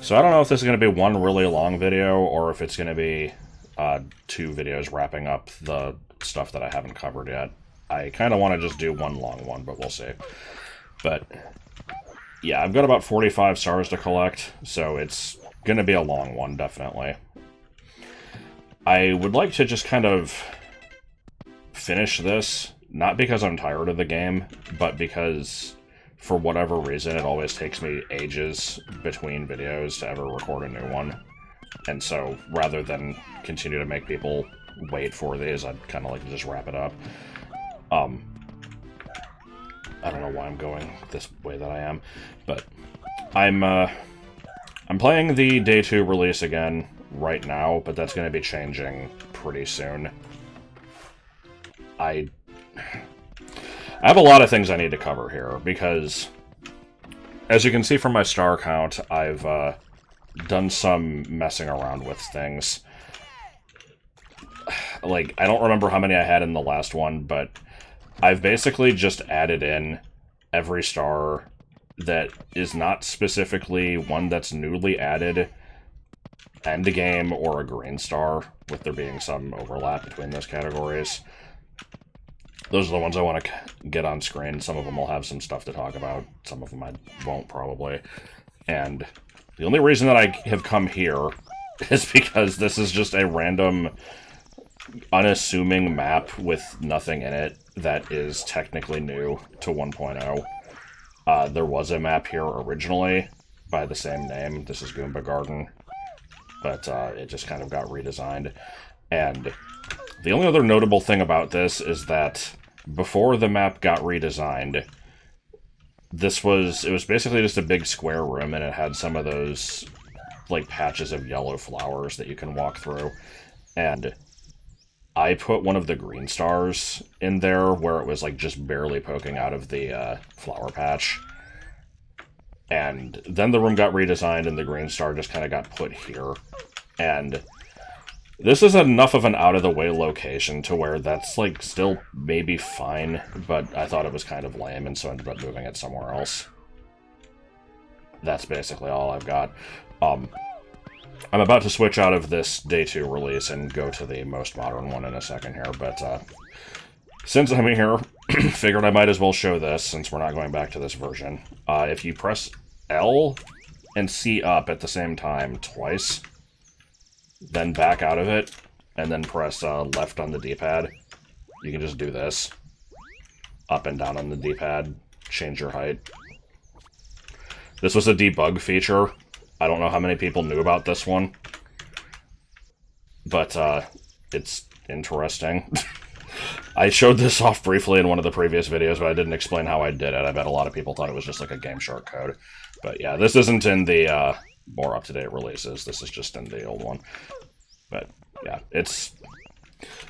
So I don't know if this is going to be one really long video, or if it's going to be 2 videos wrapping up the stuff that I haven't covered yet. I kind of want to just do one long one, but we'll see. But, yeah, I've got about 45 stars to collect, so it's going to be a long one, definitely. I would like to just kind of finish this, not because I'm tired of the game, but because, for whatever reason, it always takes me ages between videos to ever record a new one. And so, rather than continue to make people wait for these, I'd kind of like to just wrap it up. I don't know why I'm going this way that I am, but I'm playing the Day 2 release again right now, but that's going to be changing pretty soon. I have a lot of things I need to cover here, because, as you can see from my star count, I've done some messing around with things. Like, I don't remember how many I had in the last one, but I've basically just added in every star that is not specifically one that's newly added, Endgame, or a green star, with there being some overlap between those categories. Those are the ones I want to get on screen. Some of them will have some stuff to talk about. Some of them I won't, probably. And the only reason that I have come here is because this is just a random, unassuming map with nothing in it that is technically new to 1.0. There was a map here originally by the same name. This is Goomba Garden. But it just kind of got redesigned. And the only other notable thing about this is that before the map got redesigned, it was basically just a big square room, and it had some of those, like, patches of yellow flowers that you can walk through. And I put one of the green stars in there where it was, like, just barely poking out of the flower patch. And then the room got redesigned, and the green star just kind of got put here. And this is enough of an out-of-the-way location to where that's, like, still maybe fine, but I thought it was kind of lame, and so I ended up moving it somewhere else. That's basically all I've got. I'm about to switch out of this Day 2 release and go to the most modern one in a second here, but since I'm here, figured I might as well show this, since we're not going back to this version. If you press L and C up at the same time twice, then back out of it, and then press left on the D-pad, you can just do this. Up and down on the D-pad, change your height. This was a debug feature. I don't know how many people knew about this one, but it's interesting. I showed this off briefly in one of the previous videos, but I didn't explain how I did it. I bet a lot of people thought it was just like a Game Shark code. But yeah, this isn't in the more up-to-date releases. This is just in the old one. But yeah, it's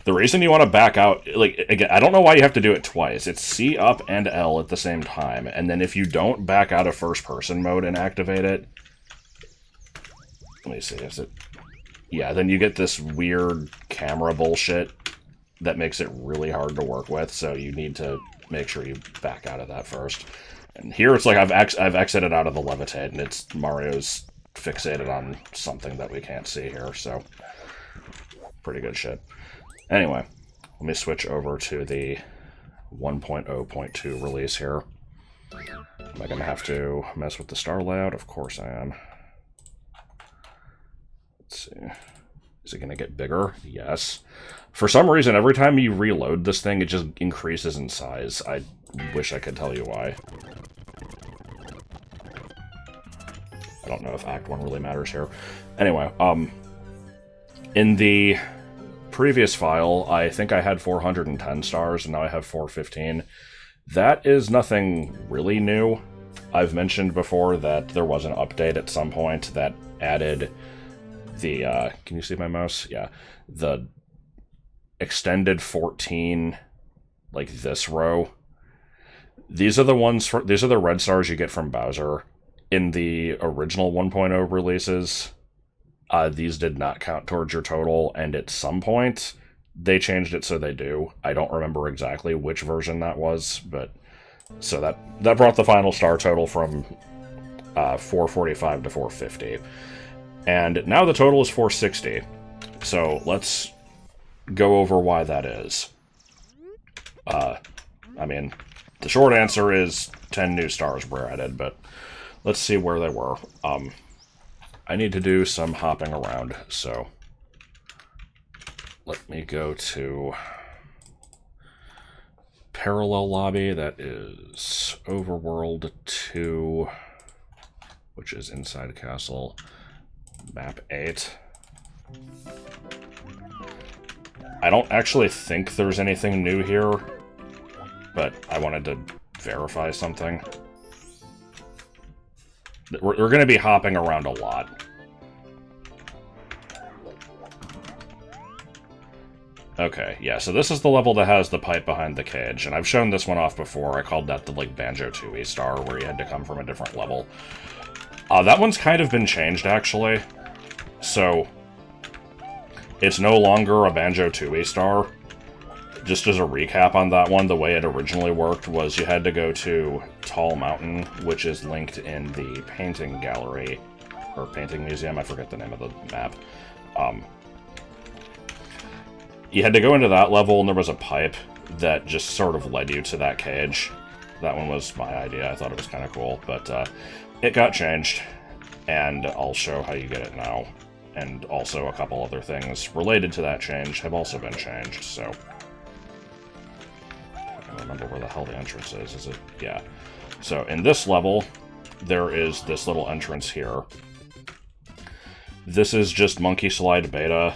the reason you want to back out. Like, again, I don't know why you have to do it twice. It's C up and L at the same time, and then if you don't back out of first-person mode and activate it, let me see, is it? Yeah, then you get this weird camera bullshit that makes it really hard to work with. So you need to make sure you back out of that first. And here it's like I've exited out of the levitate, and it's Mario's fixated on something that we can't see here, so pretty good shit. Anyway, let me switch over to the 1.0.2 release here. Am I going to have to mess with the star layout? Of course I am. Let's see. Is it going to get bigger? Yes. For some reason, every time you reload this thing, it just increases in size. I wish I could tell you why. I don't know if Act 1 really matters here. Anyway, in the previous file, I think I had 410 stars, and now I have 415. That is nothing really new. I've mentioned before that there was an update at some point that added the, can you see my mouse? Yeah. The extended 14, like this row. These are the ones, these are the red stars you get from Bowser. In the original 1.0 releases, these did not count towards your total, and at some point, they changed it so they do. I don't remember exactly which version that was, but so that brought the final star total from 445 to 450. And now the total is 460. So let's go over why that is. I mean, the short answer is 10 new stars were added, but let's see where they were. I need to do some hopping around, so let me go to Parallel Lobby. That is Overworld 2, which is Inside Castle, Map 8. I don't actually think there's anything new here, but I wanted to verify something. We're going to be hopping around a lot. Okay, yeah, so this is the level that has the pipe behind the cage, and I've shown this one off before. I called that the, like, Banjo-Tooie star, where you had to come from a different level. That one's kind of been changed, actually. So, it's no longer a Banjo-Tooie star. Just as a recap on that one, the way it originally worked was you had to go to Tall Mountain, which is linked in the painting gallery, or painting museum, I forget the name of the map. You had to go into that level, and there was a pipe that just sort of led you to that cage. That one was my idea. I thought it was kind of cool, but it got changed, and I'll show how you get it now. And also a couple other things related to that change have also been changed, so... I don't remember where the hell the entrance is it? Yeah. So, in this level, there is this little entrance here. This is just Monkey Slide Beta.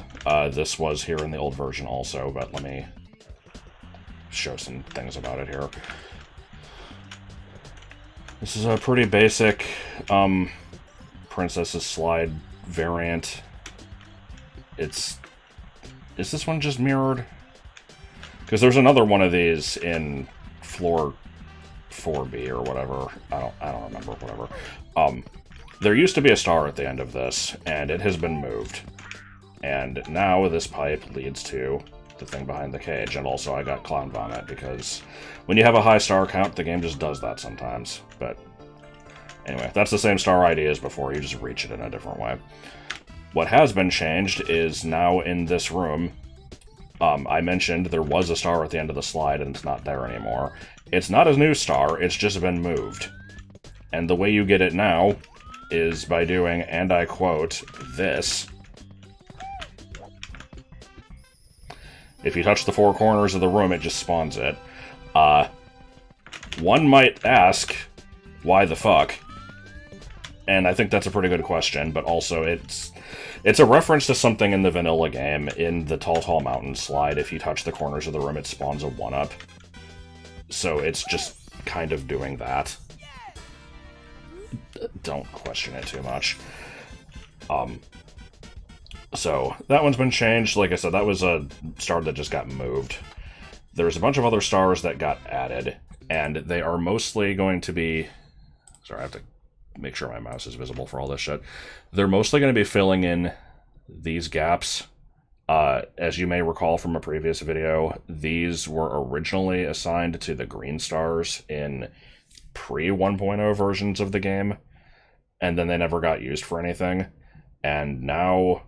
This was here in the old version also, but let me show some things about it here. This is a pretty basic Princess's Slide variant. Is this one just mirrored? Because there's another one of these in floor 4B or whatever. I don't remember, whatever. There used to be a star at the end of this, and it has been moved. And now this pipe leads to the thing behind the cage, and also I got Clown Vomit, because when you have a high star count, the game just does that sometimes. But anyway, that's the same star ID as before, you just reach it in a different way. What has been changed is now in this room, I mentioned there was a star at the end of the slide, and it's not there anymore. It's not a new star, it's just been moved. And the way you get it now is by doing, and I quote, this. If you touch the four corners of the room, it just spawns it. One might ask, why the fuck? And I think that's a pretty good question, but also it's a reference to something in the vanilla game. In the Tall Mountain slide, if you touch the corners of the room, it spawns a 1-up. So it's just kind of doing that. Don't question it too much. So, that one's been changed. Like I said, that was a star that just got moved. There's a bunch of other stars that got added, and they are mostly going to be... Sorry, I have to make sure my mouse is visible for all this shit. They're mostly going to be filling in these gaps. As you may recall from a previous video, these were originally assigned to the green stars in pre-1.0 versions of the game, and then they never got used for anything. And now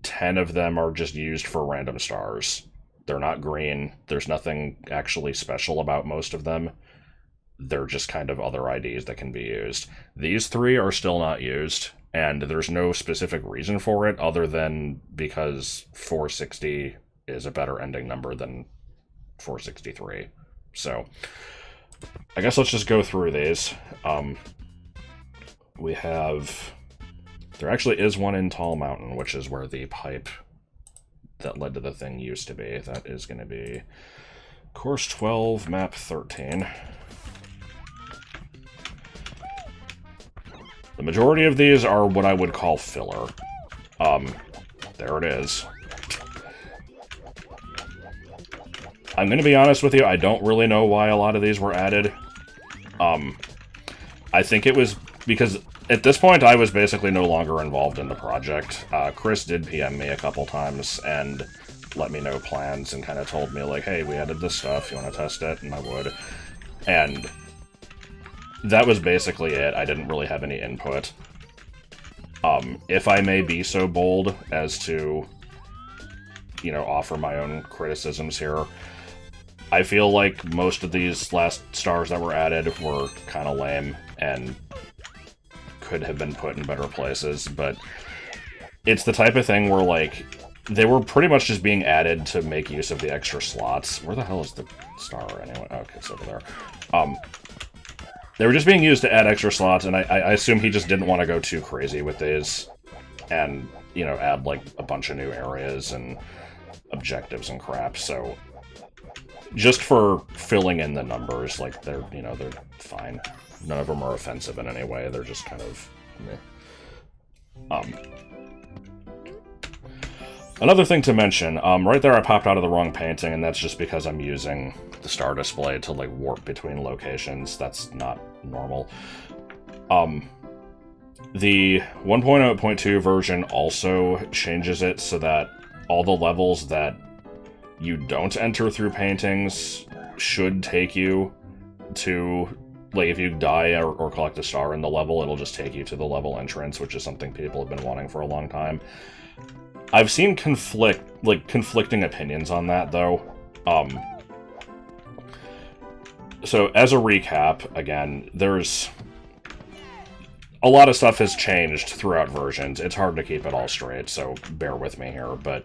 10 of them are just used for random stars. They're not green. There's nothing actually special about most of them. They're just kind of other IDs that can be used. These 3 are still not used, and there's no specific reason for it other than because 460 is a better ending number than 463. So, I guess let's just go through these. We have... There actually is one in Tall Mountain, which is where the pipe that led to the thing used to be. That is going to be Course 12, Map 13. The majority of these are what I would call filler. There it is. I'm going to be honest with you, I don't really know why a lot of these were added. I think it was because at this point I was basically no longer involved in the project. Chris did PM me a couple times and let me know plans and kind of told me, like, hey, we added this stuff, you want to test it? And I would. And that was basically it. I didn't really have any input. If I may be so bold as to, you know, offer my own criticisms here, I feel like most of these last stars that were added were kind of lame and could have been put in better places, but it's the type of thing where, like, they were pretty much just being added to make use of the extra slots. Where the hell is the star anyway? Okay, it's over there. They were just being used to add extra slots, and I assume he just didn't want to go too crazy with these and, you know, add, like, a bunch of new areas and objectives and crap, so just for filling in the numbers, like, they're, you know, they're fine. None of them are offensive in any way, they're just kind of meh. Another thing to mention, right there I popped out of the wrong painting, and that's just because I'm using the star display to, like, warp between locations. That's not normal. The 1.0.2 version also changes it so that all the levels that you don't enter through paintings should take you to, like, if you die or collect a star in the level, it'll just take you to the level entrance, which is something people have been wanting for a long time. I've seen conflicting opinions on that, though. So, as a recap, again, there's a lot of stuff has changed throughout versions. It's hard to keep it all straight, so bear with me here, but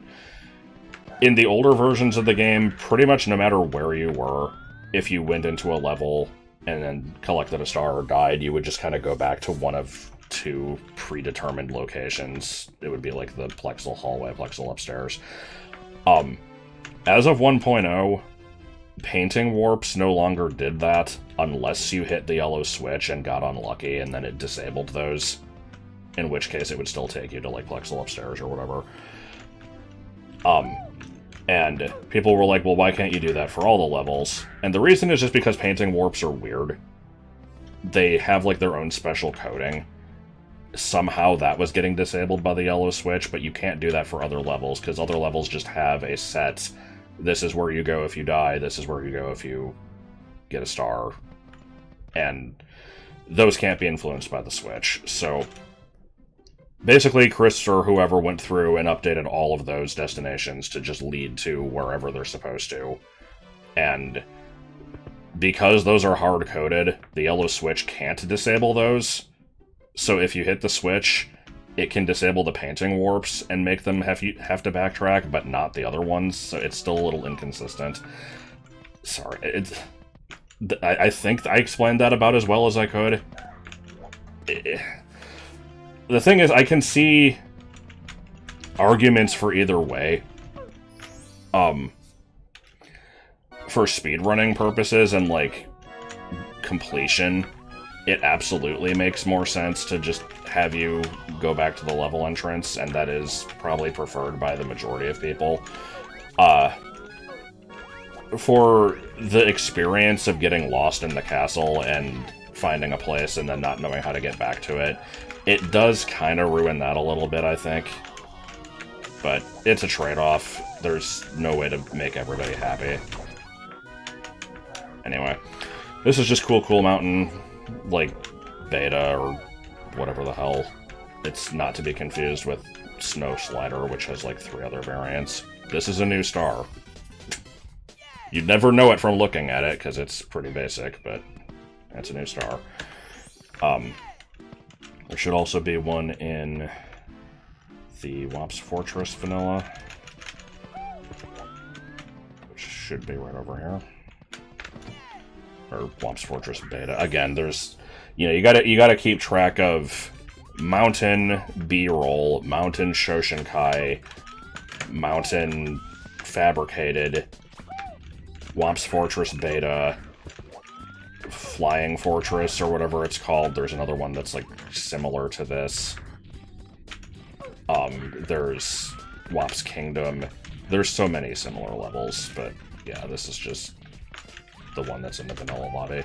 in the older versions of the game, pretty much no matter where you were, if you went into a level and then collected a star or died, you would just kind of go back to one of two predetermined locations. It would be like the Plexel hallway, Plexel upstairs. As of 1.0, painting warps no longer did that unless you hit the yellow switch and got unlucky and then it disabled those, in which case it would still take you to, like, Plexel upstairs or whatever. And people were like, well, why can't you do that for all the levels? And the reason is just because painting warps are weird. They have, like, their own special coding. Somehow that was getting disabled by the yellow switch, but you can't do that for other levels, because other levels just have a set, this is where you go if you die, this is where you go if you get a star. And those can't be influenced by the switch. So basically, Chris or whoever went through and updated all of those destinations to just lead to wherever they're supposed to. And because those are hard-coded, the yellow switch can't disable those. So if you hit the switch, it can disable the painting warps and make them have to backtrack, but not the other ones, so it's still a little inconsistent. Sorry, I think I explained that about as well as I could. The thing is, I can see arguments for either way. For speedrunning purposes and, like, completion, it absolutely makes more sense to just have you go back to the level entrance, and that is probably preferred by the majority of people. For the experience of getting lost in the castle and finding a place and then not knowing how to get back to it, it does kind of ruin that a little bit, I think. But it's a trade-off. There's no way to make everybody happy. Anyway, this is just Cool Mountain, like, beta or whatever the hell. It's not to be confused with Snow Slider, which has, like, 3 other variants. This is a new star. You'd never know it from looking at it, because it's pretty basic, but it's a new star. There should also be one in the Wops Fortress vanilla, which should be right over here. Or Wops Fortress beta. Again, there's, you know, you gotta keep track of Mountain B-roll, Mountain Shoshinkai, Mountain Fabricated, Wops Fortress beta, Flying Fortress, or whatever it's called. There's another one that's, like, similar to this. There's Wops Kingdom. There's so many similar levels, but yeah, this is just the one that's in the vanilla lobby.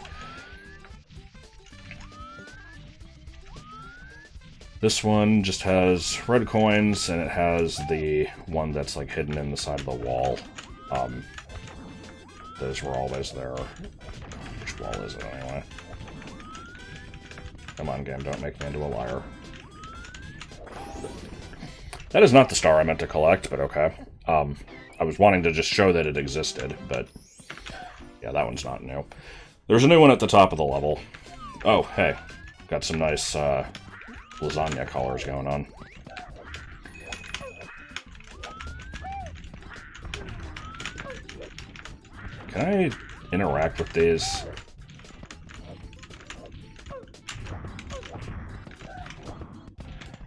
This one just has red coins, and it has the one that's, like, hidden in the side of the wall. Those were always there. Which wall is it, anyway? Come on, game, don't make me into a liar. That is not the star I meant to collect, but okay. I was wanting to just show that it existed, but... yeah, that one's not new. There's a new one at the top of the level. Oh, hey. Got some nice, lasagna colors going on. Can I interact with these?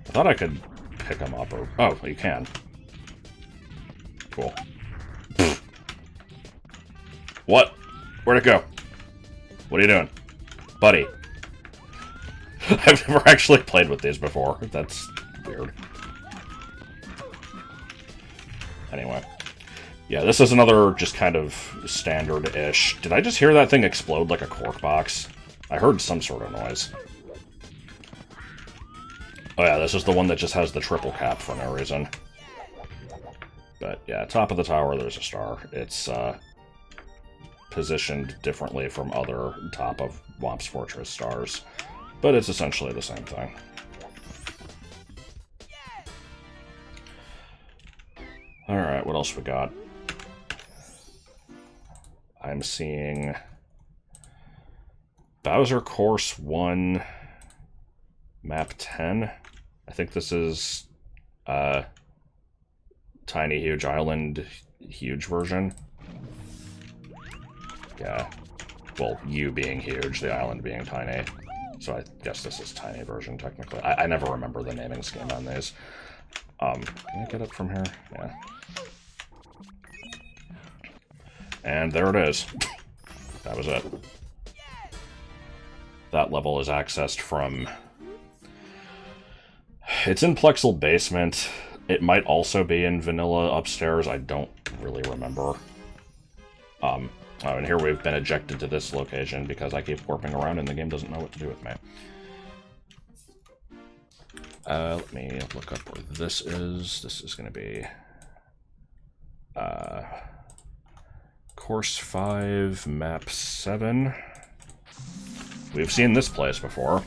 I thought I could pick them up, or... oh, you can. Cool. What? Where'd it go? What are you doing? Buddy. I've never actually played with these before. That's weird. Anyway. Yeah, this is another just kind of standard-ish. Did I just hear that thing explode like a cork box? I heard some sort of noise. Oh yeah, this is the one that just has the triple cap for no reason. But yeah, top of the tower, there's a star. It's positioned differently from other top of Womp's Fortress stars, but it's essentially the same thing. Alright, what else we got? I'm seeing Bowser Course 1, Map 10. I think this is Tiny Huge Island, huge version. Yeah. Well, you being huge, the island being tiny. So I guess this is tiny version, technically. I never remember the naming scheme on these. Can I get it from here? Yeah. And there it is. That was it. That level is accessed from... it's in Plexel Basement. It might also be in Vanilla upstairs. I don't really remember. Oh, and here we've been ejected to this location because I keep warping around and the game doesn't know what to do with me. Let me look up where this is. This is going to be... Course 5, Map 7. We've seen this place before.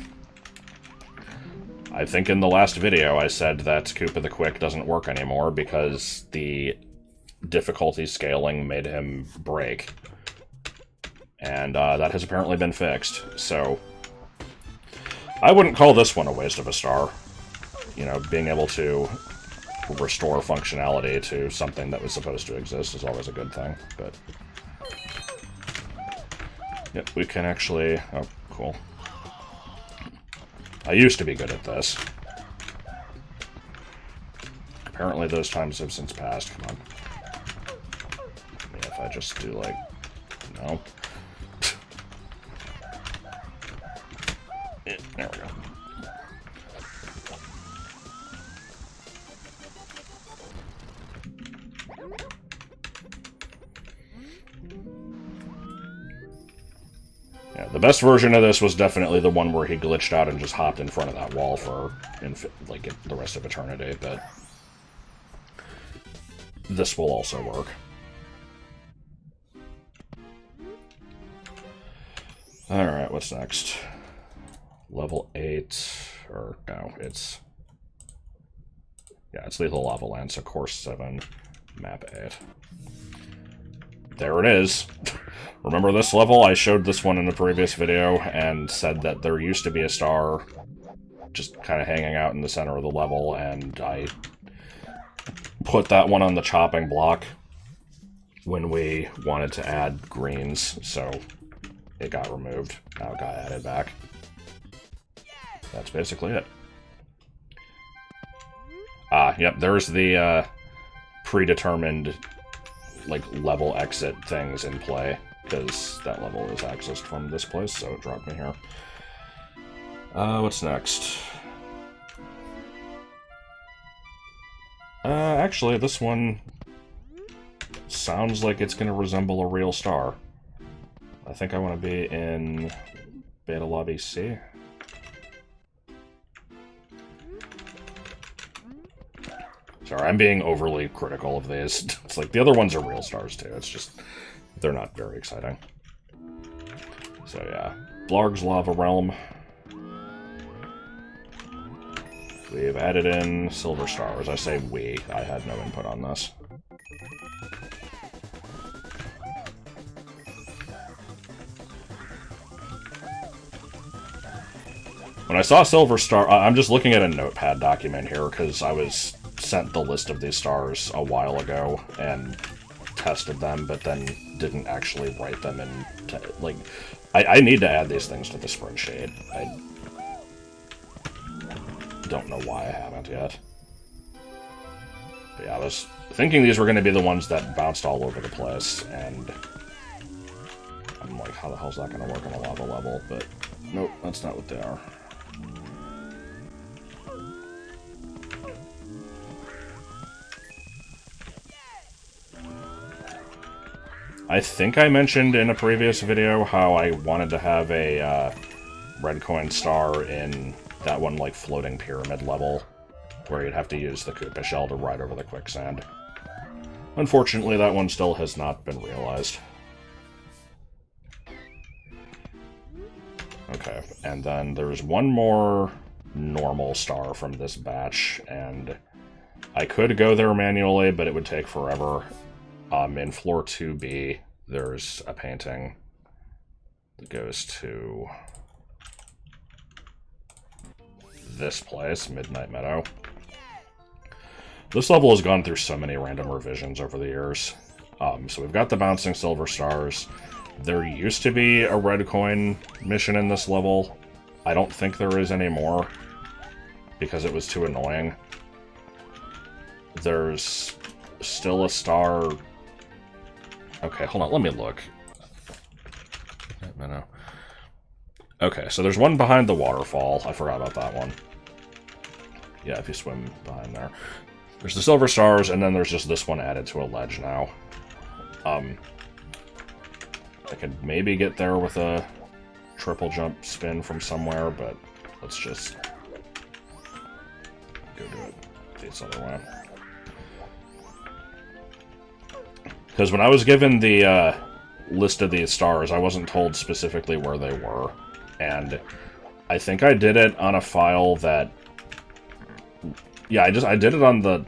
I think in the last video I said that Koopa the Quick doesn't work anymore because the difficulty scaling made him break. And that has apparently been fixed, so... I wouldn't call this one a waste of a star. You know, being able to restore functionality to something that was supposed to exist is always a good thing, but... yep, we can actually... oh, cool. I used to be good at this. Apparently those times have since passed. Come on. Yeah, if I just do, like... no. There we go. Yeah, the best version of this was definitely the one where he glitched out and just hopped in front of that wall for, like, the rest of eternity, but... this will also work. Alright, what's next? Level 8, or no, it's... yeah, it's Lethal Lava Land, so Course 7, Map 8. There it is! Remember this level? I showed this one in a previous video and said that there used to be a star just kind of hanging out in the center of the level, and I put that one on the chopping block when we wanted to add greens, so it got removed. Now it got added back. That's basically it. Yep, there's the predetermined like level exit things in play, because that level is accessed from this place, so it dropped me here. What's next? Actually, this one sounds like it's gonna resemble a real star. I think I want to be in Beta Lobby C. Sorry, I'm being overly critical of these. It's like, the other ones are real stars too, it's just, they're not very exciting. So yeah, Blarg's Lava Realm. We've added in silver stars. I say we. I had no input on this. When I saw silver star, I'm just looking at a notepad document here because I was sent the list of these stars a while ago and tested them, but then didn't actually write them in. Like, I need to add these things to the spreadsheet. I don't know why I haven't yet. But yeah, I was thinking these were going to be the ones that bounced all over the place, and I'm like, how the hell's that going to work on a lava level? But nope, that's not what they are. I think I mentioned in a previous video how I wanted to have a red coin star in that one, like, floating pyramid level, where you'd have to use the Koopa shell to ride over the quicksand. Unfortunately, that one still has not been realized. Okay, and then there's one more normal star from this batch, and I could go there manually, but it would take forever. In floor 2B, there's a painting that goes to this place, Midnight Meadow. This level has gone through so many random revisions over the years. So we've got the bouncing silver stars. There used to be a red coin mission in this level. I don't think there is anymore, because it was too annoying. There's still a star... Okay, hold on, let me look. Okay, so there's one behind the waterfall. I forgot about that one. Yeah, if you swim behind there. There's the silver stars, and then there's just this one added to a ledge now. I could maybe get there with a triple jump spin from somewhere, but let's just go do it this other way. Because when I was given the list of these stars, I wasn't told specifically where they were. And I think I did it on a file that... Yeah, I did it on the,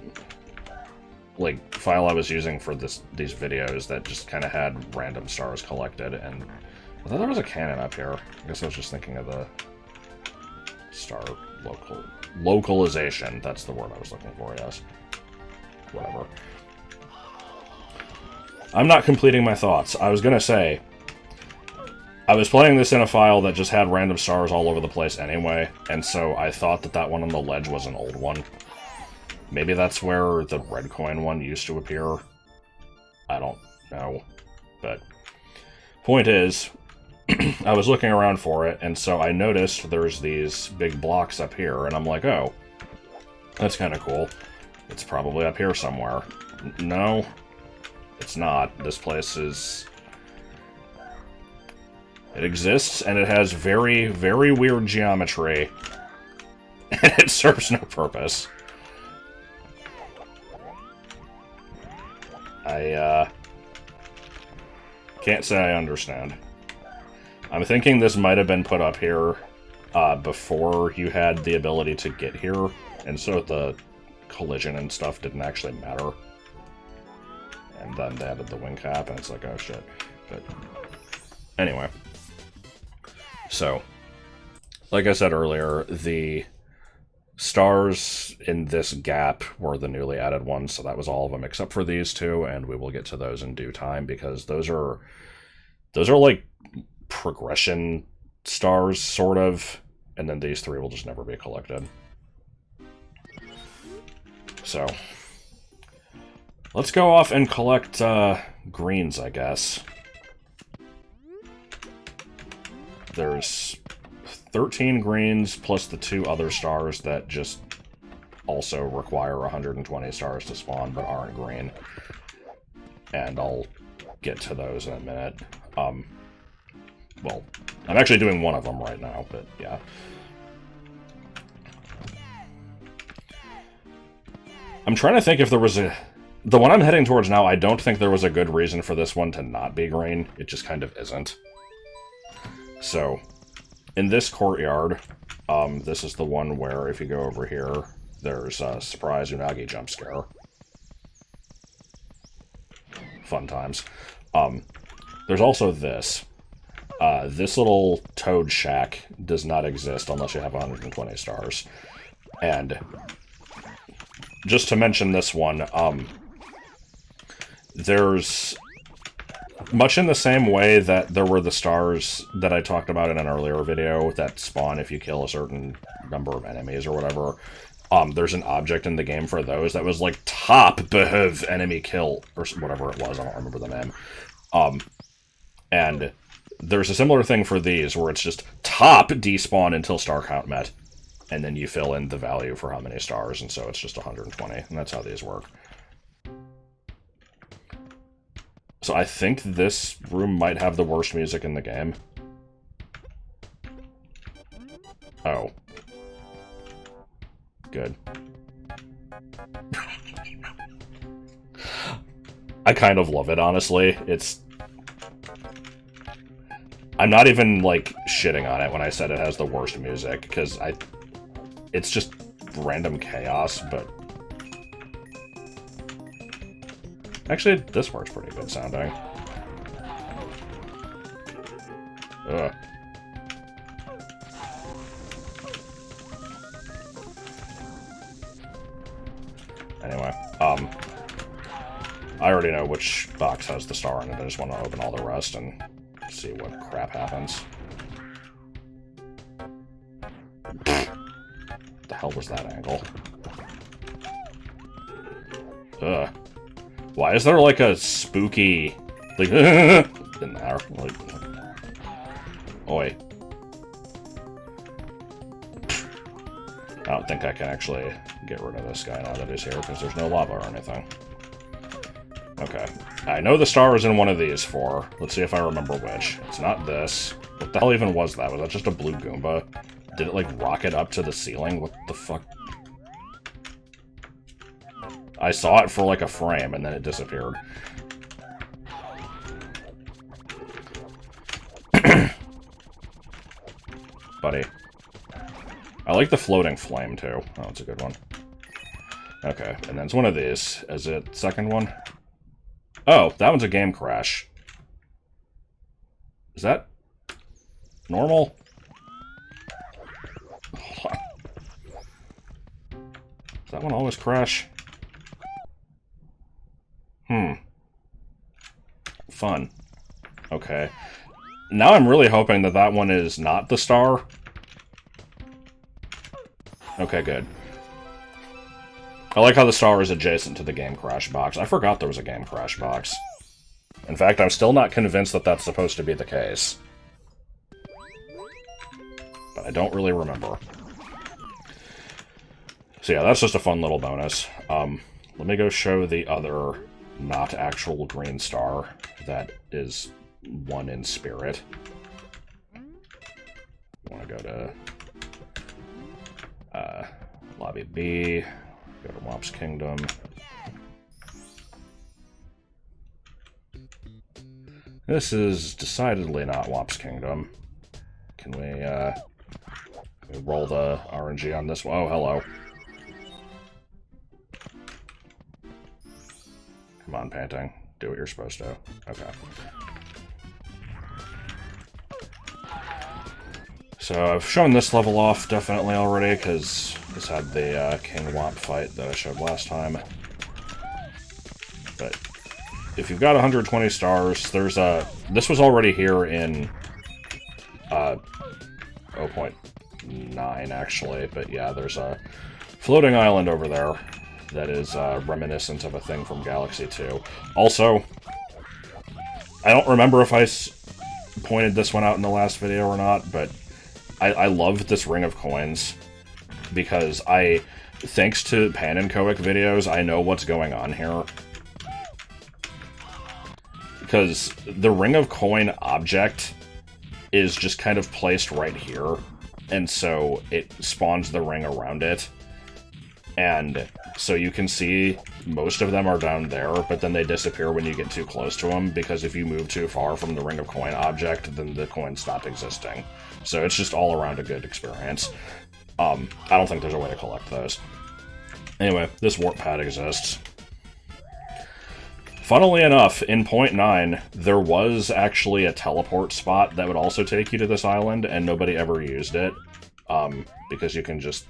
like, file I was using for these videos that just kind of had random stars collected, and I thought there was a cannon up here. I guess I was just thinking of the star localization. That's the word I was looking for, yes. Whatever. I'm not completing my thoughts. I was gonna say, I was playing this in a file that just had random stars all over the place anyway, and so I thought that that one on the ledge was an old one. Maybe that's where the red coin one used to appear. I don't know. But point is, I was looking around for it, and so I noticed there's these big blocks up here, and I'm like, oh, that's kind of cool. It's probably up here somewhere. No, it's not. This place is... It exists, and it has very, very weird geometry, and it serves no purpose. I can't say I understand. I'm thinking this might have been put up here before you had the ability to get here, and so the collision and stuff didn't actually matter. And then they added the wing cap, and it's like, oh shit. But anyway. So, like I said earlier, the stars in this gap were the newly added ones, so that was all of them except for these two, and we will get to those in due time, because those are like progression stars, sort of, and then these three will just never be collected. So, let's go off and collect greens, I guess. There's 13 greens plus the 2 other stars that just also require 120 stars to spawn but aren't green. And I'll get to those in a minute. Well, I'm actually doing one of them right now, but yeah. I'm trying to think if there was a... The one I'm heading towards now, I don't think there was a good reason for this one to not be green. It just kind of isn't. So, in this courtyard, This is the one where if you go over here, there's a surprise Unagi jump scare. Fun times. There's also this. This little toad shack does not exist unless you have 120 stars. And just to mention this one, there's much in the same way that there were the stars that I talked about in an earlier video that spawn if you kill a certain number of enemies or whatever. There's an object in the game for those that was like top behav enemy kill or whatever it was. I don't remember the name. And there's a similar thing for these where it's just top despawn until star count met. And then you fill in the value for how many stars, and so it's just 120, and that's how these work. So I think this room might have the worst music in the game. Oh. Good. I kind of love it, honestly. I'm not even, like, shitting on it when I said it has the worst music, because it's just random chaos, but... Actually, this part's pretty good sounding. Ugh. Anyway, I already know which box has the star in it. I just want to open all the rest and see what crap happens. The hell was that angle? Ugh. Why is there like a spooky, like, in there? Like, oi. I don't think I can actually get rid of this guy now that he's here, because there's no lava or anything. Okay. I know the star is in one of these four. Let's see if I remember which. It's not this. What the hell even was that? Was that just a blue Goomba? Did it, like, rocket up to the ceiling? What the fuck? I saw it for, like, a frame, and then it disappeared. Buddy. I like the floating flame, too. Oh, it's a good one. Okay, and then it's one of these. Is it second one? Oh, that one's a game crash. Is that normal? Hold on. Does that one always crash? Fun. Okay. Now I'm really hoping that that one is not the star. Okay, good. I like how the star is adjacent to the game crash box. I forgot there was a game crash box. In fact, I'm still not convinced that that's supposed to be the case. But I don't really remember. So yeah, that's just a fun little bonus. Let me go show the other not actual green star that is one in spirit. I want to go to Lobby B, go to Wop's Kingdom. This is decidedly not Wop's Kingdom. Can we roll the RNG on this one? Oh, hello. Come on, Painting. Do what you're supposed to. Okay. So I've shown this level off definitely already, because this had the King Wop fight that I showed last time. But if you've got 120 stars, there's a... This was already here in 0.9, actually, but yeah, there's a floating island over there that is reminiscent of a thing from Galaxy 2. Also, I don't remember if I pointed this one out in the last video or not, but I love this ring of coins, because thanks to Pan and Coic videos, I know what's going on here. Because the ring of coin object is just kind of placed right here, and so it spawns the ring around it. And so you can see most of them are down there, but then they disappear when you get too close to them, because if you move too far from the ring of coin object, then the coins stop existing. So it's just all around a good experience. I don't think there's a way to collect those. Anyway, this warp pad exists. Funnily enough, in 0.9, there was actually a teleport spot that would also take you to this island, and nobody ever used it, because you can just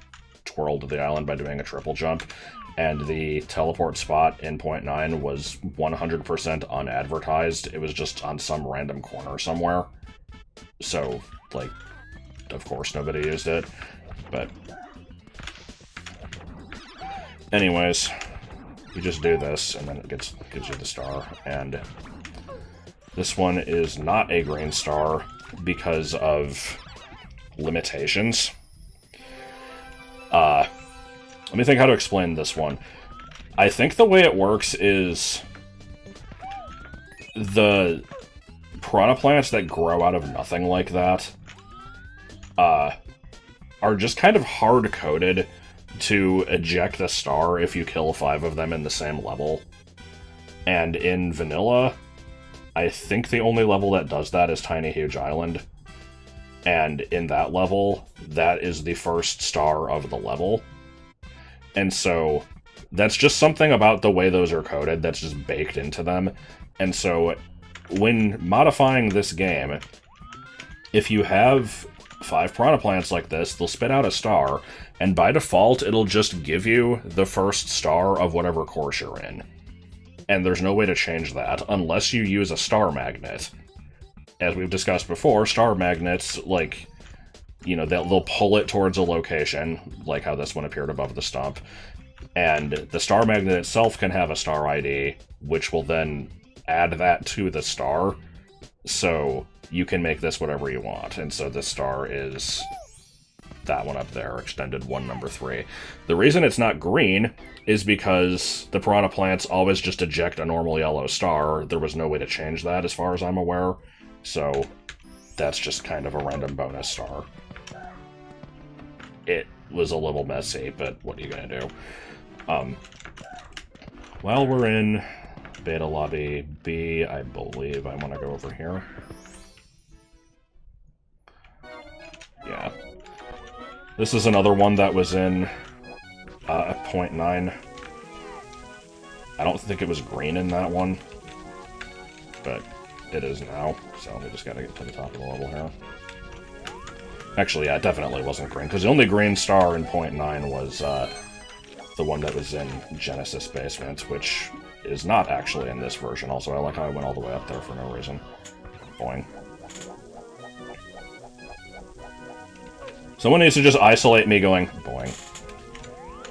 twirl to the island by doing a triple jump, and the teleport spot in 0.9 was 100% unadvertised. It was just on some random corner somewhere. So, like, of course nobody used it, but... Anyways, you just do this, and then it gives you the star, and this one is not a green star because of limitations. Let me think how to explain this one. I think the way it works is the piranha plants that grow out of nothing like that are just kind of hard-coded to eject a star if you kill 5 of them in the same level. And in vanilla, I think the only level that does that is Tiny Huge Island. And in that level, that is the first star of the level. And so, that's just something about the way those are coded that's just baked into them. And so, when modifying this game, if you have 5 piranha plants like this, they'll spit out a star, and by default, it'll just give you the first star of whatever course you're in. And there's no way to change that, unless you use a star magnet. As we've discussed before, star magnets, like, you know, they'll pull it towards a location, like how this one appeared above the stump, and the star magnet itself can have a star ID, which will then add that to the star, so you can make this whatever you want. And so this star is that one up there, extended one number 3. The reason it's not green is because the piranha plants always just eject a normal yellow star. There was no way to change that as far as I'm aware, so that's just kind of a random bonus star. It was a little messy, but what are you gonna do? While we're in Beta Lobby B, I believe I want to go over here. Yeah. This is another one that was in 0.9. I don't think it was green in that one, but it is now, so we just gotta get to the top of the level here. Actually, yeah, it definitely wasn't green, because the only green star in 0.9 was the one that was in Genesis Basement, which is not actually in this version. Also, I like how I went all the way up there for no reason. Boing. Someone needs to just isolate me going, boing,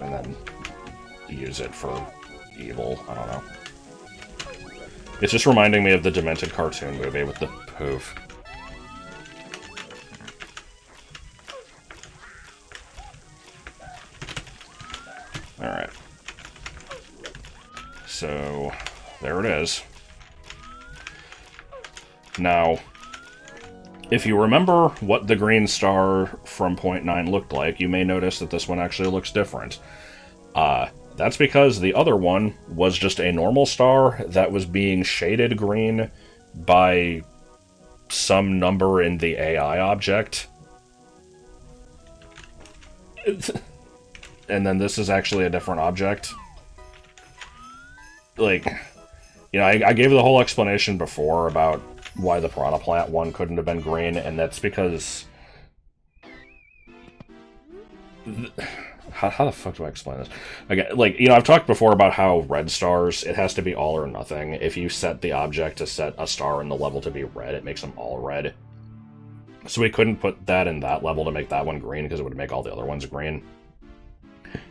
and then use it for evil. I don't know. It's just reminding me of the Demented cartoon movie with the poof. Alright. So, there it is. Now, if you remember what the green star from 0.9 looked like, you may notice that this one actually looks different. That's because the other one was just a normal star that was being shaded green by some number in the AI object. And then this is actually a different object. Like, you know, I gave the whole explanation before about why the piranha plant one couldn't have been green, and that's because... How the fuck do I explain this? Again, like, you know, I've talked before about how red stars, it has to be all or nothing. If you set the object to set a star in the level to be red, it makes them all red. So we couldn't put that in that level to make that one green, because it would make all the other ones green.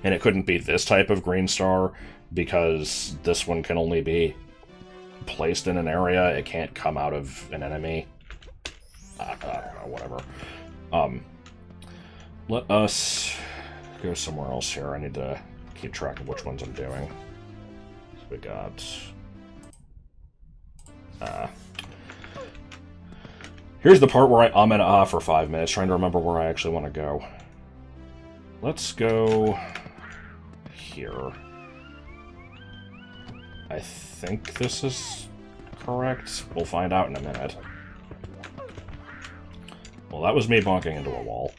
And it couldn't be this type of green star, because this one can only be placed in an area. It can't come out of an enemy. I don't know, whatever. Let us go somewhere else here. I need to keep track of which ones I'm doing. So we got... here's the part where I'm in for 5 minutes, trying to remember where I actually want to go. Let's go here. I think this is correct. We'll find out in a minute. Well, that was me bonking into a wall.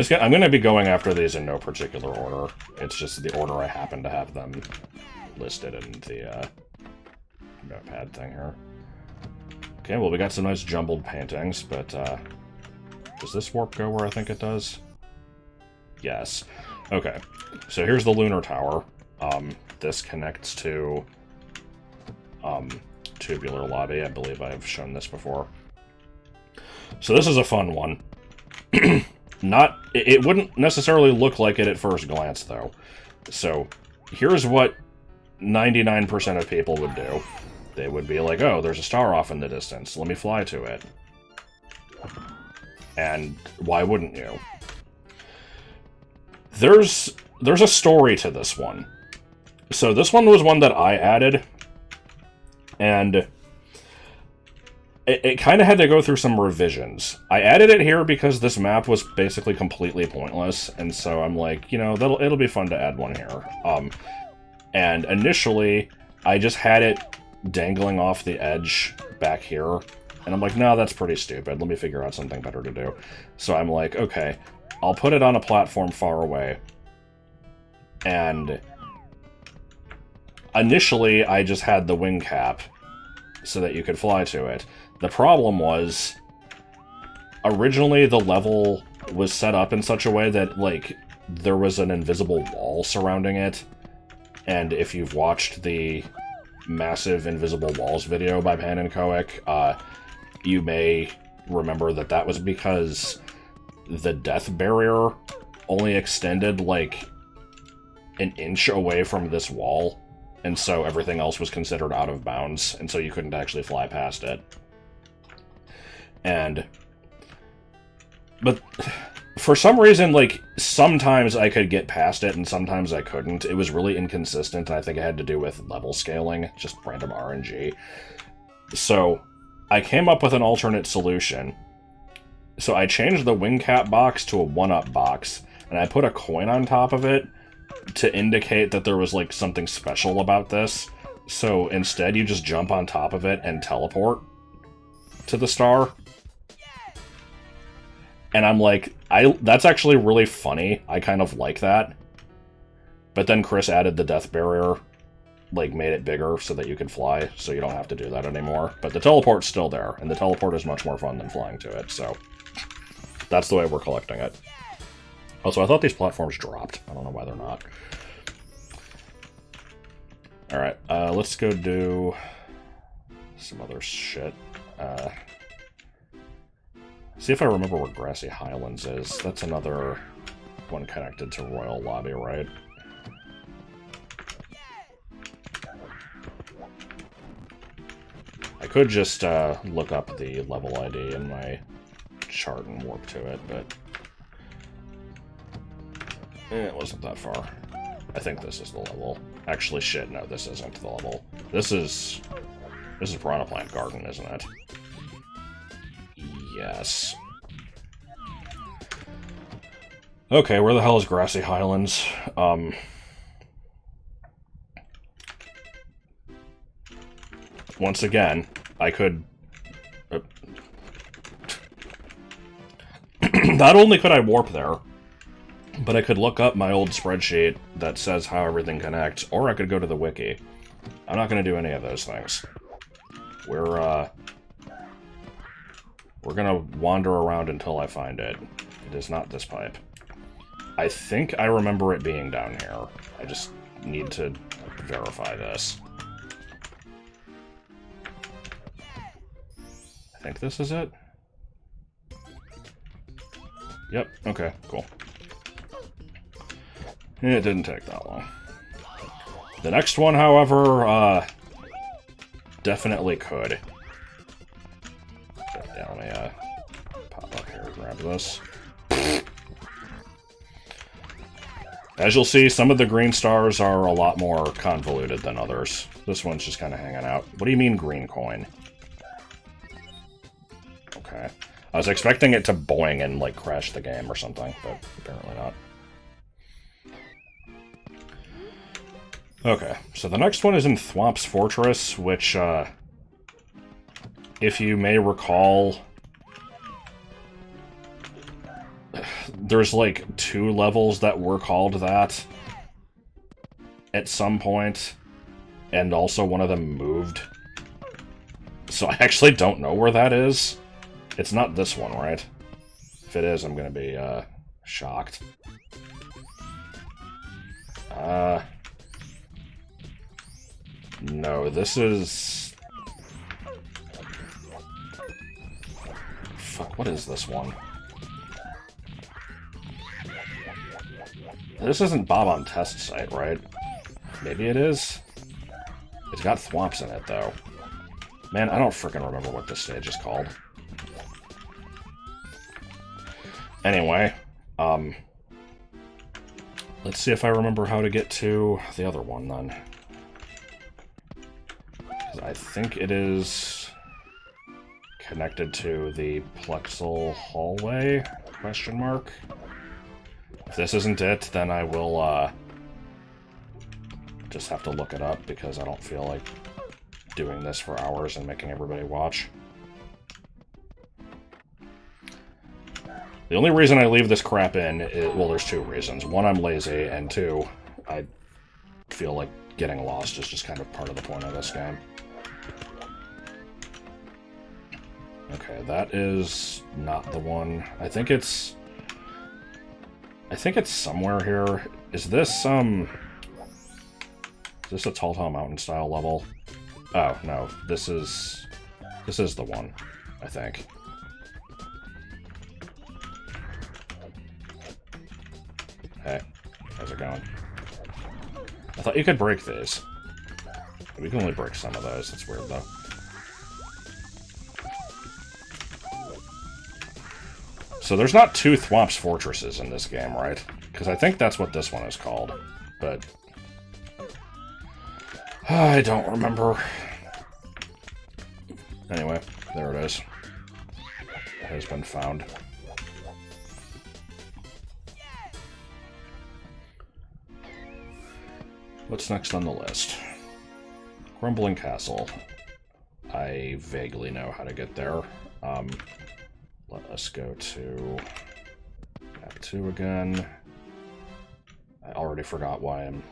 I'm gonna be going after these in no particular order. It's just the order I happen to have them listed in the notepad thing here. Okay, well, we got some nice jumbled paintings, but does this warp go where I think it does? Yes. Okay, so here's the lunar tower. This connects to tubular lobby. I believe I've shown this before. So this is a fun one. It wouldn't necessarily look like it at first glance, though. So here's what 99% of people would do. They would be like, oh, there's a star off in the distance. Let me fly to it. And why wouldn't you? There's a story to this one. So this one was one that I added, and it kind of had to go through some revisions. I added it here because this map was basically completely pointless, and so I'm like, you know, it'll be fun to add one here. And initially, I just had it dangling off the edge back here, and I'm like, no, that's pretty stupid. Let me figure out something better to do. So I'm like, okay, I'll put it on a platform far away. And initially, I just had the wing cap so that you could fly to it. The problem was, originally the level was set up in such a way that, like, there was an invisible wall surrounding it. And if you've watched the massive invisible walls video by Pan and Koic, you may remember that that was because the death barrier only extended, like, an inch away from this wall. And so everything else was considered out of bounds, and so you couldn't actually fly past it. But for some reason, like, sometimes I could get past it and sometimes I couldn't. It was really inconsistent, and I think it had to do with level scaling, just random RNG. So I came up with an alternate solution. So I changed the wing cap box to a 1-up box, and I put a coin on top of it to indicate that there was, like, something special about this. So instead, you just jump on top of it and teleport to the star. And I'm like, that's actually really funny. I kind of like that. But then Chris added the death barrier, like, made it bigger so that you could fly, so you don't have to do that anymore. But the teleport's still there, and the teleport is much more fun than flying to it, so that's the way we're collecting it. Also, I thought these platforms dropped. I don't know why they're not. Alright, let's go do some other shit. See if I remember where Grassy Highlands is. That's another one connected to Royal Lobby, right? I could just look up the level ID in my chart and warp to it, but it wasn't that far. I think this is the level. Actually, shit, no, this isn't the level. This is Piranha Plant Garden, isn't it? Yes. Okay, where the hell is Grassy Highlands? Once again, I could... Not only could I warp there, but I could look up my old spreadsheet that says how everything connects, or I could go to the wiki. I'm not going to do any of those things. We're gonna wander around until I find it. It is not this pipe. I think I remember it being down here. I just need to verify this. I think this is it. Yep, okay, cool. It didn't take that long. The next one, however, definitely could. Yeah, let me pop up here and grab this. As you'll see, some of the green stars are a lot more convoluted than others. This one's just kind of hanging out. What do you mean green coin? Okay. I was expecting it to boing and, like, crash the game or something, but apparently not. Okay, so the next one is in Thwomp's Fortress, which, if you may recall, there's like 2 levels that were called that at some point, and also one of them moved. So I actually don't know where that is. It's not this one, right? If it is, I'm gonna be, shocked. No, this is... Fuck, what is this one? This isn't Bob on Test Site, right? Maybe it is? It's got thwomps in it, though. Man, I don't frickin' remember what this stage is called. Anyway, let's see if I remember how to get to the other one, then. 'Cause I think it is connected to the Plexel hallway, question mark. If this isn't it, then I will, just have to look it up, because I don't feel like doing this for hours and making everybody watch. The only reason I leave this crap in is, well, there's 2 reasons. 1, I'm lazy, and 2, I feel like getting lost is just kind of part of the point of this game. Okay, that is not the one. I think it's somewhere here. Is this a Tall Tall Mountain style level? Oh, no, this is the one, I think. Hey, how's it going? I thought you could break these. We can only break some of those. That's weird, though. So there's not 2 Thwomps Fortresses in this game, right? Because I think that's what this one is called. But I don't remember. Anyway, there it is. It has been found. What's next on the list? Grumbling Castle. I vaguely know how to get there. Let us go to map 2 again. I already forgot why I'm...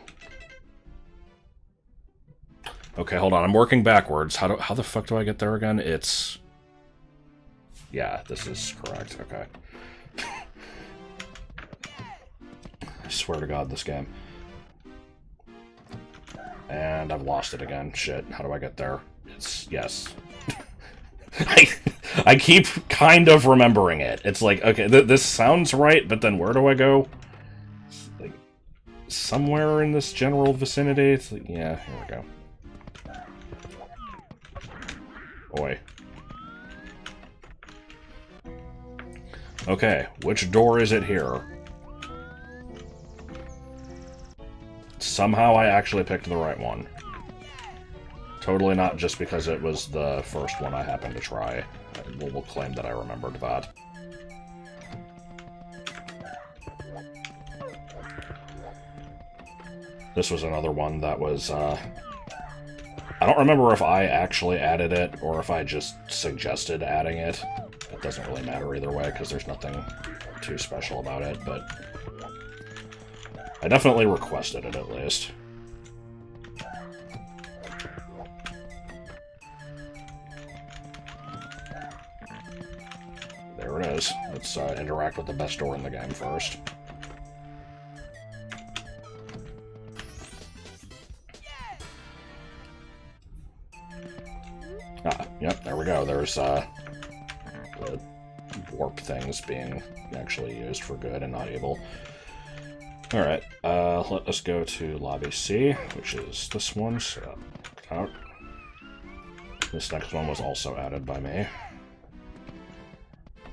Okay, hold on. I'm working backwards. How the fuck do I get there again? It's... Yeah, this is correct. Okay. I swear to God, this game. And I've lost it again. Shit, how do I get there? It's... Yes. I keep kind of remembering it. It's like, okay, this sounds right, but then where do I go? Like, somewhere in this general vicinity? It's like, yeah, here we go. Boy. Okay, which door is it here? Somehow I actually picked the right one. Totally not just because it was the first one I happened to try. We'll claim that I remembered that. This was another one that was, I don't remember if I actually added it, or if I just suggested adding it. It doesn't really matter either way, because there's nothing too special about it, but... I definitely requested it, at least. There it is. Let's interact with the best door in the game first. Ah, yep, there we go. There's the warp things being actually used for good and not evil. Alright, let us go to Lobby C, which is this one, so out. This next one was also added by me.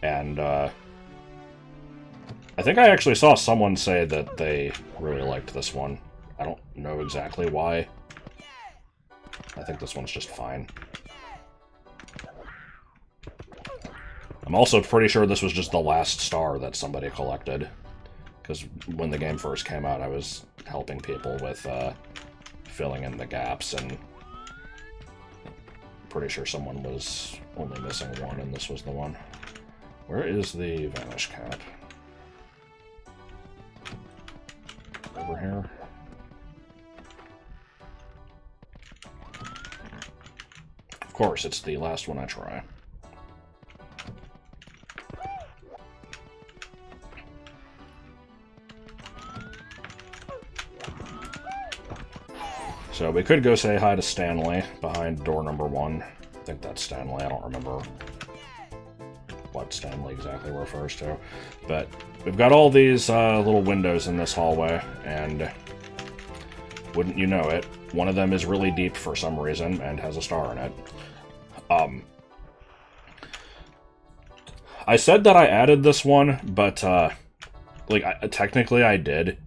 And, I think I actually saw someone say that they really liked this one. I don't know exactly why. I think this one's just fine. I'm also pretty sure this was just the last star that somebody collected. Because when the game first came out, I was helping people with filling in the gaps, and pretty sure someone was only missing one, and this was the one. Where is the Vanish Cap? over here. Of course, it's the last one I try. So we could go say hi to Stanley behind door number 1. I think that's Stanley. I don't remember what Stanley exactly refers to. But we've got all these little windows in this hallway, and wouldn't you know it, one of them is really deep for some reason and has a star in it. I said that I added this one, but technically I did.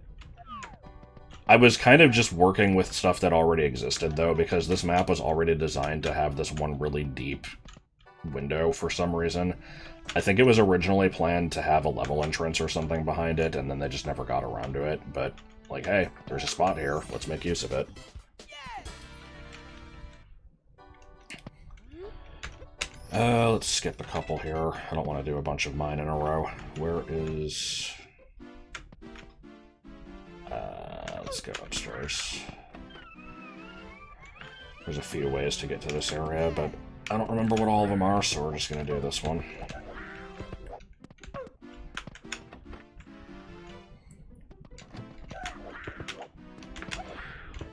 I was kind of just working with stuff that already existed, though, because this map was already designed to have this one really deep window for some reason. I think it was originally planned to have a level entrance or something behind it, and then they just never got around to it. But, like, hey, there's a spot here. Let's make use of it. Let's skip a couple here. I don't want to do a bunch of mine in a row. Where is... let's go upstairs. There's a few ways to get to this area, but I don't remember what all of them are, so we're just going to do this one.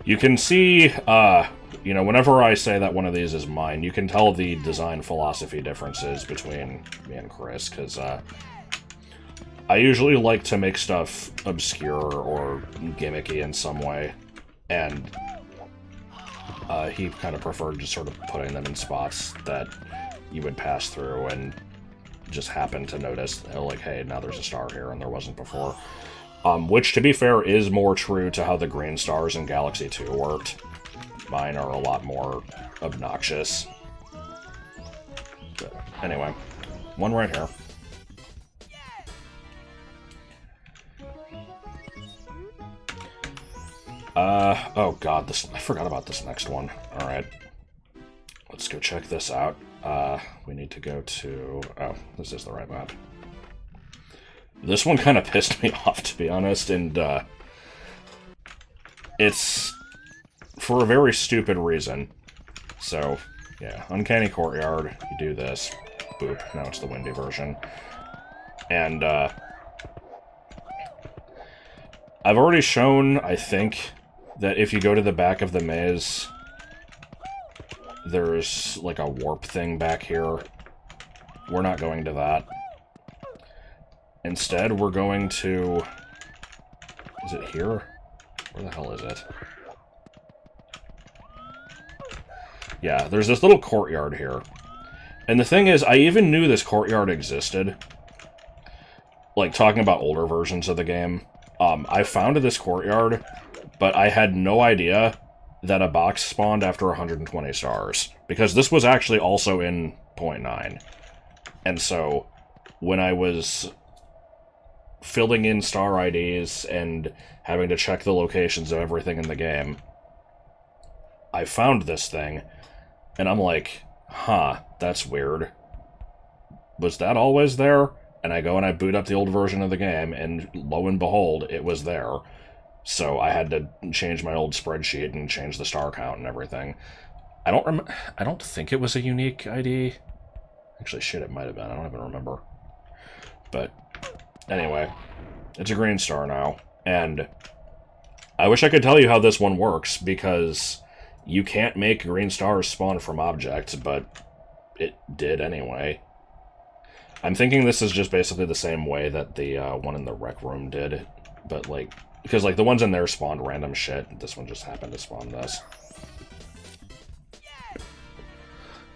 You can see, you know, whenever I say that one of these is mine, you can tell the design philosophy differences between me and Chris, because, I usually like to make stuff obscure or gimmicky in some way, and he kind of preferred just sort of putting them in spots that you would pass through and just happen to notice, like, hey, now there's a star here and there wasn't before. Which, to be fair, is more true to how the green stars in Galaxy 2 worked. Mine are a lot more obnoxious. But anyway, one right here. Oh god, I forgot about this next one. Alright. Let's go check this out. We need to go to... Oh, this is the right map. This one kind of pissed me off, to be honest, and, it's for a very stupid reason. So, yeah, Uncanny Courtyard, you do this. Boop, now it's the windy version. And, I've already shown, I think, that if you go to the back of the maze, there's, like, a warp thing back here. We're not going to that. Instead, we're going to... Is it here? Where the hell is it? Yeah, there's this little courtyard here. And the thing is, I even knew this courtyard existed. Like, talking about older versions of the game. I found this courtyard, but I had no idea that a box spawned after 120 stars. Because this was actually also in 0.9. And so, when I was filling in star IDs and having to check the locations of everything in the game, I found this thing, and I'm like, huh, that's weird. Was that always there? And I go and I boot up the old version of the game, and lo and behold, it was there. So I had to change my old spreadsheet and change the star count and everything. I don't think it was a unique ID. Actually, shit, it might have been. I don't even remember. But anyway, it's a green star now, and I wish I could tell you how this one works, because you can't make green stars spawn from objects, but it did anyway. I'm thinking this is just basically the same way that the one in the rec room did, but, like, because, like, the ones in there spawned random shit, this one just happened to spawn this.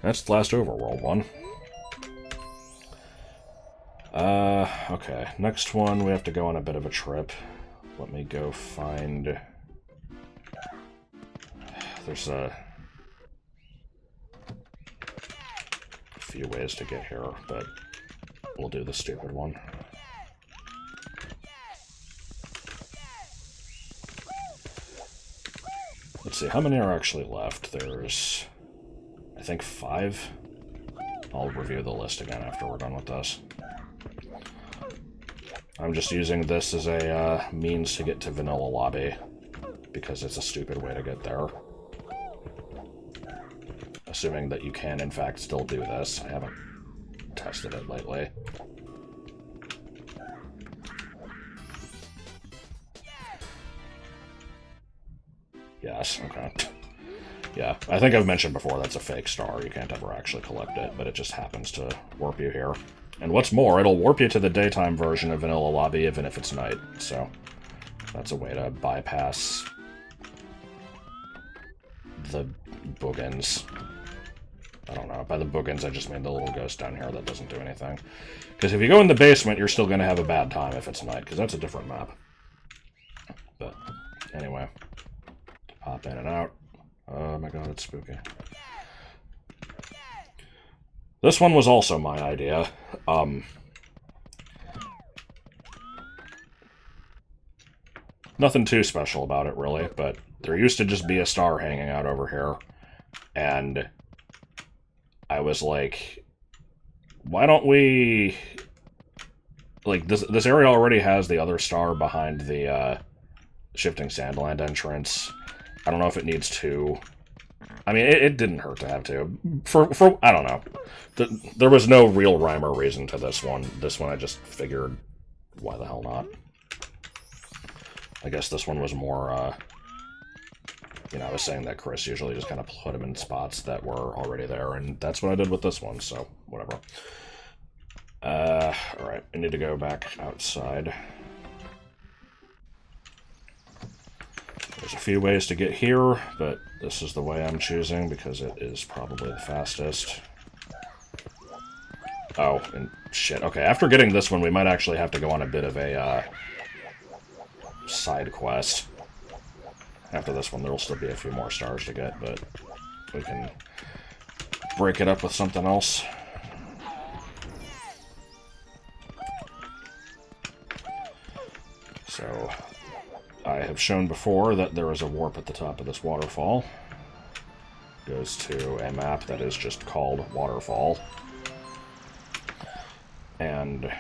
That's the last overworld one. Okay, next one, we have to go on a bit of a trip. Let me go find... There's a few ways to get here, but we'll do the stupid one. Let's see, how many are actually left? There's, I think, 5. I'll review the list again after we're done with this. I'm just using this as a means to get to Vanilla Lobby, because it's a stupid way to get there. Assuming that you can, in fact, still do this. I haven't tested it lately. Yes, okay. Yeah, I think I've mentioned before that's a fake star. You can't ever actually collect it, but it just happens to warp you here. And what's more, it'll warp you to the daytime version of Vanilla Lobby even if it's night, so that's a way to bypass the boogans. I don't know. By the boogans, I just mean the little ghost down here that doesn't do anything. Because if you go in the basement, you're still going to have a bad time if it's night, because that's a different map. But, anyway. Pop in and out. Oh my god, it's spooky. This one was also my idea. Nothing too special about it, really, but there used to just be a star hanging out over here, and I was like, why don't we... Like, this area already has the other star behind the Shifting Sandland entrance. I don't know if it needs two. I mean, it didn't hurt to have two. For I don't know. There was no real rhyme or reason to this one. This one I just figured, why the hell not? I guess this one was more, you know, I was saying that Chris usually just kind of put them in spots that were already there, and that's what I did with this one, so whatever. Alright, I need to go back outside. There's a few ways to get here, but this is the way I'm choosing because it is probably the fastest. Oh, and shit. Okay, after getting this one, we might actually have to go on a bit of a side quest. After this one, there will still be a few more stars to get, but we can break it up with something else. So, I have shown before that there is a warp at the top of this waterfall. Goes to a map that is just called Waterfall. And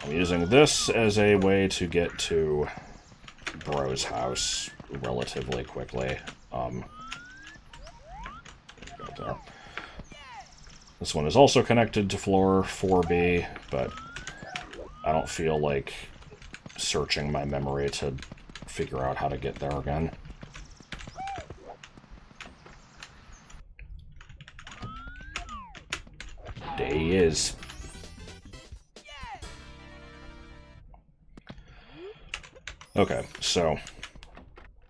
I'm using this as a way to get to Bro's house relatively quickly. Go there. This one is also connected to floor 4B, but I don't feel like searching my memory to figure out how to get there again. There he is. Okay, so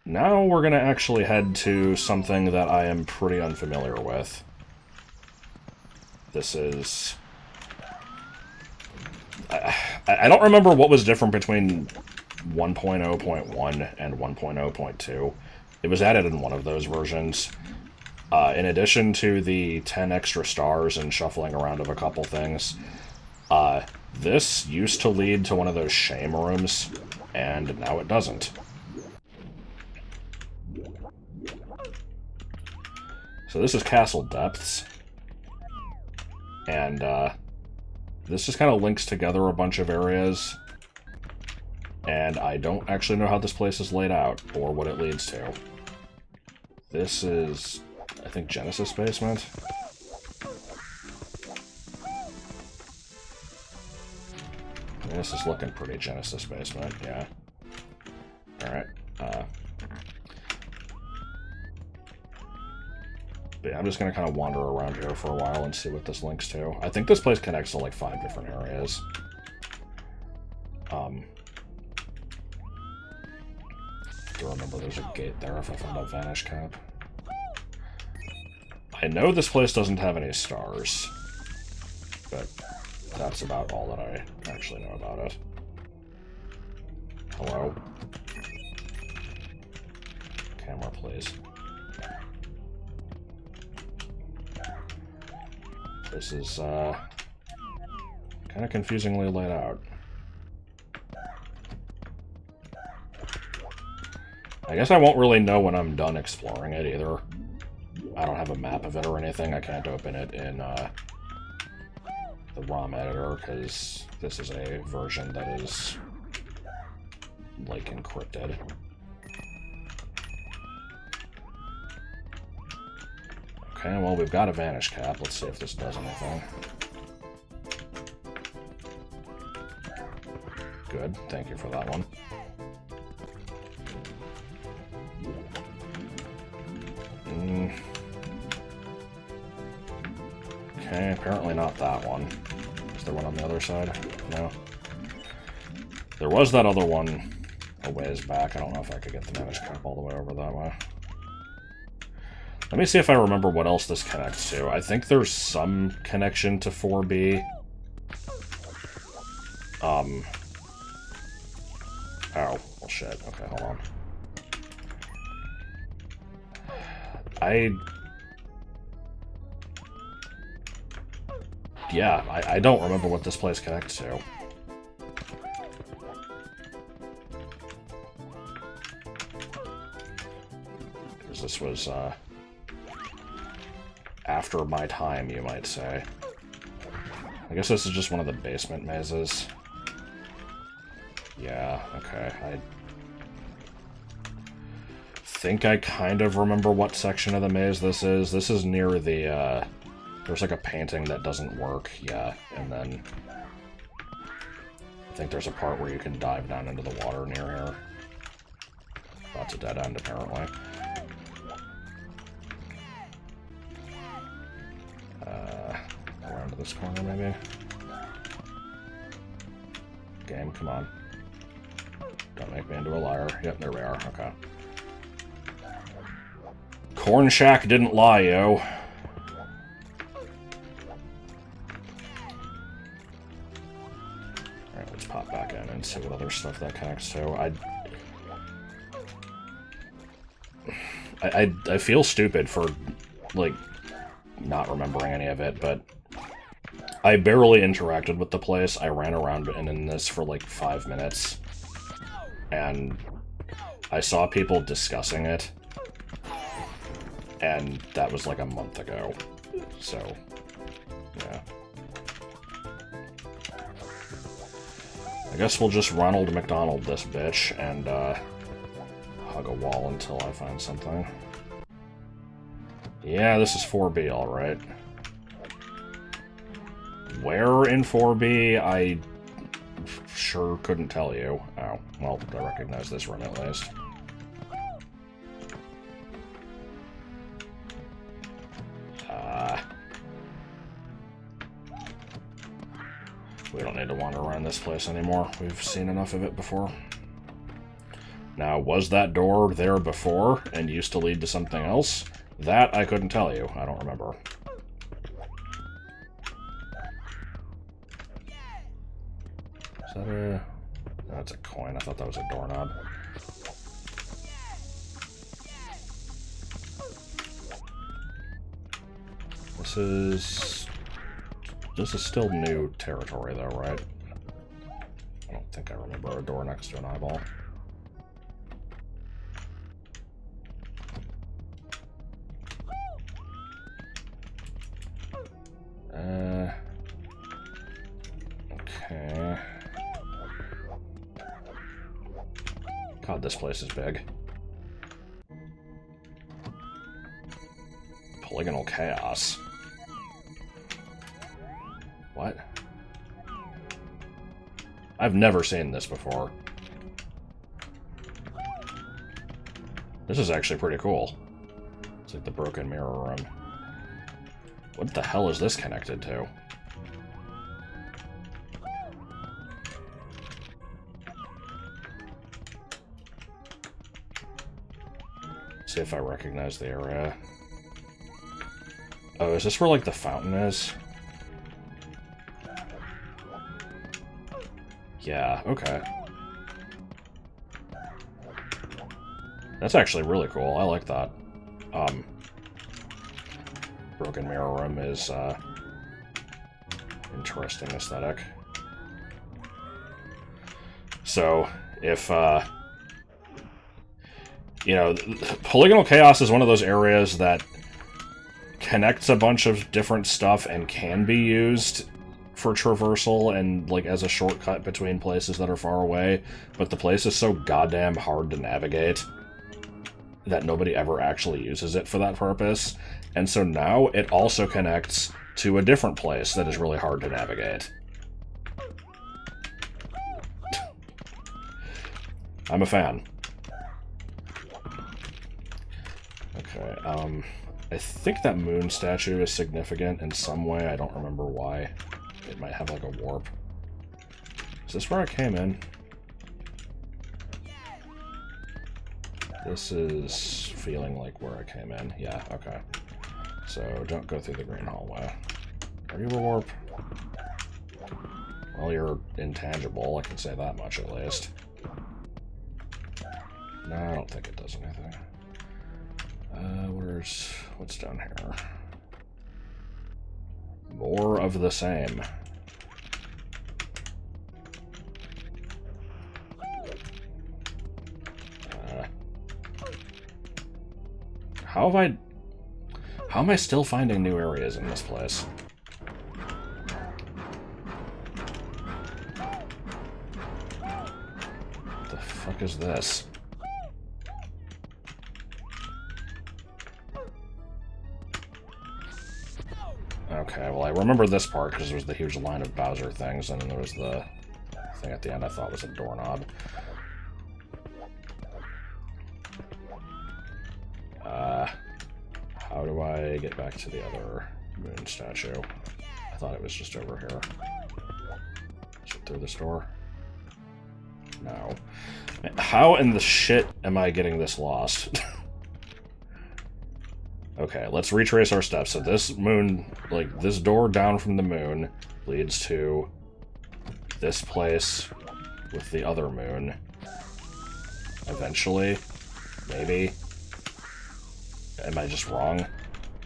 now we're going to actually head to something that I am pretty unfamiliar with. This is... I don't remember what was different between 1.0.1 and 1.0.2. It was added in one of those versions. In addition to the 10 extra stars and shuffling around of a couple things, this used to lead to one of those shame rooms, and now it doesn't. So this is Castle Depths, and this just kind of links together a bunch of areas, and I don't actually know how this place is laid out, or what it leads to. This is, I think, Genesis Basement? This is looking pretty Genesis Basement, yeah. Alright, but yeah, I'm just gonna kind of wander around here for a while and see what this links to. I think this place connects to like 5 different areas. I remember there's a gate there if I found a vanish cap. I know this place doesn't have any stars, but that's about all that I actually know about it. Hello? Camera, please. This is, kind of confusingly laid out. I guess I won't really know when I'm done exploring it, either. I don't have a map of it or anything. I can't open it in, the ROM editor, because this is a version that is, like, encrypted. Okay, well, we've got a vanish cap. Let's see if this does anything. Good, thank you for that one. Okay, apparently not that one. Is there one on the other side? No. There was that other one a ways back. I don't know if I could get the vanish cap all the way over that way. Let me see if I remember what else this connects to. I think there's some connection to 4B. Oh, well shit. Okay, hold on. Yeah, I don't remember what this place connects to. Because this was, after my time, you might say. I guess this is just one of the basement mazes. Yeah, okay, I think I kind of remember what section of the maze this is. This is near the, there's like a painting that doesn't work, yeah, and then I think there's a part where you can dive down into the water near here. That's a dead end, apparently. Around to this corner, maybe? Game, come on. Don't make me into a liar. Yep, there we are, okay. Corn Shack didn't lie, yo. Alright, let's pop back in and see what other stuff that connects to. I feel stupid for, like, not remembering any of it, but I barely interacted with the place. I ran around in this for, like, 5 minutes, and I saw people discussing it, and that was like a month ago, so, yeah. I guess we'll just Ronald McDonald this bitch, and, hug a wall until I find something. Yeah, this is 4B, alright. Where in 4B, I sure couldn't tell you. Oh, well, I recognize this room at least. We don't need to wander around this place anymore. We've seen enough of it before. Now, was that door there before and used to lead to something else? That I couldn't tell you. I don't remember. Is that a... That's a coin. I thought that was a doorknob. This is still new territory, though, right? I don't think I remember a door next to an eyeball. Okay. God, this place is big. Polygonal chaos. What? I've never seen this before. This is actually pretty cool. It's like the broken mirror room. What the hell is this connected to? See if I recognize the area. Oh, is this where, like, the fountain is? Yeah, okay. That's actually really cool. I like that. Broken mirror room is, interesting aesthetic. So, if, you know, Polygonal Chaos is one of those areas that connects a bunch of different stuff and can be used for traversal and, like, as a shortcut between places that are far away, but the place is so goddamn hard to navigate that nobody ever actually uses it for that purpose. And so now it also connects to a different place that is really hard to navigate. I'm a fan. Okay, I think that moon statue is significant in some way. I don't remember why. It might have, like, a warp. Is this where I came in? This is feeling like where I came in. Yeah, okay. So, don't go through the green hallway. Are you a warp? Well, you're intangible, I can say that much at least. No, I don't think it does anything. What's down here? More of the same. How am I still finding new areas in this place? What the fuck is this? Okay, well, I remember this part because there was the huge line of Bowser things, and then there was the thing at the end I thought was a doorknob. How do I get back to the other moon statue? I thought it was just over here. Is it through this door? No. How in the shit am I getting this lost? Okay, let's retrace our steps. So this moon, like, this door down from the moon leads to this place with the other moon. Eventually. Maybe. Am I just wrong?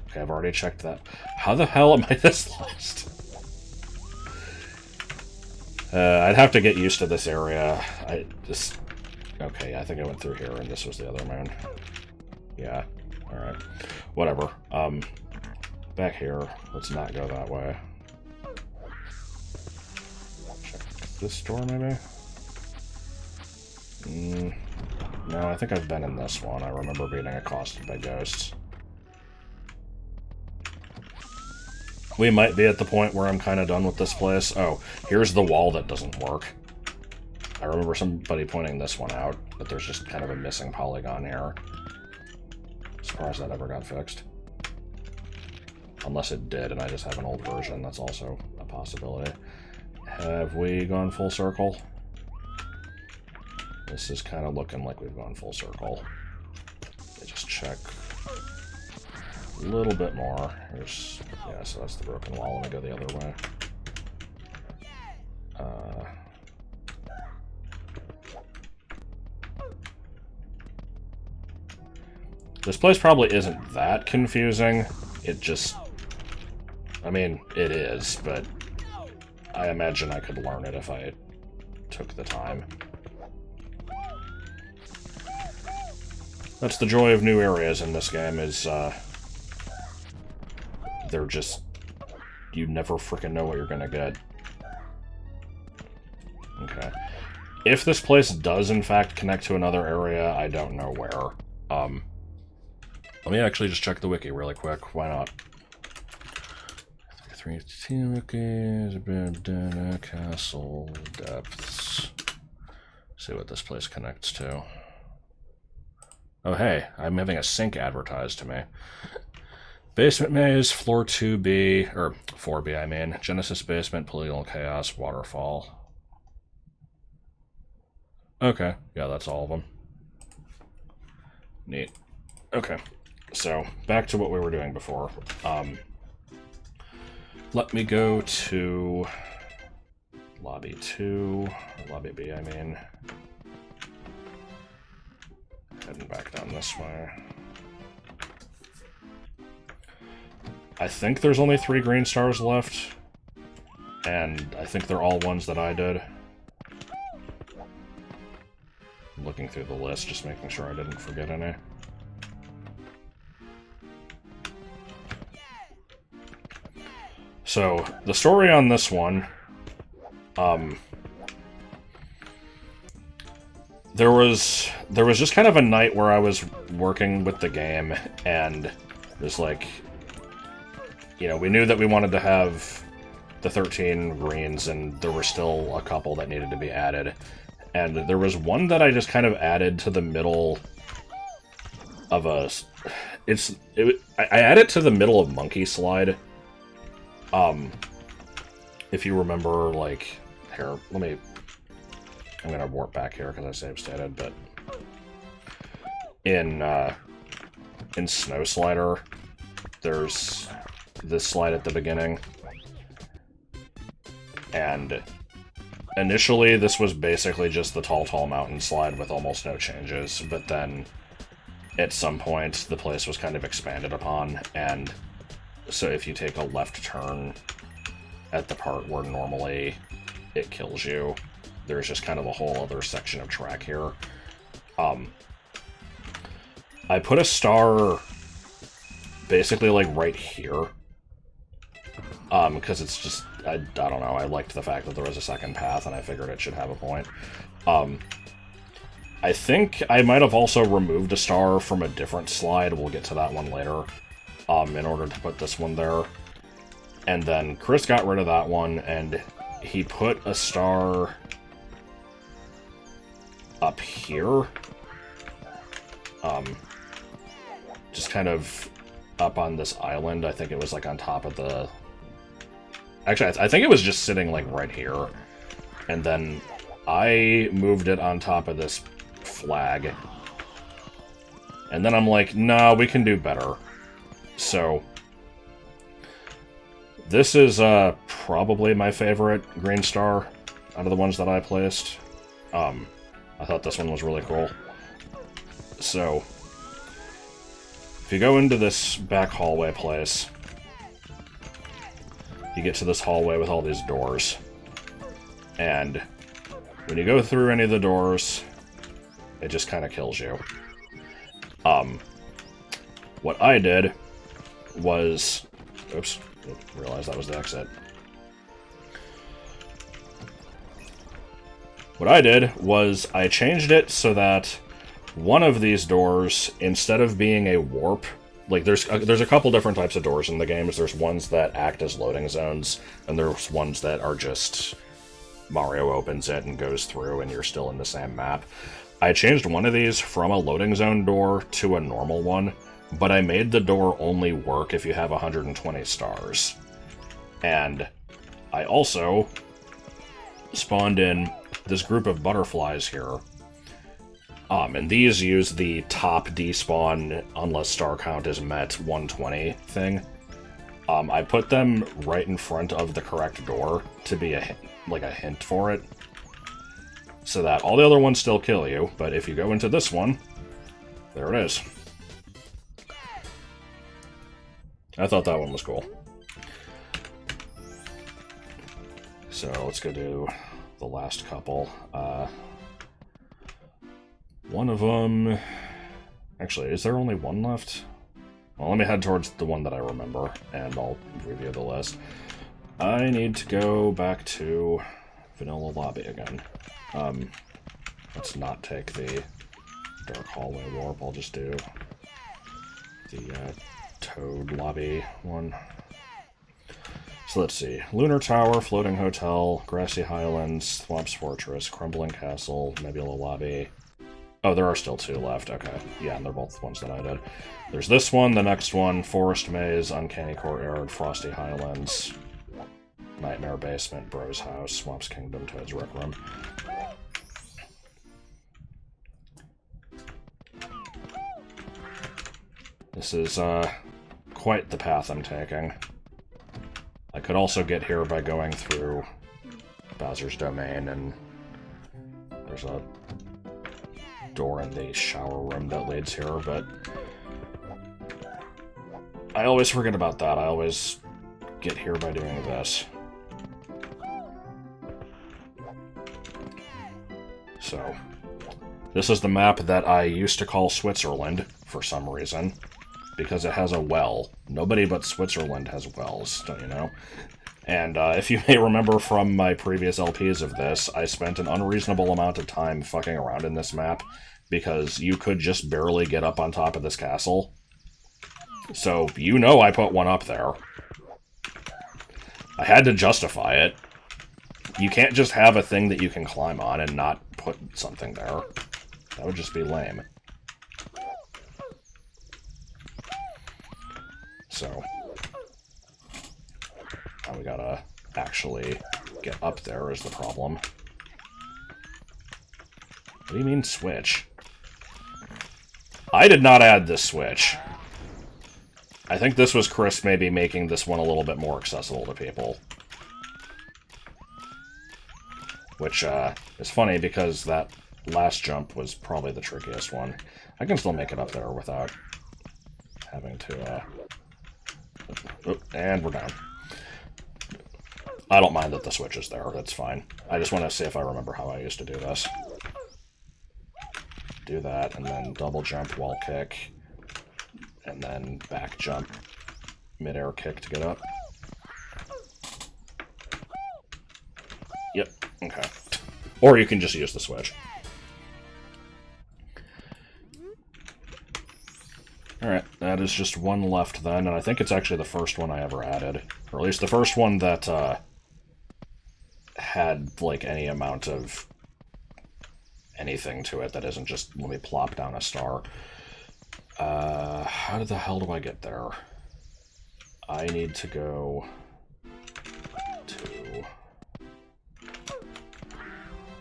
Okay, I've already checked that. How the hell am I this lost? I'd have to get used to this area. Okay, I think I went through here and this was the other moon. Yeah, alright. Whatever. Back here. Let's not go that way. Check this door, maybe? No, I think I've been in this one. I remember being accosted by ghosts. We might be at the point where I'm kind of done with this place. Oh, here's the wall that doesn't work. I remember somebody pointing this one out, but there's just kind of a missing polygon here. Surprised that ever got fixed. Unless it did, and I just have an old version. That's also a possibility. Have we gone full circle? This is kind of looking like we've gone full circle. Let me just check a little bit more. Here's, yeah, so that's the broken wall. Let me go the other way. This place probably isn't that confusing. It just... I mean, it is, but I imagine I could learn it if I took the time. That's the joy of new areas in this game, is, they're just... You never frickin' know what you're gonna get. Okay. If this place does, in fact, connect to another area, I don't know where. Let me actually just check the wiki really quick. Why not? 313 wiki, castle, depths. See what this place connects to. Oh, hey, I'm having a sink advertised to me. Basement maze, floor 2B, or 4B, I mean. Genesis basement, polygonal chaos, waterfall. Okay, yeah, that's all of them. Neat. Okay, so back to what we were doing before. Let me go to lobby 2, lobby B, I mean. Heading back down this way. I think there's only 3 green stars left, and I think they're all ones that I did. I'm looking through the list, just making sure I didn't forget any. So, the story on this one, there was just kind of a night where I was working with the game, and it was like, you know, we knew that we wanted to have the 13 greens, and there were still a couple that needed to be added. And there was one that I just kind of added to the middle of a... I added to the middle of Monkey Slide. If you remember, like... Here, let me... I'm gonna warp back here because I save stated, but... In Snow Slider, there's this slide at the beginning. And initially, this was basically just the Tall Mountain slide with almost no changes, but then at some point, the place was kind of expanded upon, and so if you take a left turn at the part where normally it kills you, there's just kind of a whole other section of track here. I put a star basically, like, right here, because it's just, I don't know, I liked the fact that there was a second path, and I figured it should have a point. I think I might have also removed a star from a different slide, we'll get to that one later, in order to put this one there. And then Chris got rid of that one, and he put a star up here. Just kind of up on this island. I think it was like on top of the... Actually, I think it was just sitting like right here. And then I moved it on top of this flag. And then I'm like, no, we can do better. So this is probably my favorite green star out of the ones that I placed. I thought this one was really cool. So if you go into this back hallway place, you get to this hallway with all these doors. And when you go through any of the doors, it just kind of kills you. What I did was... Oops, didn't realize that was the exit. What I did was I changed it so that one of these doors, instead of being a warp, like there's a couple different types of doors in the games. There's ones that act as loading zones, and there's ones that are just Mario opens it and goes through and you're still in the same map. I changed one of these from a loading zone door to a normal one, but I made the door only work if you have 120 stars. And I also spawned in this group of butterflies here. And these use the top despawn unless star count is met 120 thing. I put them right in front of the correct door to be a hint for it. So that all the other ones still kill you, but if you go into this one, there it is. I thought that one was cool. So let's go do the last couple. One of them... Actually, is there only one left? Well, let me head towards the one that I remember, and I'll review the list. I need to go back to Vanilla Lobby again. Let's not take the Dark Hallway Warp, I'll just do the Toad Lobby one. So let's see. Lunar Tower, Floating Hotel, Grassy Highlands, Swamp's Fortress, Crumbling Castle, Nebula Lobby. Oh, there are still two left. Okay. Yeah, and they're both ones that I did. There's this one, the next one, Forest Maze, Uncanny Courtyard, Frosty Highlands, Nightmare Basement, Bros House, Swamp's Kingdom, Toad's Rec Room. This is quite the path I'm taking. I could also get here by going through Bowser's Domain, and there's a door in the shower room that leads here, but I always forget about that. I always get here by doing this. So, this is the map that I used to call Switzerland for some reason, because it has a well. Nobody but Switzerland has wells, don't you know? And if you may remember from my previous LPs of this, I spent an unreasonable amount of time fucking around in this map because you could just barely get up on top of this castle. So, you know I put one up there. I had to justify it. You can't just have a thing that you can climb on and not put something there. That would just be lame. So, now we gotta actually get up there is the problem. What do you mean, switch? I did not add this switch. I think this was Chris maybe making this one a little bit more accessible to people. Which, is funny because that last jump was probably the trickiest one. I can still make it up there without having to, oh, and we're down. I don't mind that the switch is there, that's fine. I just want to see if I remember how I used to do this. Do that, and then double jump, wall kick, and then back jump, mid-air kick to get up. Yep, okay. Or you can just use the switch. Alright, that is just one left then, and I think it's actually the first one I ever added. Or at least the first one that, had, like, any amount of anything to it that isn't just, let me plop down a star. How the hell do I get there? I need to go to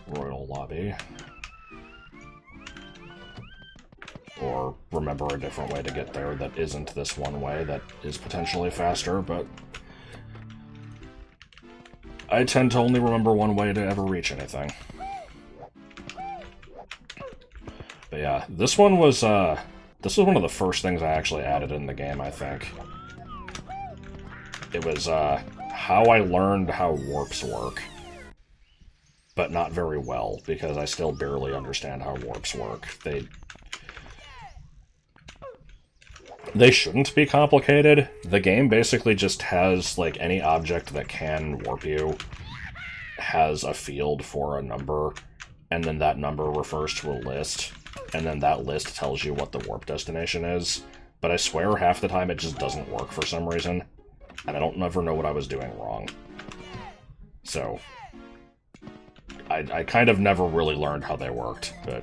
Royal Lobby. Or remember a different way to get there that isn't this one way that is potentially faster, but I tend to only remember one way to ever reach anything. But yeah, this one was, this was one of the first things I actually added in the game, I think. It was, how I learned how warps work. But not very well, because I still barely understand how warps work. They shouldn't be complicated. The game basically just has, like, any object that can warp you has a field for a number, and then that number refers to a list, and then that list tells you what the warp destination is. But I swear half the time it just doesn't work for some reason, and I don't ever know what I was doing wrong. So, I kind of never really learned how they worked, but...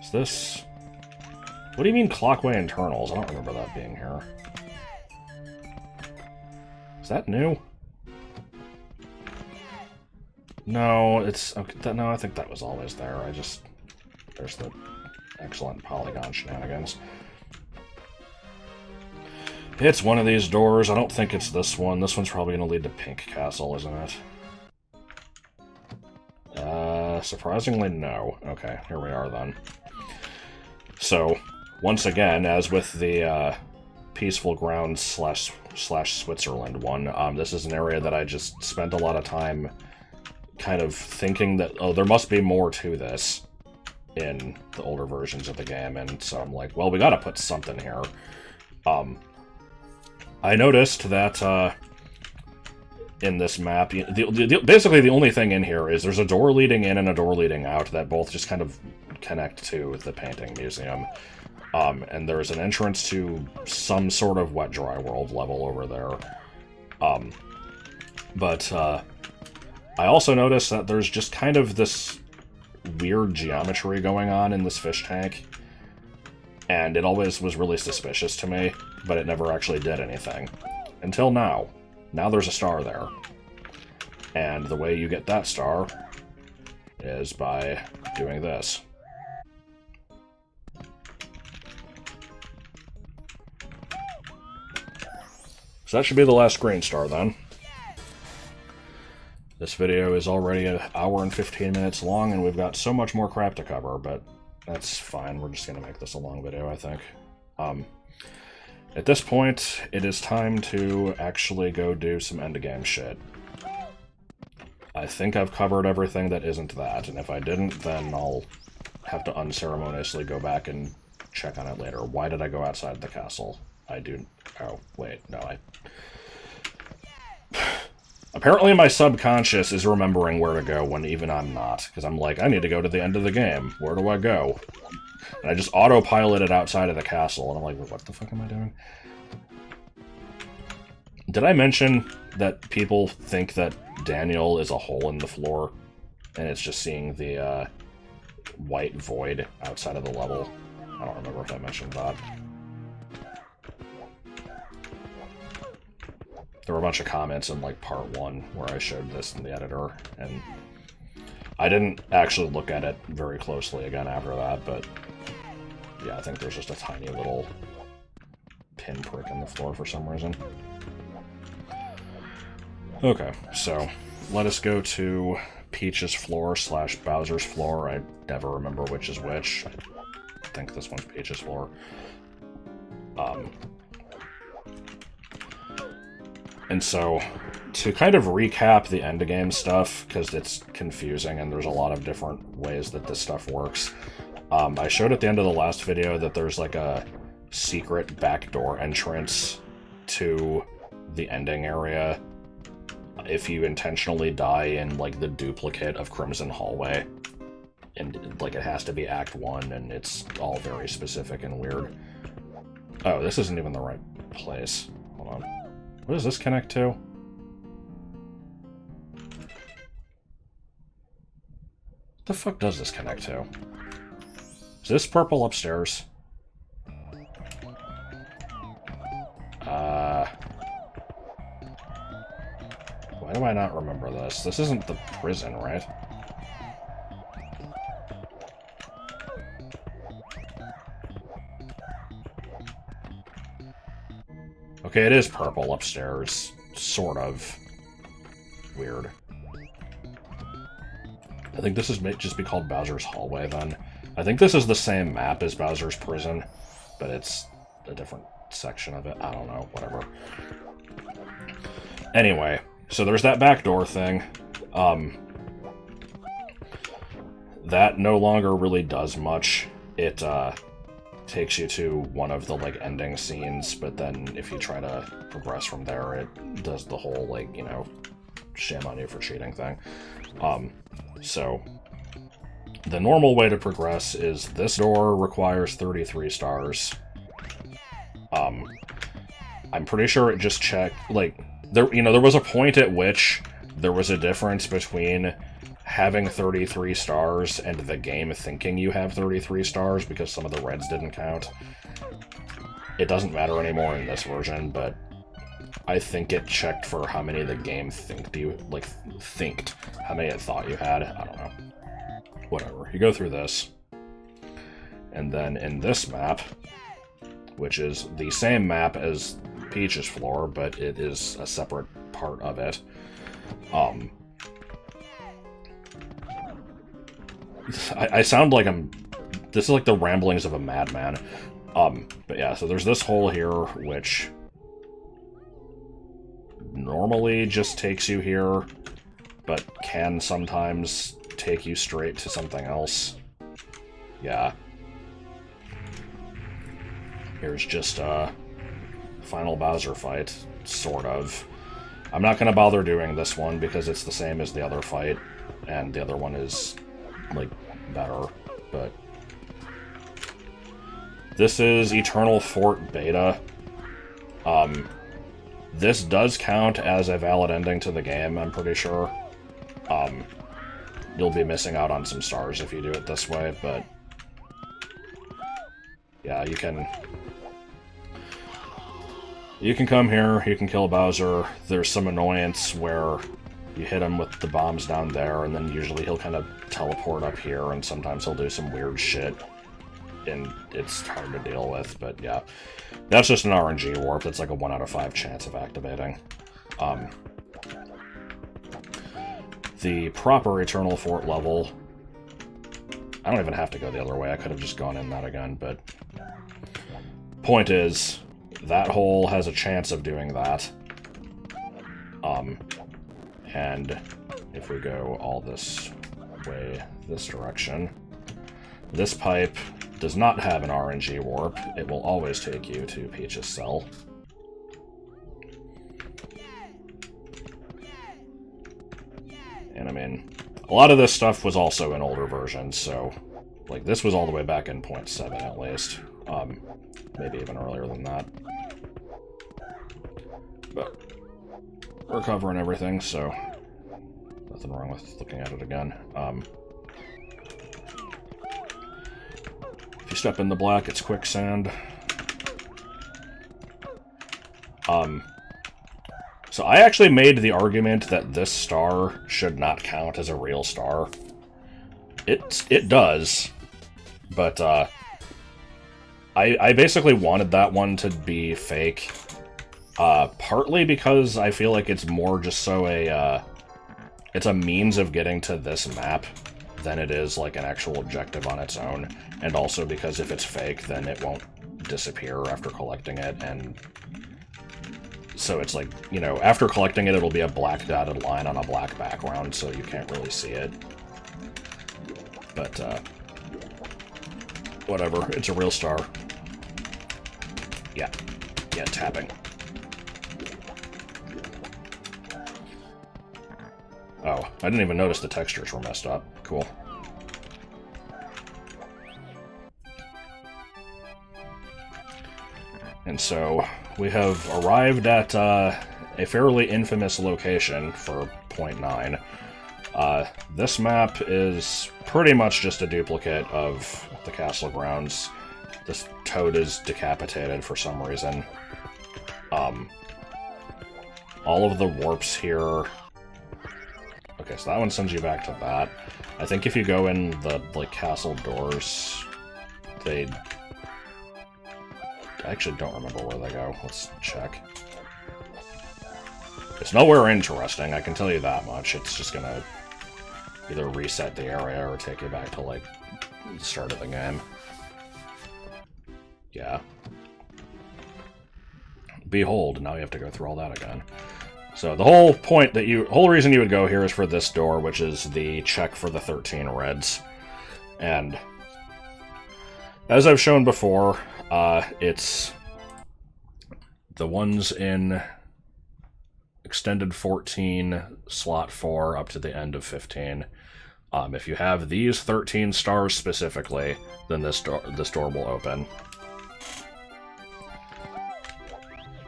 Is this... What do you mean clockway internals? I don't remember that being here. Is that new? No, it's... Okay, no, I think that was always there. I just... There's the excellent polygon shenanigans. It's one of these doors. I don't think it's this one. This one's probably going to lead to Pink Castle, isn't it? Surprisingly, no. Okay, here we are then. So... Once again, as with the Peaceful Grounds slash Switzerland one, this is an area that I just spent a lot of time kind of thinking that, oh, there must be more to this in the older versions of the game, and so I'm like, well, we gotta put something here. I noticed that in this map, basically the only thing in here is there's a door leading in and a door leading out that both just kind of connect to the painting museum. And there's an entrance to some sort of wet dry world level over there. But I also noticed that there's just kind of this weird geometry going on in this fish tank. And it always was really suspicious to me, but it never actually did anything. Until now. Now there's a star there. And the way you get that star is by doing this. So that should be the last green star, then. This video is already an hour and 15 minutes long, and we've got so much more crap to cover, but that's fine. We're just going to make this a long video, I think. At this point, it is time to actually go do some endgame shit. I think I've covered everything that isn't that, and if I didn't, then I'll have to unceremoniously go back and check on it later. Why did I go outside the castle? I do... Oh, wait, no, Apparently my subconscious is remembering where to go when even I'm not. Because I'm like, I need to go to the end of the game. Where do I go? And I just autopiloted outside of the castle, and I'm like, what the fuck am I doing? Did I mention that people think that Daniel is a hole in the floor? And it's just seeing the white void outside of the level? I don't remember if I mentioned that. There were a bunch of comments in, like, part 1 where I showed this in the editor, and I didn't actually look at it very closely again after that, but yeah, I think there's just a tiny little pinprick in the floor for some reason. Okay, so let us go to Peach's floor / Bowser's floor. I never remember which is which. I think this one's Peach's floor. And so, to kind of recap the endgame stuff, because it's confusing and there's a lot of different ways that this stuff works, I showed at the end of the last video that there's like a secret backdoor entrance to the ending area if you intentionally die in, like, the duplicate of Crimson Hallway. And, like, it has to be Act 1, and it's all very specific and weird. Oh, this isn't even the right place. Hold on. What does this connect to? What the fuck does this connect to? Is this purple upstairs? Why do I not remember this? This isn't the prison, right? Okay, it is purple upstairs. Sort of. Weird. I think this may just be called Bowser's Hallway, then. I think this is the same map as Bowser's Prison, but it's a different section of it. I don't know, whatever. Anyway, so there's that backdoor thing. That no longer really does much. It, takes you to one of the, like, ending scenes, but then if you try to progress from there, it does the whole, like, you know, shame on you for cheating thing. So the normal way to progress is this door requires 33 stars. I'm pretty sure it just checked, like, there was a point at which there was a difference between having 33 stars and the game thinking you have 33 stars because some of the reds didn't count. It doesn't matter anymore in this version, but I think it checked for how many the game thinked, how many it thought you had. I don't know. Whatever. You go through this. And then in this map, which is the same map as Peach's floor, but it is a separate part of it, I sound like this is like the ramblings of a madman. But yeah, so there's this hole here, which normally just takes you here, but can sometimes take you straight to something else. Yeah. Here's just a final Bowser fight, sort of. I'm not gonna bother doing this one because it's the same as the other fight, and the other one is, like, better, but this is Eternal Fort Beta. This does count as a valid ending to the game, I'm pretty sure. You'll be missing out on some stars if you do it this way, but yeah, you can come here, you can kill Bowser. There's some annoyance where you hit him with the bombs down there, and then usually he'll kind of teleport up here, and sometimes he'll do some weird shit, and it's hard to deal with, but yeah. That's just an RNG warp. That's like a 1 out of 5 chance of activating. The proper Eternal Fort level, I don't even have to go the other way. I could have just gone in that again, but point is, that hole has a chance of doing that. And if we go all this way, this direction, this pipe does not have an RNG warp. It will always take you to Peach's cell. And I mean, a lot of this stuff was also in older versions, so, like, this was all the way back in 0.7 at least. Maybe even earlier than that. But we're covering everything, so nothing wrong with looking at it again. If you step in the black, it's quicksand. So I actually made the argument that this star should not count as a real star. It does, but I basically wanted that one to be fake, partly because I feel like it's more just so it's a means of getting to this map than it is like an actual objective on its own, and also because if it's fake, then it won't disappear after collecting it, and so it's like, you know, after collecting it, it'll be a black dotted line on a black background, so you can't really see it. But, whatever, it's a real star. Yeah, tapping. Oh, I didn't even notice the textures were messed up. Cool. And so, we have arrived at a fairly infamous location for 0.9. This map is pretty much just a duplicate of the castle grounds. This toad is decapitated for some reason. All of the warps here... Okay, so that one sends you back to that. I think if you go in the, like, castle doors, they... I actually don't remember where they go. Let's check. It's nowhere interesting, I can tell you that much. It's just gonna either reset the area or take you back to, like, the start of the game. Yeah. Behold, now you have to go through all that again. So the whole whole reason you would go here is for this door, which is the check for the 13 reds. And as I've shown before, it's the ones in extended 14, slot 4, up to the end of 15. If you have these 13 stars specifically, then this door will open.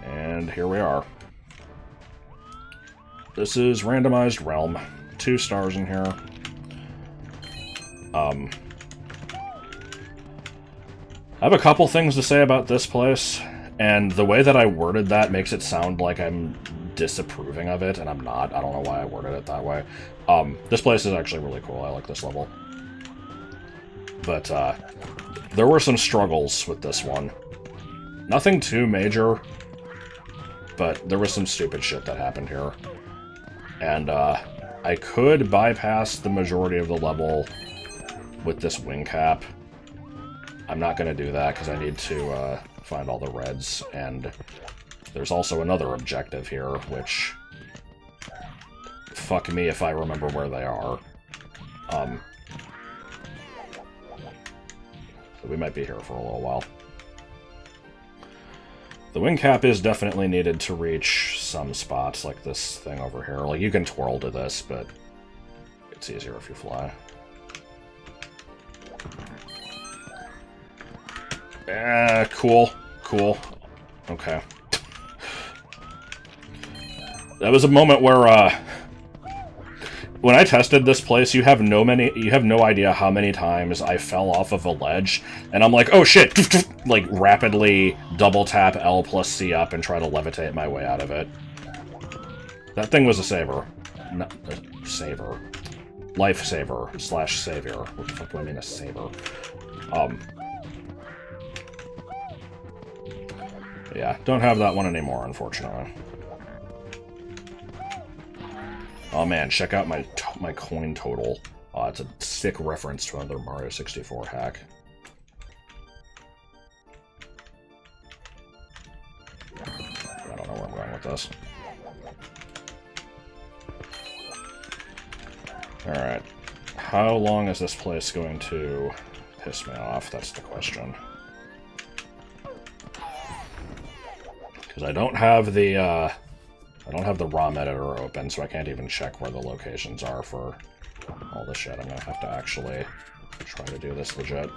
And here we are. This is Randomized Realm. 2 stars in here. I have a couple things to say about this place, and the way that I worded that makes it sound like I'm disapproving of it, and I'm not. I don't know why I worded it that way. This place is actually really cool. I like this level. But, there were some struggles with this one. Nothing too major, but there was some stupid shit that happened here. And, I could bypass the majority of the level with this wing cap. I'm not going to do that because I need to find all the reds, and there's also another objective here, which... Fuck me if I remember where they are. So we might be here for a little while. The wing cap is definitely needed to reach some spots, like this thing over here. Like, you can twirl to this, but it's easier if you fly. Cool. Cool. Okay. That was a moment where, when I tested this place, you have no idea how many times I fell off of a ledge, and I'm like, oh shit! Like, rapidly double tap L plus C up and try to levitate my way out of it. That thing was a saver. Not a saver. Lifesaver / savior. What the fuck do I mean a saver? Yeah, don't have that one anymore, unfortunately. Oh man, check out my coin total. It's a sick reference to another Mario 64 hack. I don't know where I'm going with this. Alright. How long is this place going to piss me off? That's the question. Because I don't have the I don't have the ROM editor open, so I can't even check where the locations are for all this shit. I'm gonna have to actually try to do this legit.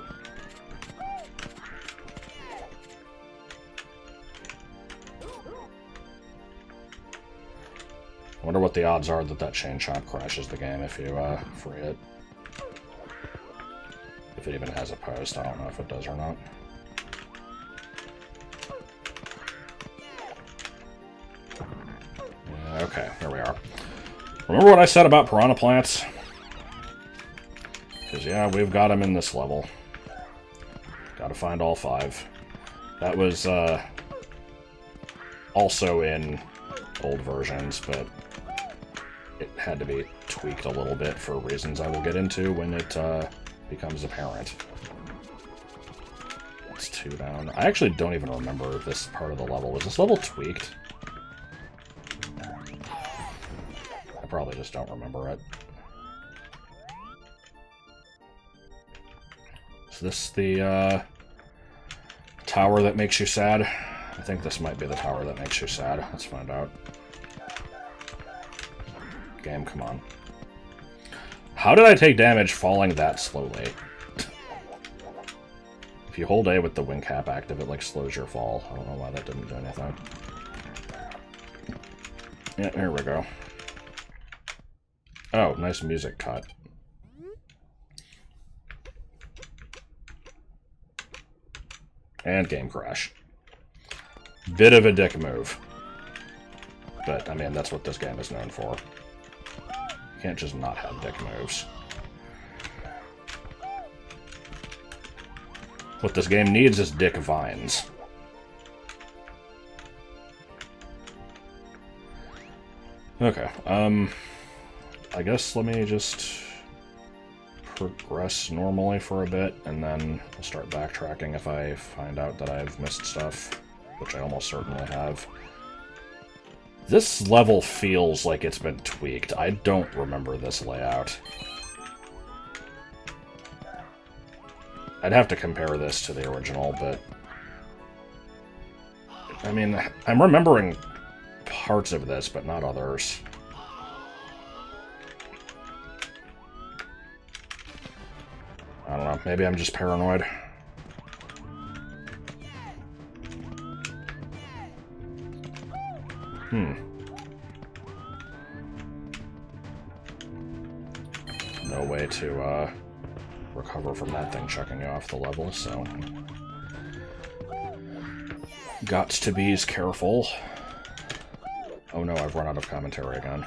I wonder what the odds are that that chain chomp crashes the game if you free it. If it even has a post, I don't know if it does or not. Yeah, okay, here we are. Remember what I said about piranha plants? Because, yeah, we've got them in this level. Gotta find all 5. That was also in old versions, but it had to be tweaked a little bit for reasons I will get into when it becomes apparent. It's 2 down. I actually don't even remember this part of the level. Was this level tweaked? I probably just don't remember it. Is this the tower that makes you sad? I think this might be the tower that makes you sad. Let's find out. Game, come on. How did I take damage falling that slowly? If you hold A with the wing cap active, it like slows your fall. I don't know why that didn't do anything. Yeah, here we go. Oh, nice music cut. And game crash. Bit of a dick move. But, I mean, that's what this game is known for. You can't just not have dick moves. What this game needs is dick vines. Okay, I guess let me just progress normally for a bit, and then I'll start backtracking if I find out that I've missed stuff, which I almost certainly have. This level feels like it's been tweaked. I don't remember this layout. I'd have to compare this to the original, but... I mean, I'm remembering parts of this, but not others. I don't know, maybe I'm just paranoid. No way to, recover from that thing chucking you off the level, so... Gots to be careful. Oh no, I've run out of commentary again.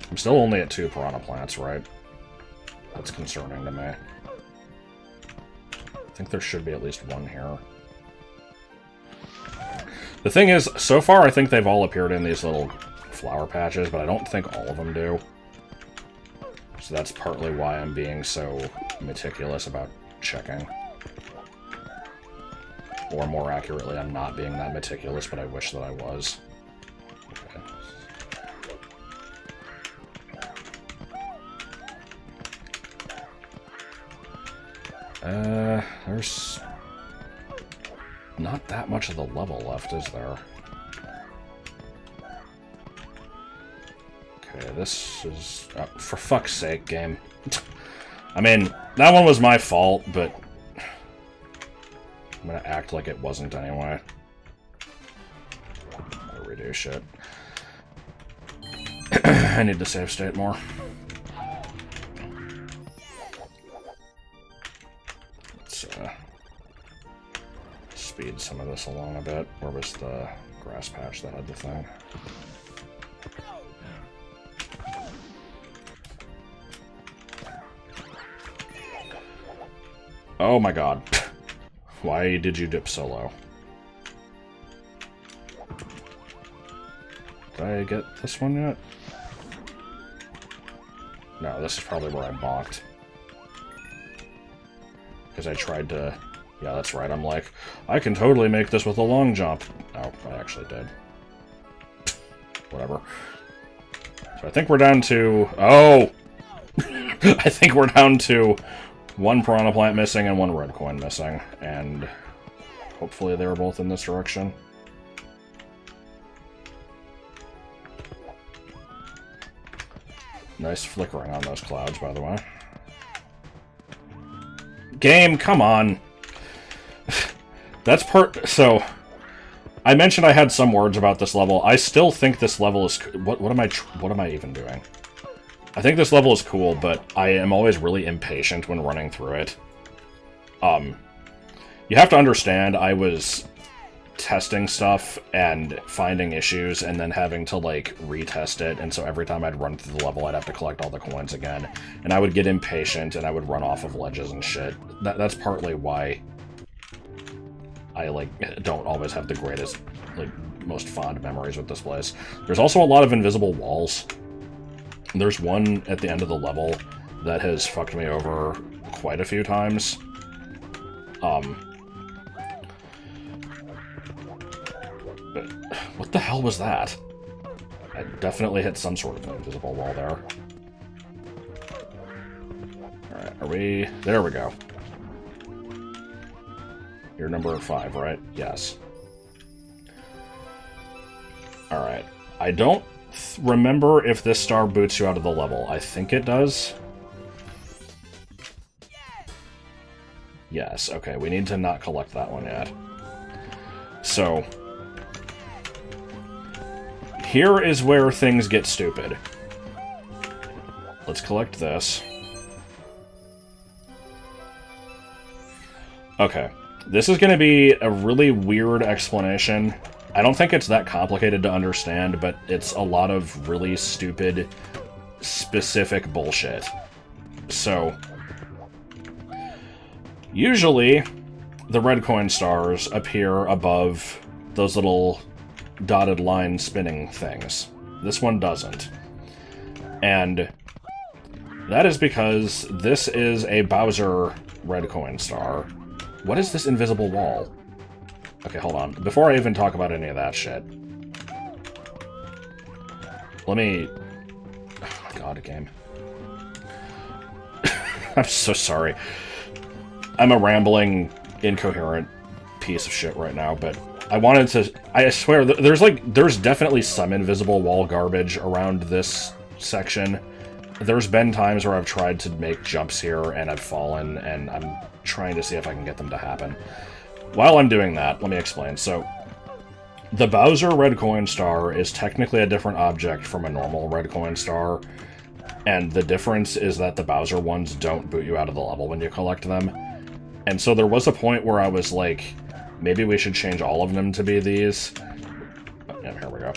I'm still only at 2 piranha plants, right? That's concerning to me. I think there should be at least 1 here. The thing is, so far I think they've all appeared in these little flower patches, but I don't think all of them do. So that's partly why I'm being so meticulous about checking. Or more accurately, I'm not being that meticulous, but I wish that I was. Okay. There's not that much of the level left, is there? Okay, this is... Oh, for fuck's sake, game. I mean, that one was my fault, but... I'm gonna act like it wasn't anyway. Gotta redo shit. I need to save state more. Let's speed some of this along a bit. Where was the grass patch that had the thing? Oh my god. Why did you dip so low? Did I get this one yet? No, this is probably where I balked. Because I tried to... Yeah, that's right, I'm like, I can totally make this with a long jump. Oh, I actually did. Whatever. So I think we're down to... Oh! I think we're down to One piranha plant missing and one red coin missing, and hopefully they were both in this direction. Nice flickering on those clouds, by the way. Game, come on! That's part... So, I mentioned I had some words about this level. I still think this level is... What am I even doing? I think this level is cool, but I am always really impatient when running through it. You have to understand, I was testing stuff and finding issues and then having to, like, retest it, and so every time I'd run through the level, I'd have to collect all the coins again. And I would get impatient, and I would run off of ledges and shit. That's partly why I, like, don't always have the greatest, like, most fond memories with this place. There's also a lot of invisible walls. There's one at the end of the level that has fucked me over quite a few times. What the hell was that? I definitely hit some sort of invisible wall there. Alright, are we... There we go. You're number 5, right? Yes. Alright. I don't remember if this star boots you out of the level. I think it does. Yes, okay, we need to not collect that one yet. So, here is where things get stupid. Let's collect this. Okay, this is going to be a really weird explanation. I don't think it's that complicated to understand, but it's a lot of really stupid, specific bullshit. So, usually, the red coin stars appear above those little dotted line spinning things. This one doesn't. And that is because this is a Bowser red coin star. What is this invisible wall? Okay, hold on. Before I even talk about any of that shit, let me... Oh my god, game. I'm so sorry. I'm a rambling, incoherent piece of shit right now, but I wanted to... I swear, there's definitely some invisible wall garbage around this section. There's been times where I've tried to make jumps here, and I've fallen, and I'm trying to see if I can get them to happen. While I'm doing that, let me explain. So, the Bowser red coin star is technically a different object from a normal red coin star, and the difference is that the Bowser ones don't boot you out of the level when you collect them. And so there was a point where I was like, maybe we should change all of them to be these. Yeah, here we go.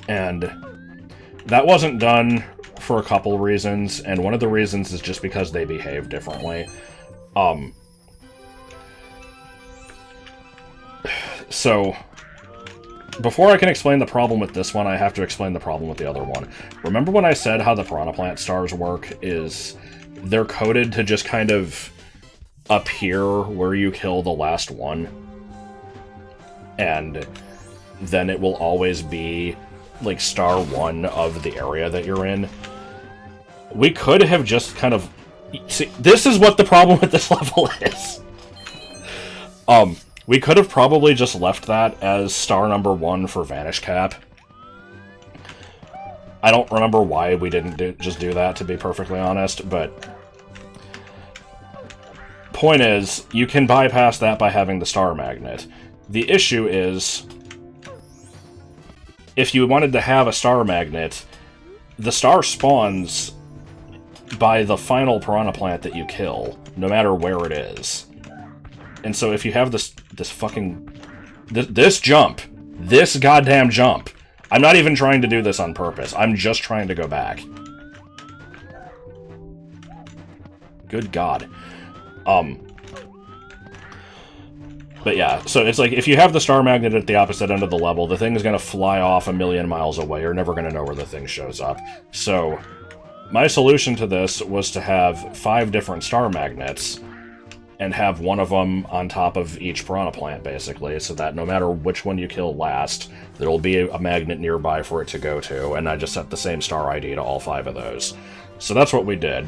And that wasn't done for a couple reasons, and one of the reasons is just because they behave differently. So, before I can explain the problem with this one, I have to explain the problem with the other one. Remember when I said how the piranha plant stars work is they're coded to just kind of appear where you kill the last one, and then it will always be like star 1 of the area that you're in. We could have just kind of... See, this is what the problem with this level is. We could have probably just left that as star number 1 for Vanish Cap. I don't remember why we didn't just do that, to be perfectly honest, but... Point is, you can bypass that by having the star magnet. The issue is, if you wanted to have a star magnet, the star spawns by the final piranha plant that you kill, no matter where it is. And so if you have this jump, this goddamn jump, I'm not even trying to do this on purpose, I'm just trying to go back. Good God. But yeah, so it's like, if you have the star magnet at the opposite end of the level, the thing's gonna fly off a million miles away. You're never gonna know where the thing shows up. So, my solution to this was to have 5 different star magnets, and have one of them on top of each piranha plant, basically, so that no matter which one you kill last, there'll be a magnet nearby for it to go to, and I just set the same star ID to all 5 of those. So that's what we did.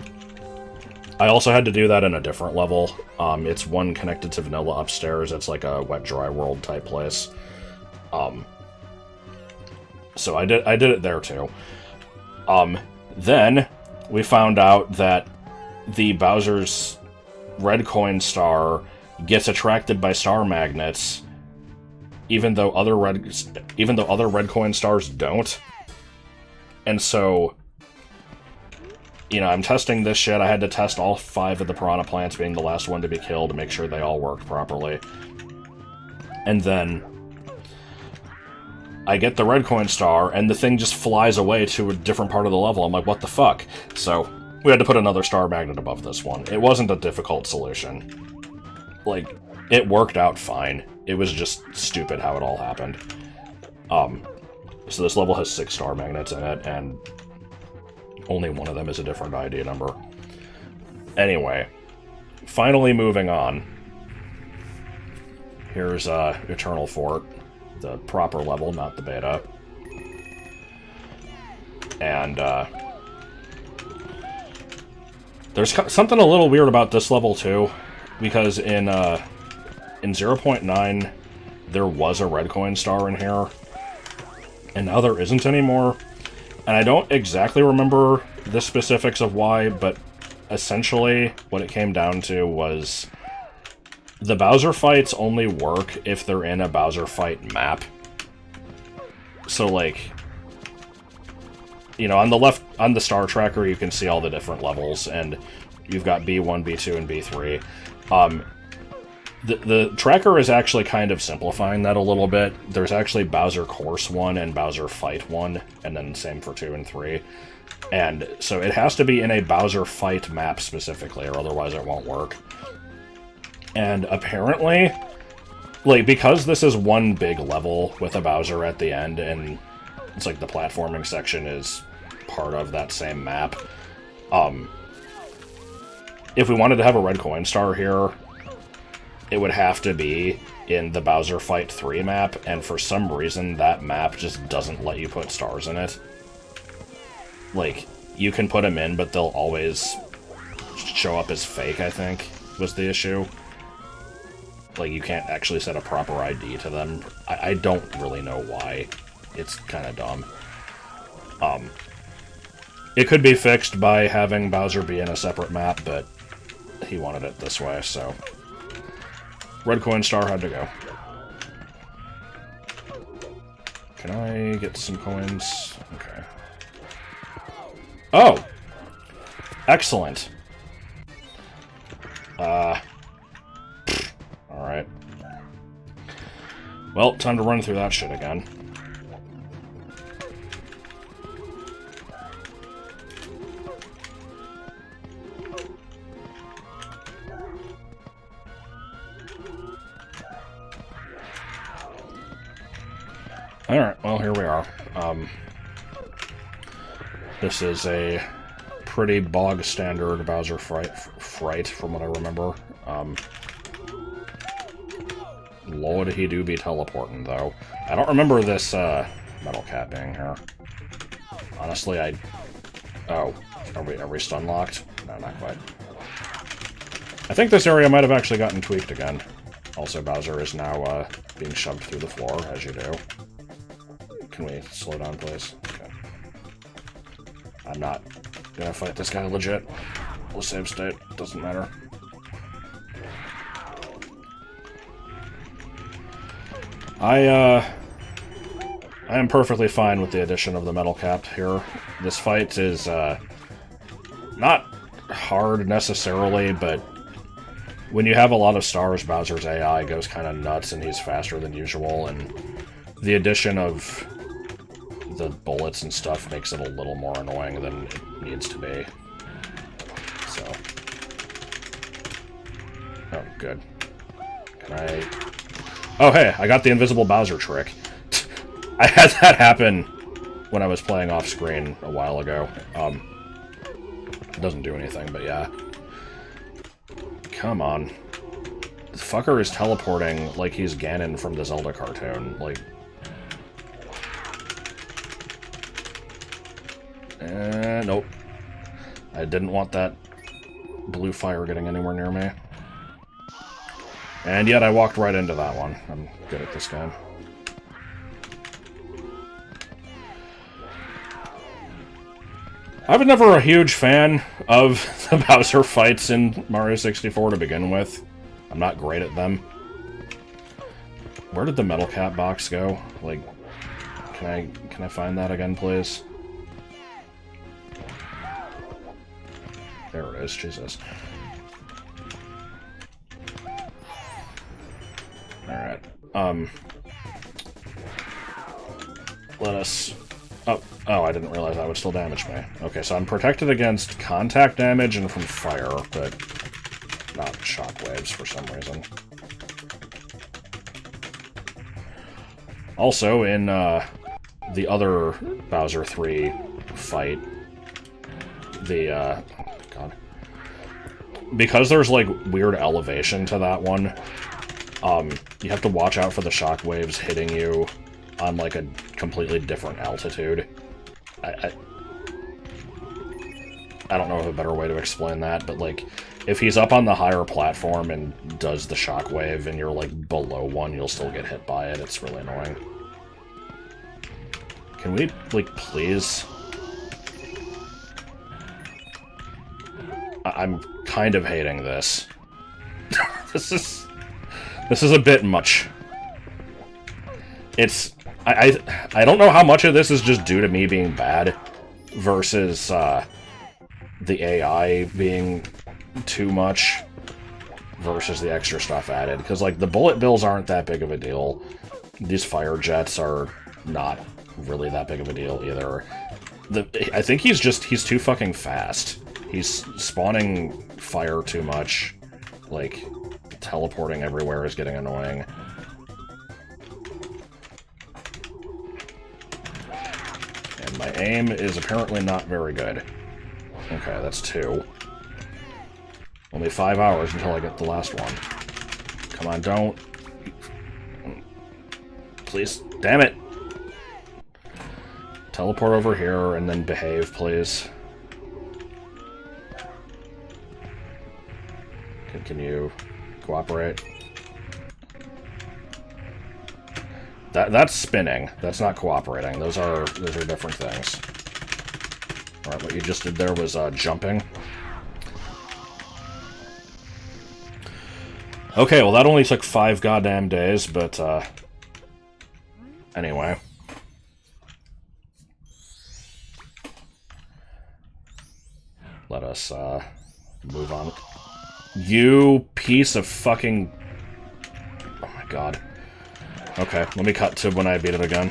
I also had to do that in a different level. It's one connected to Vanilla upstairs. It's like a wet dry world type place. So I did it there too. Then we found out that the Bowser's red coin star gets attracted by star magnets, even though other red coin stars don't. And so, you know, I'm testing this shit. I had to test all 5 of the piranha plants, being the last one to be killed, to make sure they all worked properly. And then I get the red coin star, and the thing just flies away to a different part of the level. I'm like, what the fuck? So we had to put another star magnet above this one. It wasn't a difficult solution. Like, it worked out fine. It was just stupid how it all happened. So this level has 6 star magnets in it, and only one of them is a different ID number. Anyway, finally moving on. Here's Eternal Fort, the proper level, not the beta. And there's something a little weird about this level too, because in 0.9 there was a red coin star in here, and now there isn't anymore. And I don't exactly remember the specifics of why, but essentially what it came down to was the Bowser fights only work if they're in a Bowser fight map. So, like, you know, on the left, on the star tracker, you can see all the different levels, and you've got B1, B2, and B3. The tracker is actually kind of simplifying that a little bit. There's actually Bowser Course 1 and Bowser Fight 1, and then same for 2 and 3. And so it has to be in a Bowser Fight map specifically, or otherwise it won't work. And apparently, like, because this is one big level with a Bowser at the end, and it's like the platforming section is part of that same map, if we wanted to have a red coin star here, it would have to be in the Bowser Fight 3 map, and for some reason that map just doesn't let you put stars in it. Like, you can put them in, but they'll always show up as fake, I think, was the issue. Like, you can't actually set a proper ID to them. I don't really know why. It's kind of dumb. It could be fixed by having Bowser be in a separate map, but he wanted it this way, so red coin star had to go. Can I get some coins? Okay. Oh! Excellent. Alright. Well, time to run through that shit again. Alright, well, here we are. This is a pretty bog-standard Bowser fright, from what I remember. Lord, he do be teleporting, though. I don't remember this, metal cat being here. Honestly, Oh, are we stun-locked? No, not quite. I think this area might have actually gotten tweaked again. Also, Bowser is now, being shoved through the floor, as you do. Can we slow down, please? Okay. I'm not gonna fight this guy legit. We'll save state. Doesn't matter. I am perfectly fine with the addition of the metal cap here. This fight is, not hard necessarily, but when you have a lot of stars, Bowser's AI goes kind of nuts and he's faster than usual, and the addition of the bullets and stuff makes it a little more annoying than it needs to be. So. Oh, good. Can I... Oh, hey, I got the invisible Bowser trick. I had that happen when I was playing off-screen a while ago. It doesn't do anything, but yeah. Come on. The fucker is teleporting like he's Ganon from the Zelda cartoon. Like... Nope. I didn't want that blue fire getting anywhere near me. And yet I walked right into that one. I'm good at this game. I was never a huge fan of the Bowser fights in Mario 64 to begin with. I'm not great at them. Where did the metal cap box go? Like, can I find that again, please? There it is, Jesus. Alright, let us... Oh, I didn't realize that would still damage me. Okay, so I'm protected against contact damage and from fire, but not shockwaves for some reason. Also, in the other Bowser 3 fight, the, God. Because there's, like, weird elevation to that one, you have to watch out for the shockwaves hitting you on, like, a completely different altitude. I don't know of a better way to explain that, but, like, if he's up on the higher platform and does the shockwave and you're, like, below one, you'll still get hit by it. It's really annoying. Can we, like, please? I'm kind of hating this. This is a bit much. It's... I don't know how much of this is just due to me being bad versus the AI being too much versus the extra stuff added. Because, like, the bullet bills aren't that big of a deal. These fire jets are not really that big of a deal either. I think he's too fucking fast. He's spawning fire too much. Like, teleporting everywhere is getting annoying. And my aim is apparently not very good. Okay, that's 2. Only 5 hours until I get the last one. Come on, don't. Please. Damn it! Teleport over here and then behave, please. Can you cooperate? That's spinning. That's not cooperating. Those are different things. Alright, what you just did there was jumping. Okay, well that only took 5 goddamn days, but anyway. Let us move on. You piece of fucking... Oh my god. Okay, let me cut to when I beat it again.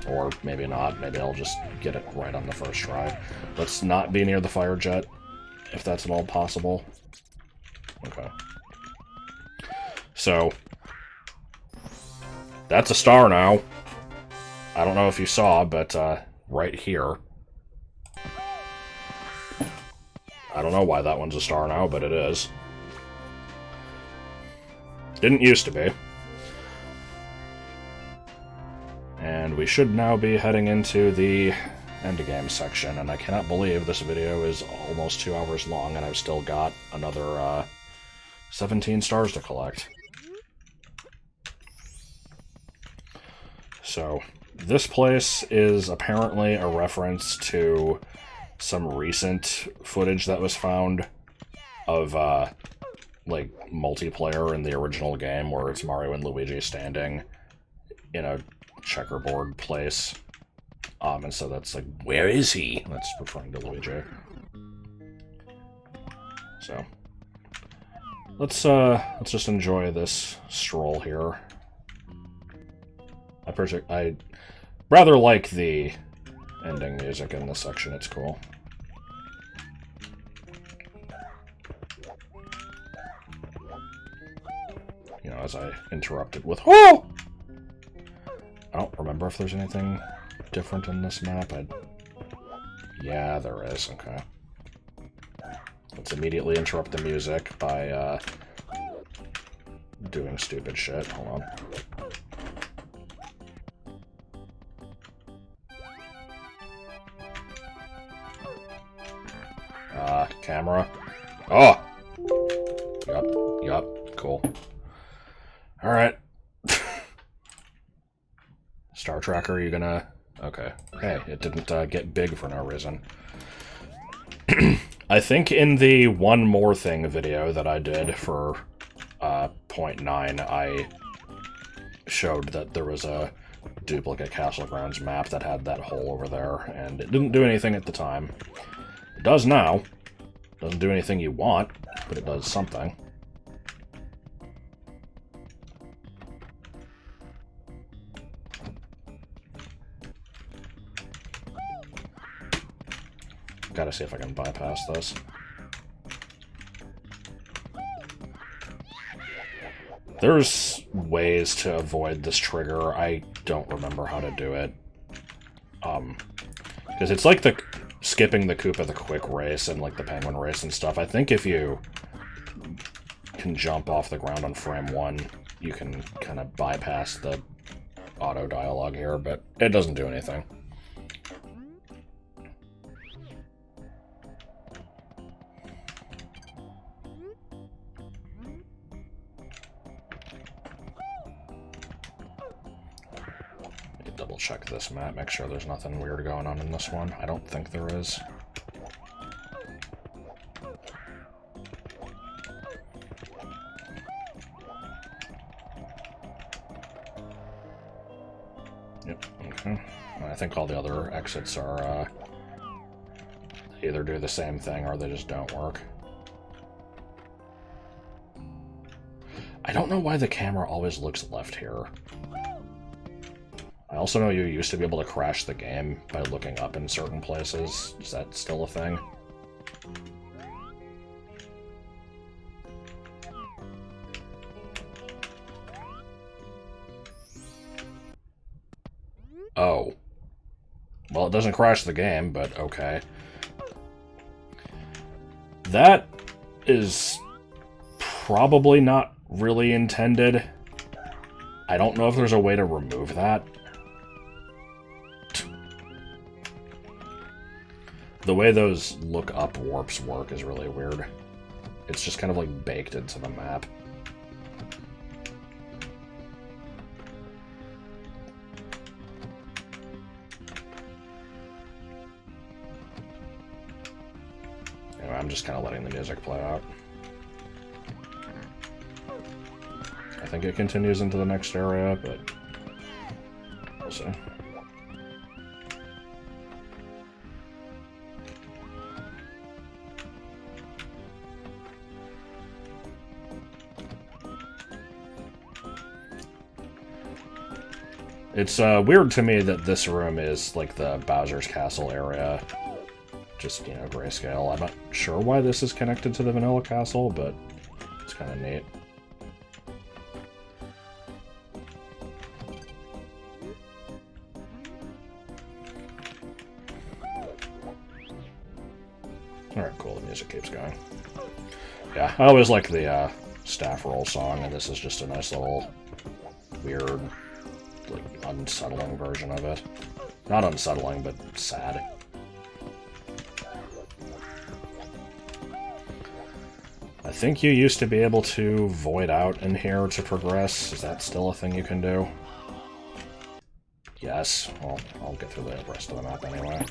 Or maybe not. Maybe I'll just get it right on the first try. Let's not be near the fire jet, if that's at all possible. Okay. So, that's a star now. I don't know if you saw, but right here. I don't know why that one's a star now, but it is. Didn't used to be. And we should now be heading into the Endgame section, and I cannot believe this video is almost 2 hours long, and I've still got another 17 stars to collect. So, this place is apparently a reference to some recent footage that was found of, like, multiplayer in the original game, where it's Mario and Luigi standing in a checkerboard place. And so that's like, where is he? That's referring to Luigi. So, let's just enjoy this stroll here. I rather like the ending music in this section, it's cool. You know, as I interrupted with, oh! I don't remember if there's anything different in this map. Yeah, there is, okay. Let's immediately interrupt the music by, doing stupid shit. Hold on. Camera. Oh! Yup, cool. Alright. Star Tracker, you gonna... Okay. Hey, it didn't get big for no reason. I think in the One More Thing video that I did for 0.9, I showed that there was a duplicate Castle Grounds map that had that hole over there, and it didn't do anything at the time. It does now. Doesn't do anything you want, but it does something. Gotta see if I can bypass this. There's ways to avoid this trigger. I don't remember how to do it. Because it's like the skipping the Koopa the Quick race and like the Penguin race and stuff. I think if you can jump off the ground on frame 1, you can kind of bypass the auto dialogue here, but it doesn't do anything. Double check this map, make sure there's nothing weird going on in this one. I don't think there is. Yep, okay. I think all the other exits are, they either do the same thing or they just don't work. I don't know why the camera always looks left here. I also know you used to be able to crash the game by looking up in certain places. Is that still a thing? Oh. Well, it doesn't crash the game, but okay. That is probably not really intended. I don't know if there's a way to remove that. The way those look-up warps work is really weird. It's just kind of like baked into the map. Anyway, I'm just kind of letting the music play out. I think it continues into the next area, but we'll see. It's weird to me that this room is like the Bowser's Castle area. Just, you know, grayscale. I'm not sure why this is connected to the Vanilla Castle, but it's kind of neat. Alright, cool. The music keeps going. Yeah, I always like the staff roll song, and this is just a nice little weird, like, unsettling version of it. Not unsettling, but sad. I think you used to be able to void out in here to progress. Is that still a thing you can do? Yes. Well, I'll get through the rest of the map anyway.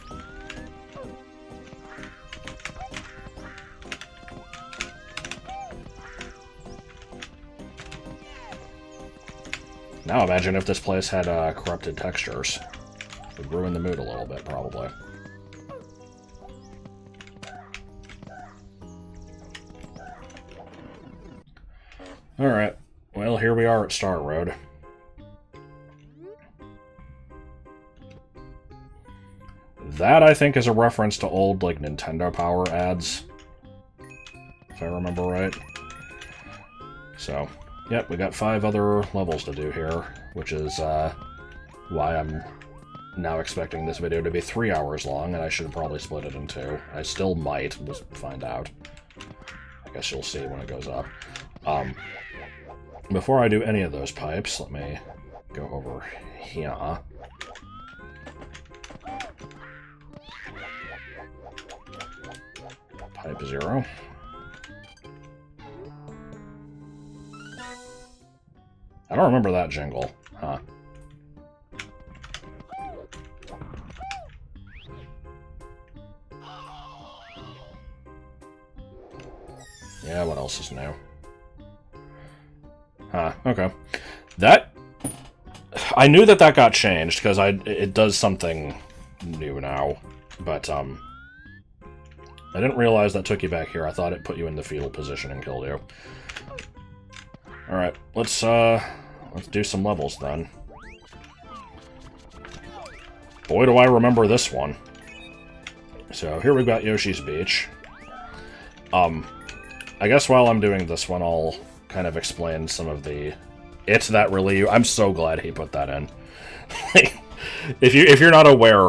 Now imagine if this place had corrupted textures. It would ruin the mood a little bit, probably. Alright, well, here we are at Star Road. That, I think, is a reference to old, like, Nintendo Power ads. If I remember right. So, yep, we got 5 other levels to do here, which is why I'm now expecting this video to be 3 hours long, and I should probably split it in 2. I still might, we'll find out. I guess you'll see when it goes up. Before I do any of those pipes, let me go over here. Type 0. I don't remember that jingle. Huh. Yeah, what else is new? Huh, okay. That... I knew that that got changed, because it does something new now, but, I didn't realize that took you back here. I thought it put you in the fetal position and killed you. Alright, let's do some levels, then. Boy, do I remember this one. So, here we've got Yoshi's Beach. I guess while I'm doing this one, I'll kind of explain some of the... It's that really you. I'm so glad he put that in. if you're not aware,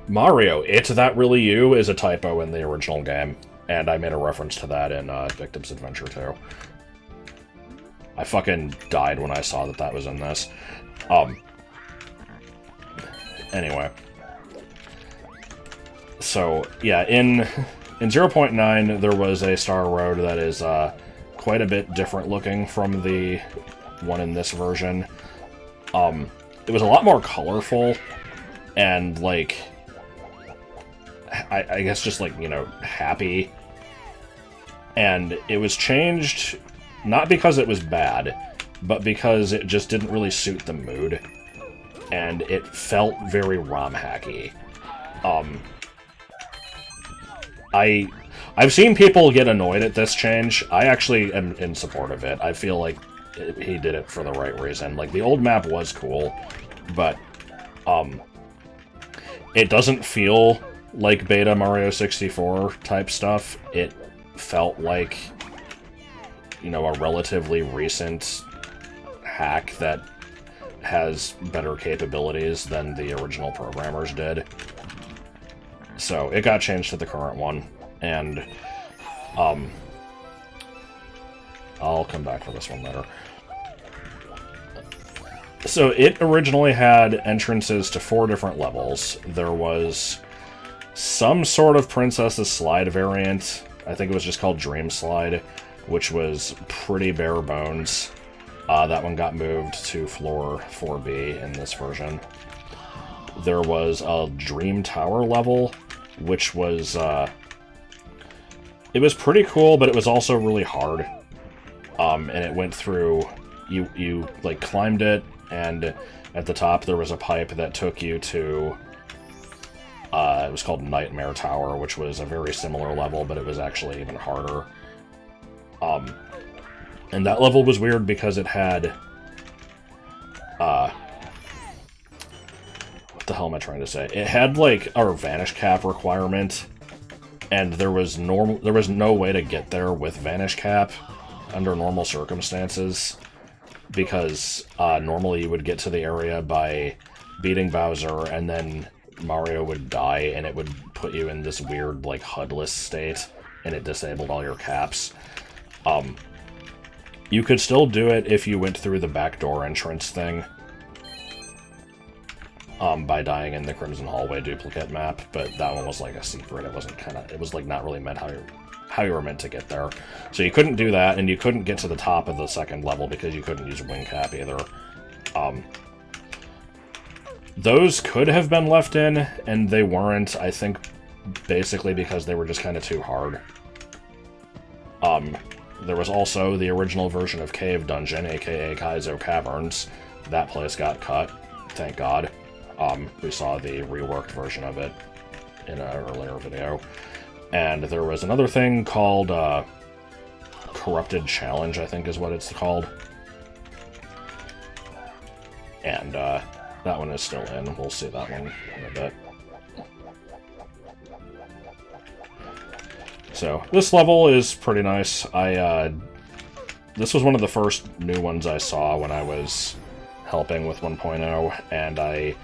Mario, It's That Really You is a typo in the original game, and I made a reference to that in Victim's Adventure 2. I fucking died when I saw that that was in this. Anyway. So, yeah, in 0.9, there was a Star Road that is quite a bit different looking from the one in this version. It was a lot more colorful, and, like, I guess just, like, you know, happy. And it was changed, not because it was bad, but because it just didn't really suit the mood. And it felt very ROM-hacky. I've seen people get annoyed at this change. I actually am in support of it. I feel like he did it for the right reason. Like, the old map was cool, but, it doesn't feel like beta Mario 64 type stuff. It felt like, you know, a relatively recent hack that has better capabilities than the original programmers did. So, it got changed to the current one, and, I'll come back for this one later. So, it originally had entrances to 4 different levels. There was some sort of Princess's Slide variant. I think it was just called Dream Slide, which was pretty bare bones. That one got moved to floor 4B in this version. There was a Dream Tower level, which was, it was pretty cool, but it was also really hard. And it went through, you like, climbed it, and at the top there was a pipe that took you to, it was called Nightmare Tower, which was a very similar level, but it was actually even harder. And that level was weird because it had, what the hell am I trying to say? It had, like, a Vanish Cap requirement, and there was no way to get there with Vanish Cap under normal circumstances, because normally you would get to the area by beating Bowser, and then Mario would die, and it would put you in this weird, like, HUD-less state, and it disabled all your caps. You could still do it if you went through the backdoor entrance thing, by dying in the Crimson Hallway duplicate map, but that one was, like, a secret. It wasn't it was, like, not really meant how you were meant to get there. So you couldn't do that, and you couldn't get to the top of the second level because you couldn't use Wing Cap either. Those could have been left in, and they weren't, I think, basically because they were just kind of too hard. There was also the original version of Cave Dungeon, aka Kaizo Caverns. That place got cut, thank God. We saw the reworked version of it in an earlier video. And there was another thing called, Corrupted Challenge, I think is what it's called. And, that one is still in. We'll see that one in a bit. So, this level is pretty nice. This was one of the first new ones I saw when I was helping with 1.0, and I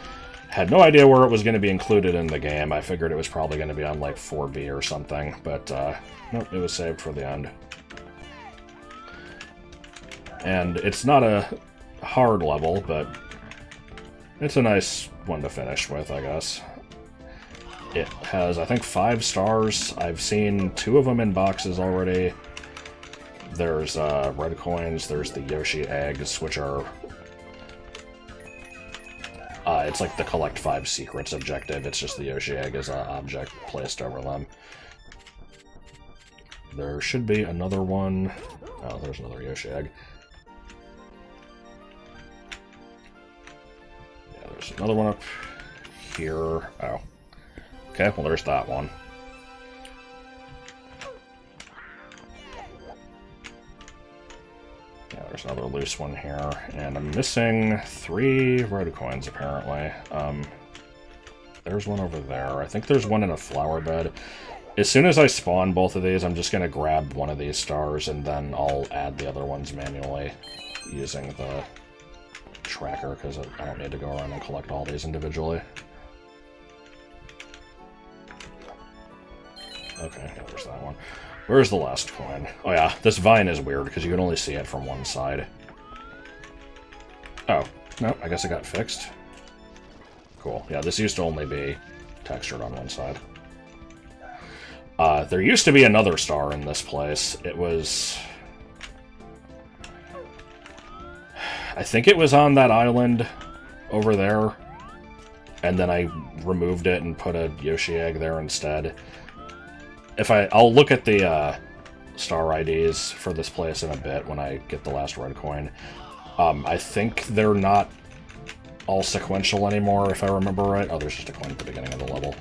had no idea where it was going to be included in the game. I figured it was probably going to be on, like, 4B or something, but, nope, it was saved for the end. And it's not a hard level, but it's a nice one to finish with, I guess. It has, I think, 5 stars. I've seen 2 of them in boxes already. There's red coins, there's the Yoshi eggs, which are... it's like the collect 5 secrets objective, it's just the Yoshi egg as an object placed over them. There should be another one... Oh, there's another Yoshi egg. Yeah, there's another one up here. Oh. Okay, well there's that one. Yeah, there's another loose one here, and I'm missing 3 red coins, apparently. There's one over there. I think there's one in a flower bed. As soon as I spawn both of these, I'm just going to grab one of these stars, and then I'll add the other ones manually using the tracker, because I don't need to go around and collect all these individually. Okay, yeah, there's that one. Where's the last coin? Oh yeah, this vine is weird, because you can only see it from one side. Oh, no, I guess it got fixed. Cool. Yeah, this used to only be textured on one side. There used to be another star in this place. It was... I think it was on that island over there. And then I removed it and put a Yoshi egg there instead. I'll look at the star IDs for this place in a bit when I get the last red coin. I think they're not all sequential anymore, if I remember right. Oh, there's just a coin at the beginning of the level.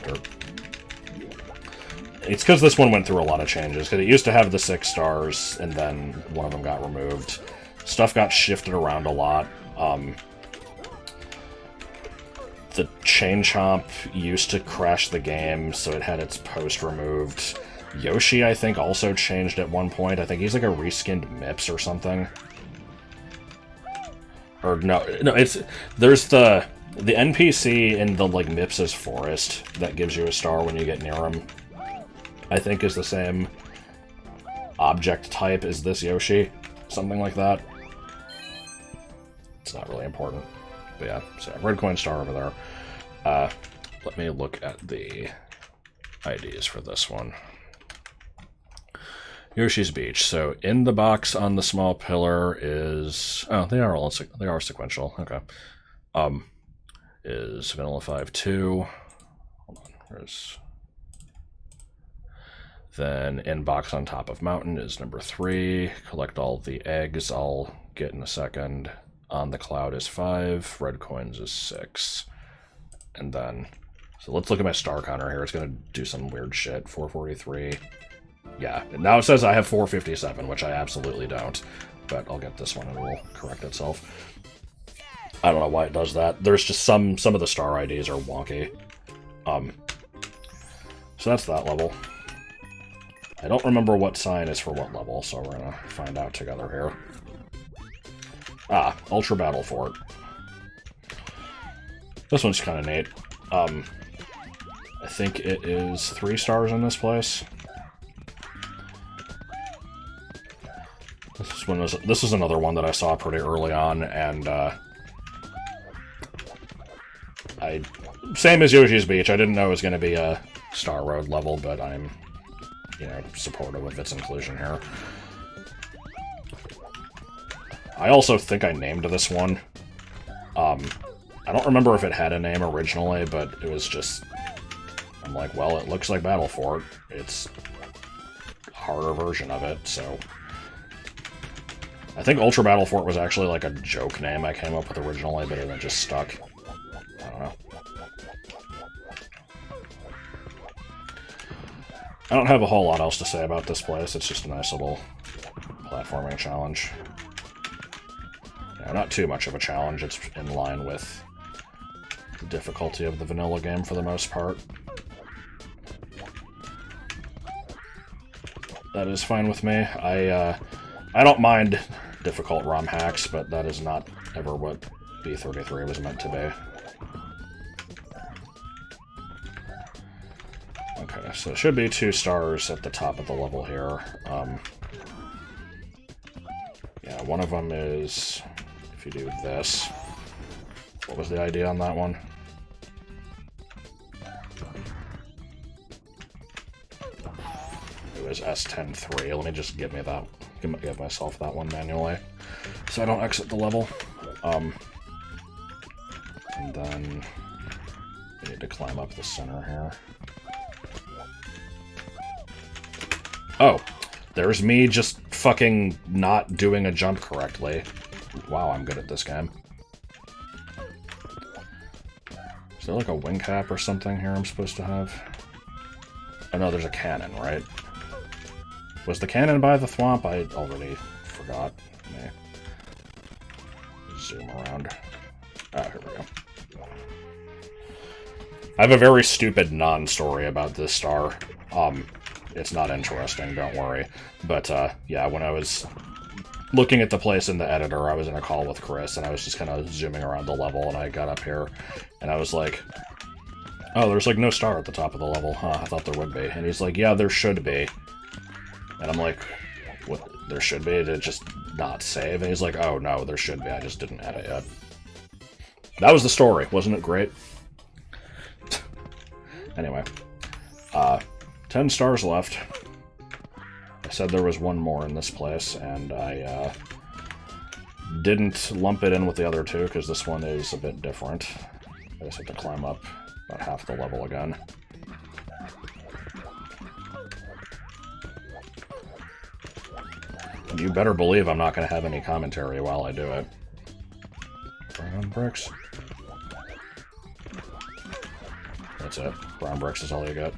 It's because this one went through a lot of changes, because it used to have the 6 stars, and then one of them got removed. Stuff got shifted around a lot. The Chain Chomp used to crash the game, so it had its post removed. Yoshi, I think, also changed at one point. I think he's like a reskinned MIPS or something. Or no, there's the NPC in the like MIPS's forest that gives you a star when you get near him. I think is the same object type as this Yoshi, something like that. It's not really important, but yeah. So red coin star over there. Let me look at the IDs for this one. Yoshi's Beach. So in the box on the small pillar is... Oh, they are sequential. Okay. Is Vanilla 5-2. Hold on. There's... Then in box on top of mountain is number 3. Collect all the eggs I'll get in a second. On the cloud is 5. Red coins is 6. And then... So let's look at my star counter here. It's going to do some weird shit. 443. Yeah, and now it says I have 457, which I absolutely don't. But I'll get this one and it will correct itself. I don't know why it does that. There's just some of the star IDs are wonky. So that's that level. I don't remember what sign is for what level, so we're gonna find out together here. Ah, Ultra Battle Fort. This one's kind of neat. I think it is 3 stars in this place. This is another one that I saw pretty early on, and same as Yoshi's Beach. I didn't know it was going to be a Star Road level, but I'm, supportive of its inclusion here. I also think I named this one. I don't remember if it had a name originally, but it was just... I'm like, well, it looks like Battle Fort. It's a harder version of it, so... I think Ultra Battle Fort was actually like a joke name I came up with originally, but it just stuck. I don't know. I don't have a whole lot else to say about this place. It's just a nice little platforming challenge. Yeah, not too much of a challenge. It's in line with the difficulty of the vanilla game for the most part. That is fine with me. I don't mind difficult ROM hacks, but that is not ever what B33 was meant to be. Okay, so it should be 2 stars at the top of the level here. Yeah, one of them is, if you do this, what was the idea on that one? is S103. Let me just give myself that one manually, so I don't exit the level. And then we need to climb up the center here. Oh, there's me just fucking not doing a jump correctly. Wow, I'm good at this game. Is there like a wing cap or something here I'm supposed to have? Oh no, there's a cannon, right? Was the cannon by the thwomp? I already forgot. Let me zoom around. Ah, here we go. I have a very stupid non-story about this star. It's not interesting, don't worry. But, yeah, when I was looking at the place in the editor, I was in a call with Chris, and I was just kind of zooming around the level, and I got up here, and I was like, oh, there's, like, no star at the top of the level. Huh, I thought there would be. And he's like, yeah, there should be. And I'm like, what, there should be? Did it just not save? And he's like, oh, no, there should be. I just didn't add it yet. That was the story. Wasn't it great? Anyway. 10 stars left. I said there was one more in this place, and I didn't lump it in with the other two, because this one is a bit different. I just have to climb up about half the level again. And you better believe I'm not going to have any commentary while I do it. Brown bricks. That's it. Brown bricks is all you get.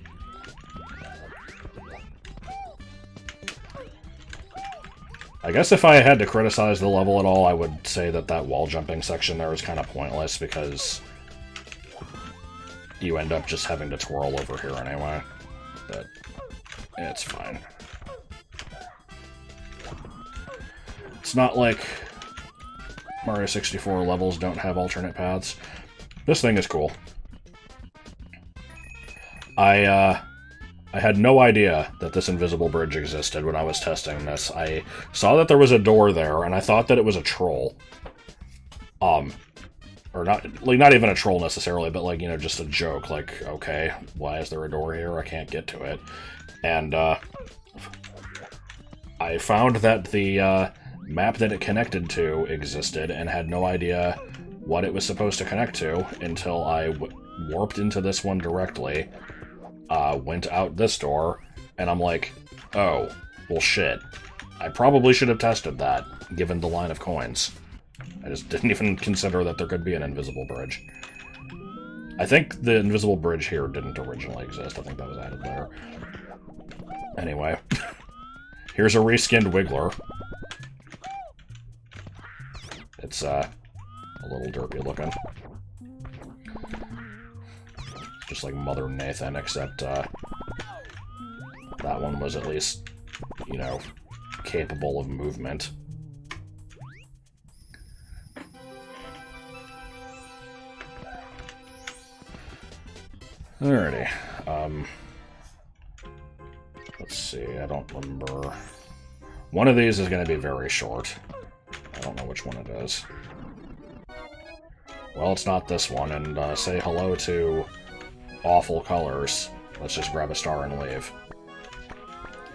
I guess if I had to criticize the level at all, I would say that that wall jumping section there is kind of pointless, because you end up just having to twirl over here anyway. But it's fine. It's not like Mario 64 levels don't have alternate paths. This thing is cool. I had no idea that this invisible bridge existed when I was testing this. I saw that there was a door there, and I thought that it was a troll. Or not even a troll necessarily, but like, you know, just a joke. Like, okay, why is there a door here? I can't get to it. And, I found that the, map that it connected to existed, and had no idea what it was supposed to connect to until I warped into this one directly. Went out this door, and I'm like, oh, well shit. I probably should have tested that, given the line of coins. I just didn't even consider that there could be an invisible bridge. I think the invisible bridge here didn't originally exist. I think that was added there. Anyway. Here's a reskinned Wiggler. It's, a little derpy looking. Just like Mother Nathan, except, that one was at least, you know, capable of movement. Alrighty, let's see, I don't remember. One of these is going to be very short. I don't know which one it is. Well, it's not this one, and say hello to awful colors. Let's just grab a star and leave.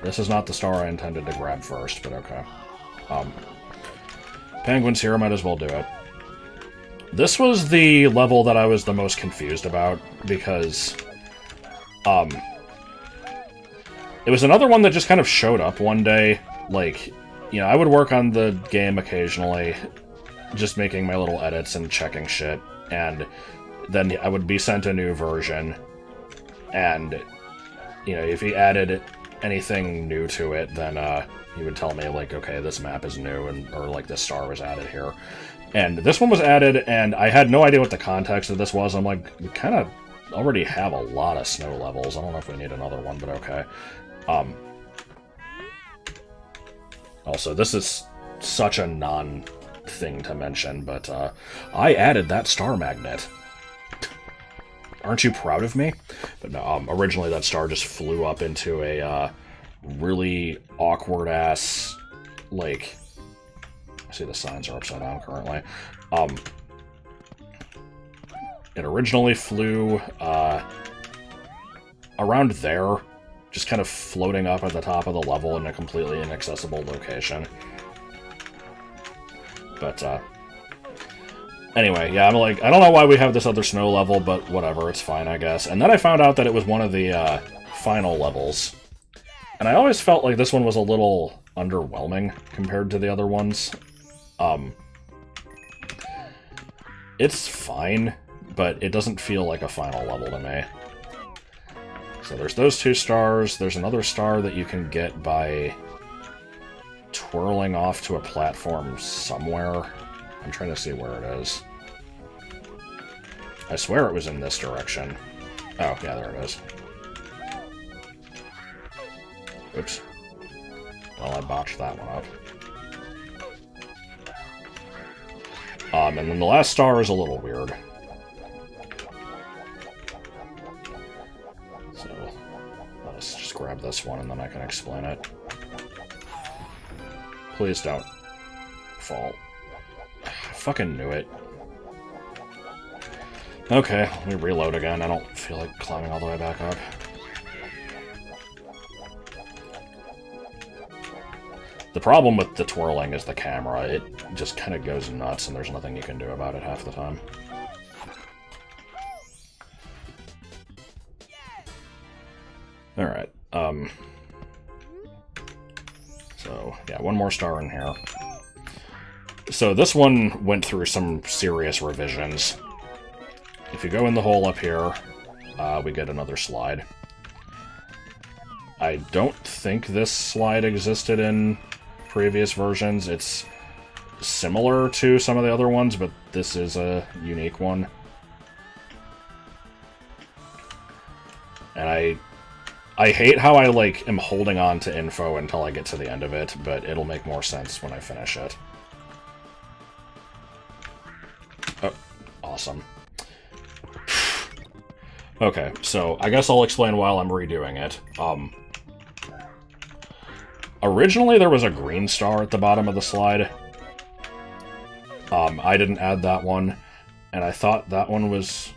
This is not the star I intended to grab first, but okay. Penguins here, might as well do it. This was the level that I was the most confused about, because, it was another one that just kind of showed up one day. Like, you know, I would work on the game occasionally, just making my little edits and checking shit, and then I would be sent a new version, and, you know, if he added anything new to it, then, he would tell me, like, okay, this map is new, and, or, like, this star was added here. And this one was added, and I had no idea what the context of this was. I'm like, we kind of already have a lot of snow levels. I don't know if we need another one, but okay. Also, this is such a non-thing to mention, but I added that star magnet. Aren't you proud of me? But no, originally that star just flew up into a really awkward-ass, like... I see the signs are upside down currently. It originally flew around there, just kind of floating up at the top of the level in a completely inaccessible location. But, anyway, yeah, I'm like, I don't know why we have this other snow level, but whatever, it's fine, I guess. And then I found out that it was one of the, final levels. And I always felt like this one was a little underwhelming compared to the other ones. It's fine, but it doesn't feel like a final level to me. So there's those 2 stars. There's another star that you can get by twirling off to a platform somewhere. I'm trying to see where it is. I swear it was in this direction. Oh, yeah, there it is. Oops. Well, I botched that one up. And then the last star is a little weird. So, let's just grab this one and then I can explain it. Please don't fall. I fucking knew it. Okay, let me reload again. I don't feel like climbing all the way back up. The problem with the twirling is the camera. It just kind of goes nuts, and there's nothing you can do about it half the time. Alright, so, yeah, one more star in here. So this one went through some serious revisions. If you go in the hole up here, we get another slide. I don't think this slide existed in previous versions. It's similar to some of the other ones, but this is a unique one. And I hate how I, like, am holding on to info until I get to the end of it, but it'll make more sense when I finish it. Oh, awesome. Okay, so I guess I'll explain while I'm redoing it. Originally there was a green star at the bottom of the slide. I didn't add that one, and I thought that one was...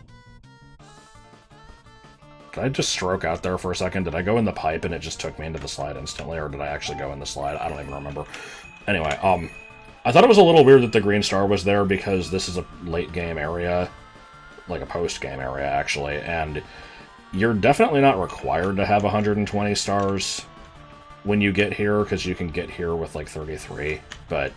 Did I just stroke out there for a second? Did I go in the pipe and it just took me into the slide instantly, or did I actually go in the slide? I don't even remember. Anyway, I thought it was a little weird that the green star was there because this is a late game area, like a post-game area, actually, and you're definitely not required to have 120 stars when you get here, because you can get here with, like, 33, but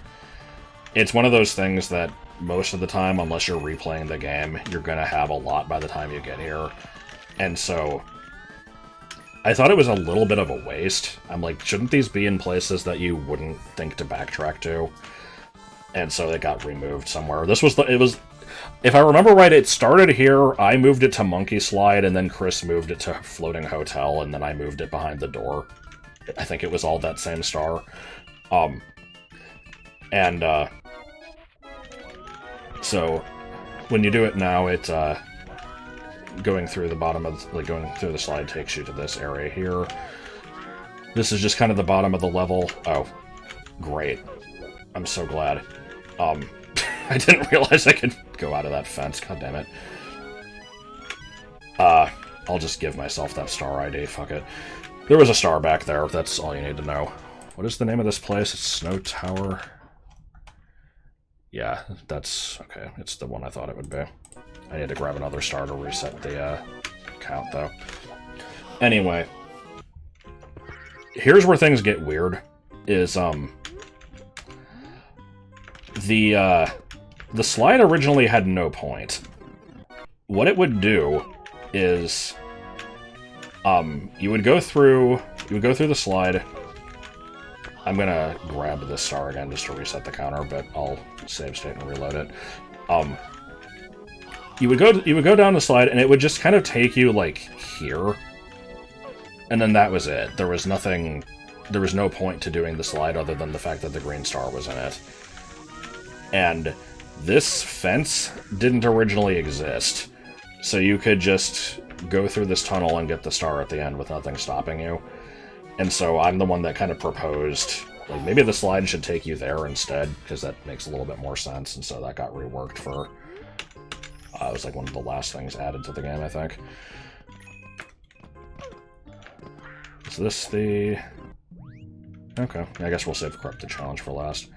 it's one of those things that most of the time, unless you're replaying the game, you're gonna have a lot by the time you get here, and so I thought it was a little bit of a waste. I'm like, shouldn't these be in places that you wouldn't think to backtrack to? And so it got removed somewhere. This was if I remember right, it started here, I moved it to Monkey Slide, and then Chris moved it to Floating Hotel, and then I moved it behind the door. I think it was all that same star. So when you do it now, it, going through the bottom of, going through the slide takes you to this area here. This is just kind of the bottom of the level. Oh, great. I'm so glad. I didn't realize I could go out of that fence. God damn it. I'll just give myself that star ID. Fuck it. There was a star back there. That's all you need to know. What is the name of this place? It's Snow Tower. Yeah, that's... okay. It's the one I thought it would be. I need to grab another star to reset the count, though. Anyway. Here's where things get weird. Is, the slide originally had no point. What it would do is... you would go through the slide. I'm gonna grab this star again just to reset the counter, but I'll save state and reload it. You would go down the slide, and it would just kind of take you, like, here. And then that was it. There was no point to doing the slide other than the fact that the green star was in it. And this fence didn't originally exist. So you could just go through this tunnel and get the star at the end with nothing stopping you. And so I'm the one that kind of proposed, like, maybe the slide should take you there instead, because that makes a little bit more sense, and so that got reworked for... it was like one of the last things added to the game, I think. Is this the... Okay, I guess we'll save Corrupted Challenge for last.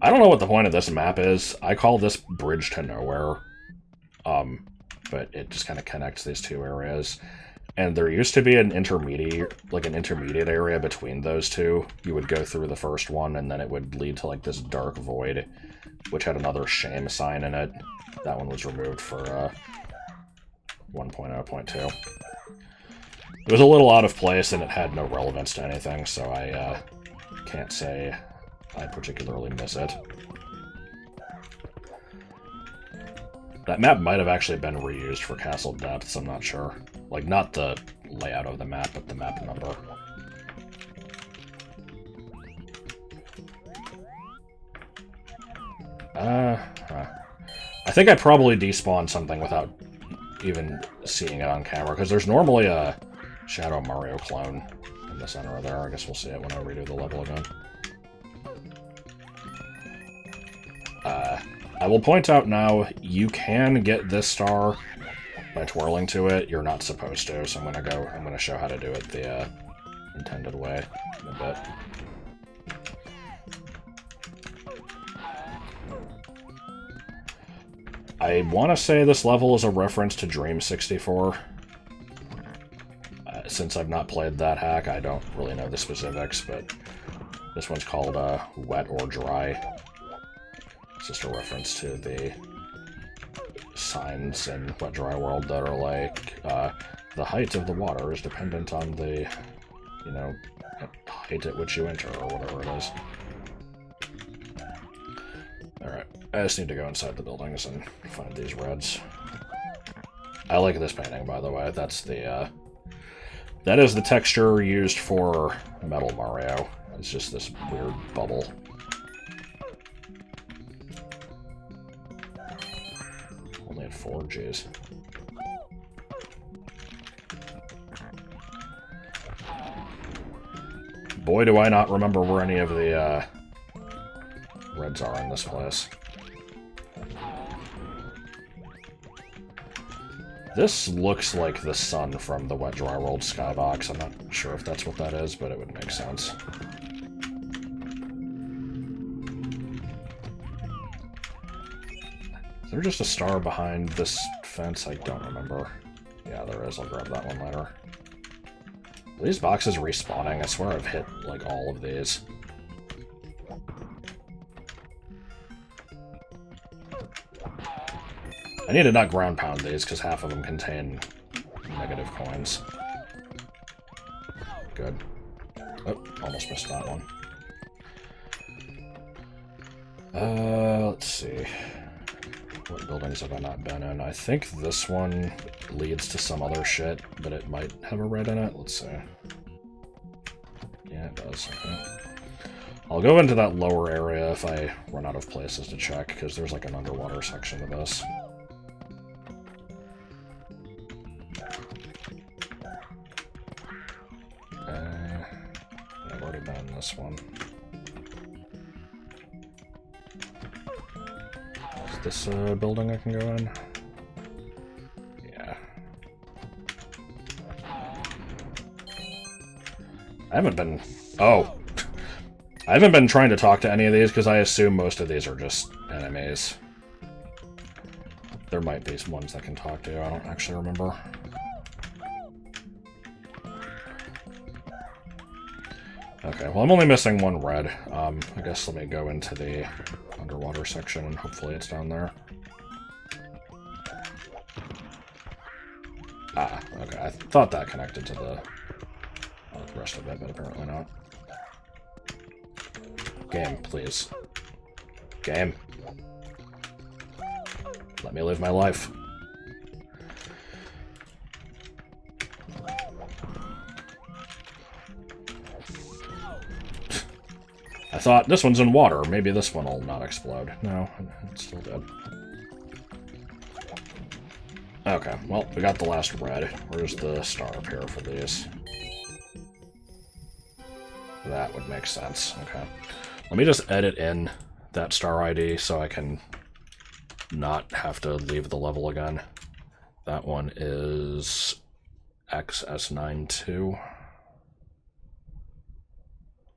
I don't know what the point of this map is. I call this Bridge to Nowhere. But it just kind of connects these two areas. And there used to be an intermediate area between those two. You would go through the first one, and then it would lead to, like, this dark void, which had another shame sign in it. That one was removed for, 1.0.2. It was a little out of place, and it had no relevance to anything, so I, can't say I particularly miss it. That map might have actually been reused for Castle Depths, I'm not sure. Like, not the layout of the map, but the map number. I think I probably despawned something without even seeing it on camera, because there's normally a Shadow Mario clone in the center of there. I guess we'll see it when I redo the level again. I will point out now, you can get this star by twirling to it. You're not supposed to, so I'm gonna show how to do it the intended way in a bit. I want to say this level is a reference to Dream 64. Since I've not played that hack, I don't really know the specifics, but this one's called Wet or Dry. It's just a reference to the signs in Wet Dry World that are like, the height of the water is dependent on the, you know, height at which you enter, or whatever it is. Alright, I just need to go inside the buildings and find these reds. I like this painting, by the way. That's the, that is the texture used for Metal Mario. It's just this weird bubble. Only at 4, jeez. Boy, do I not remember where any of the, reds are in this place. This looks like the sun from the Wet Dry World skybox. I'm not sure if that's what that is, but it would make sense. Is there just a star behind this fence? I don't remember. Yeah, there is. I'll grab that one later. Are these boxes respawning? I swear I've hit, like, all of these. I need to not ground pound these, because half of them contain negative coins. Good. Oh, almost missed that one. Let's see. What buildings have I not been in? I think this one leads to some other shit, but it might have a red in it. Let's see. Yeah, it does. Okay. I'll go into that lower area if I run out of places to check, because there's like an underwater section of this. I've already been in this one. Is this a building I can go in? Yeah. I haven't been... Oh! I haven't been trying to talk to any of these, because I assume most of these are just enemies. There might be some ones that can talk to, I don't actually remember. Okay, well I'm only missing one red. I guess let me go into the underwater section and hopefully it's down there. Ah, okay, I thought that connected to the rest of it, but apparently not. Game, please. Game. Let me live my life. I thought this one's in water. Maybe this one will not explode. No, it's still dead. Okay, well, we got the last red. Where's the star up here for these? That would make sense. Okay. Let me just edit in that star ID so I can not have to leave the level again. That one is XS92.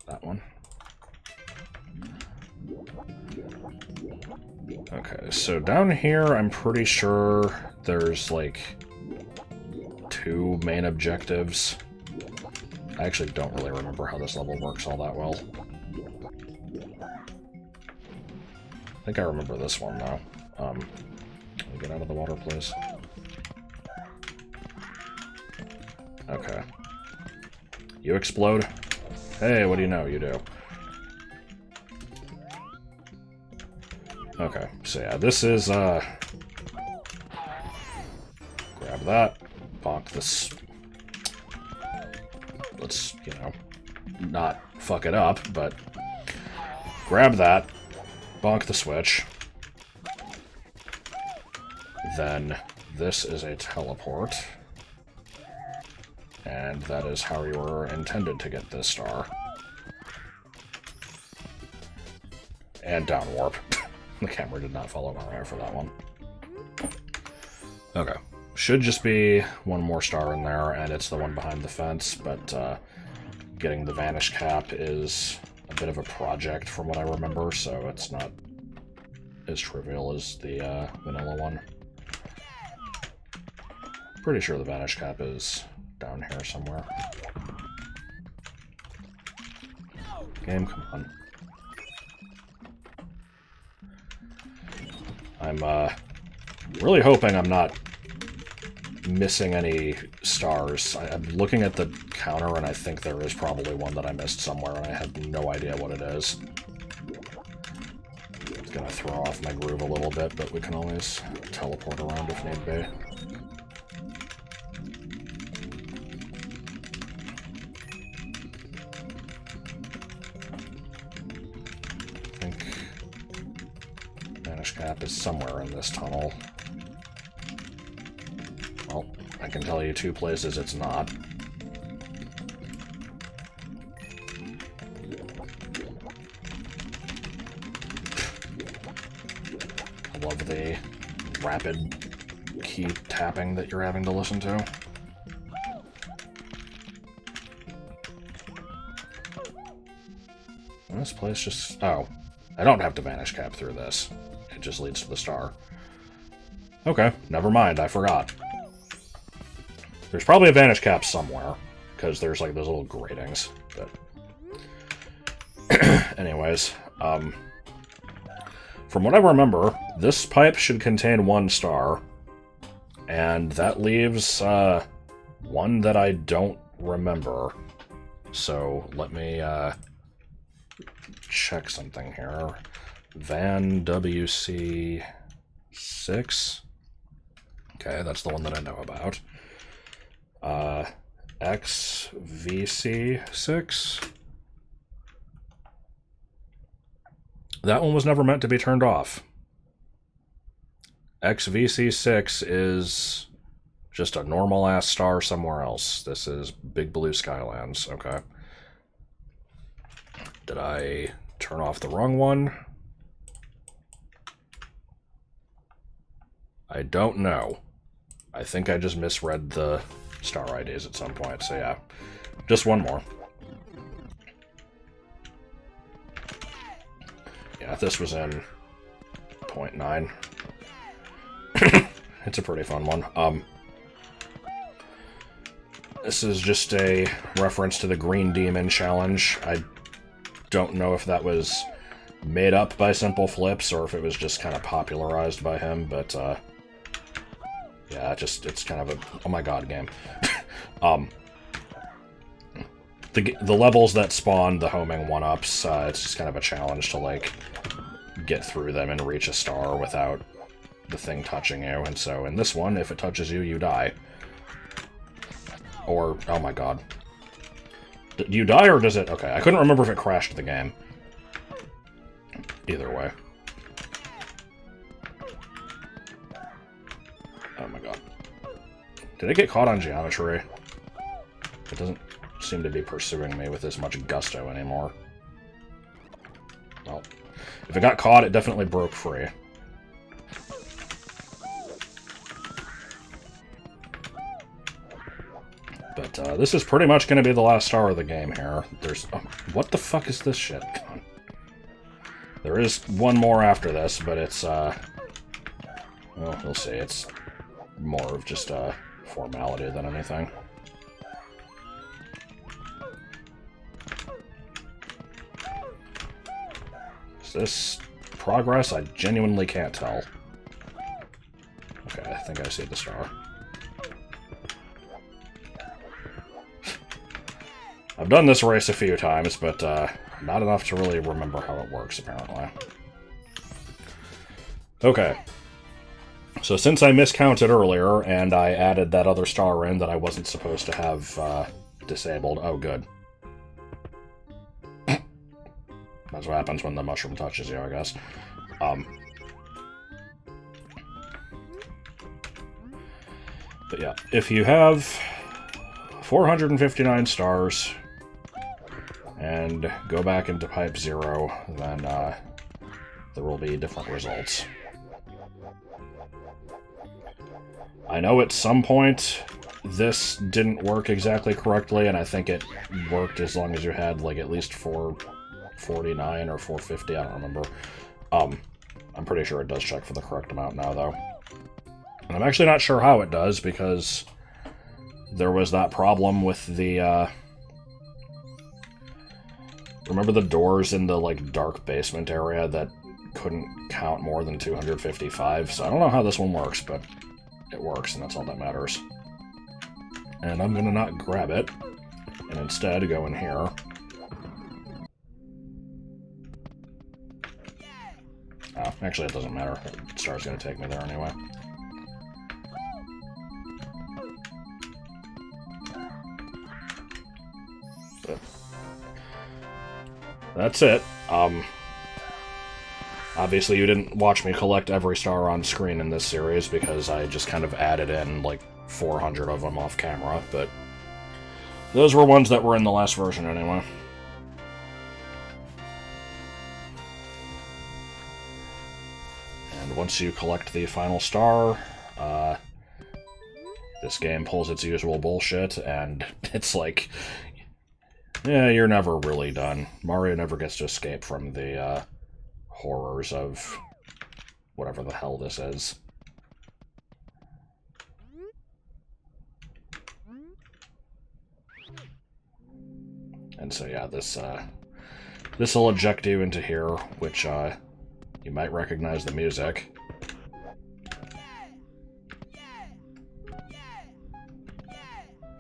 That one. Okay, so down here, I'm pretty sure there's, like, 2 main objectives. I actually don't really remember how this level works all that well. I think I remember this one, though. Let me get out of the water, please. Okay. You explode? Hey, what do you know? You do. Okay, so yeah, this is, grab that, bonk this. Let's, you know, not fuck it up, but grab that, bonk the switch. Then this is a teleport. And that is how you were intended to get this star. And down warp. The camera did not follow my eye for that one. Okay. Should just be one more star in there, and it's the one behind the fence, but getting the vanish cap is a bit of a project from what I remember, so it's not as trivial as the vanilla one. Pretty sure the vanish cap is down here somewhere. Game, come on. I'm really hoping I'm not missing any stars. I'm looking at the counter and I think there is probably one that I missed somewhere and I have no idea what it is. It's gonna throw off my groove a little bit, but we can always teleport around if need be. Cap is somewhere in this tunnel. Well, I can tell you 2 places it's not. I love the rapid key tapping that you're having to listen to. And this place just... Oh, I don't have to vanish cap through this. It just leads to the star. Okay, never mind, I forgot. There's probably a vanish cap somewhere, because there's like those little gratings, but... Anyways, from what I remember, this pipe should contain 1 star, and that leaves, 1 that I don't remember. So, let me, check something here. Van WC6. Okay, that's the one that I know about. XVC6. That one was never meant to be turned off. XVC6 is just a normal-ass star somewhere else. This is Big Blue Skylands, okay. Did I turn off the wrong one? I don't know. I think I just misread the star IDs at some point, so yeah. Just 1 more. Yeah, this was in 0.9. It's a pretty fun one. This is just a reference to the Green Demon challenge. I don't know if that was made up by Simple Flips or if it was just kind of popularized by him, but yeah, it's kind of a oh my god game. The levels that spawn the homing 1-ups, it's just kind of a challenge to like get through them and reach a star without the thing touching you, and so in this one, if it touches you, you die. Or, oh my god. Do you die or does it? Okay, I couldn't remember if it crashed the game. Either way. Oh my god. Did it get caught on geometry? It doesn't seem to be pursuing me with as much gusto anymore. Well, if it got caught, it definitely broke free. But this is pretty much going to be the last star of the game here. There's... Oh, what the fuck is this shit? Come on. There is one more after this, but it's... well, we'll see. It's more of just a formality than anything. Is this progress? I genuinely can't tell. Okay, I think I see the star. I've done this race a few times, but not enough to really remember how it works, apparently. Okay. So since I miscounted earlier, and I added that other star in that I wasn't supposed to have disabled... Oh, good. That's what happens when the mushroom touches you, I guess. But yeah, if you have 459 stars and go back into Pipe 0, then there will be different results. I know at some point this didn't work exactly correctly, and I think it worked as long as you had like at least 449 or 450, I don't remember. I'm pretty sure it does check for the correct amount now, though. And I'm actually not sure how it does, because there was that problem with the, remember the doors in the, like, dark basement area that couldn't count more than 255? So I don't know how this one works, but it works, and that's all that matters. And I'm gonna not grab it, and instead go in here. Oh, actually it doesn't matter. The star's gonna take me there anyway. But that's it. Obviously you didn't watch me collect every star on screen in this series, because I just kind of added in, like, 400 of them off camera, but those were ones that were in the last version anyway. And once you collect the final star, this game pulls its usual bullshit, and it's like, yeah, you're never really done. Mario never gets to escape from the horrors of whatever the hell this is. And so yeah, this will eject you into here, which you might recognize the music.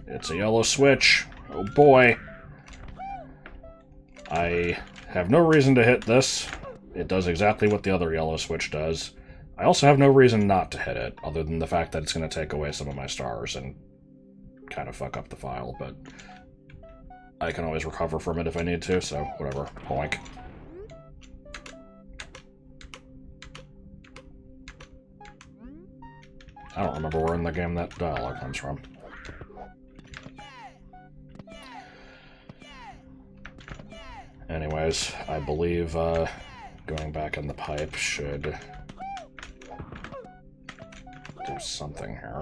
It's a yellow switch. Oh boy. I have no reason to hit this. It does exactly what the other yellow switch does. I also have no reason not to hit it, other than the fact that it's going to take away some of my stars and kind of fuck up the file, but I can always recover from it if I need to, so whatever. Boink. I don't remember where in the game that dialogue comes from. Anyways, I believe going back in the pipe should do something here.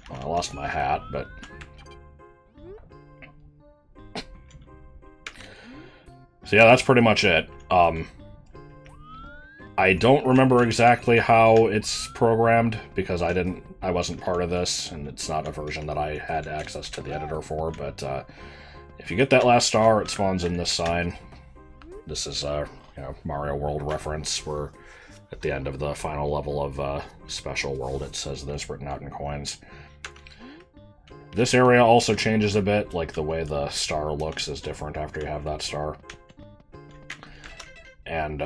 Well, I lost my hat, but so yeah, that's pretty much it. I don't remember exactly how it's programmed, because I wasn't part of this, and it's not a version that I had access to the editor for, but if you get that last star, it spawns in this sign. This is a Mario World reference, where at the end of the final level of Special World it says this written out in coins. This area also changes a bit, like the way the star looks is different after you have that star. And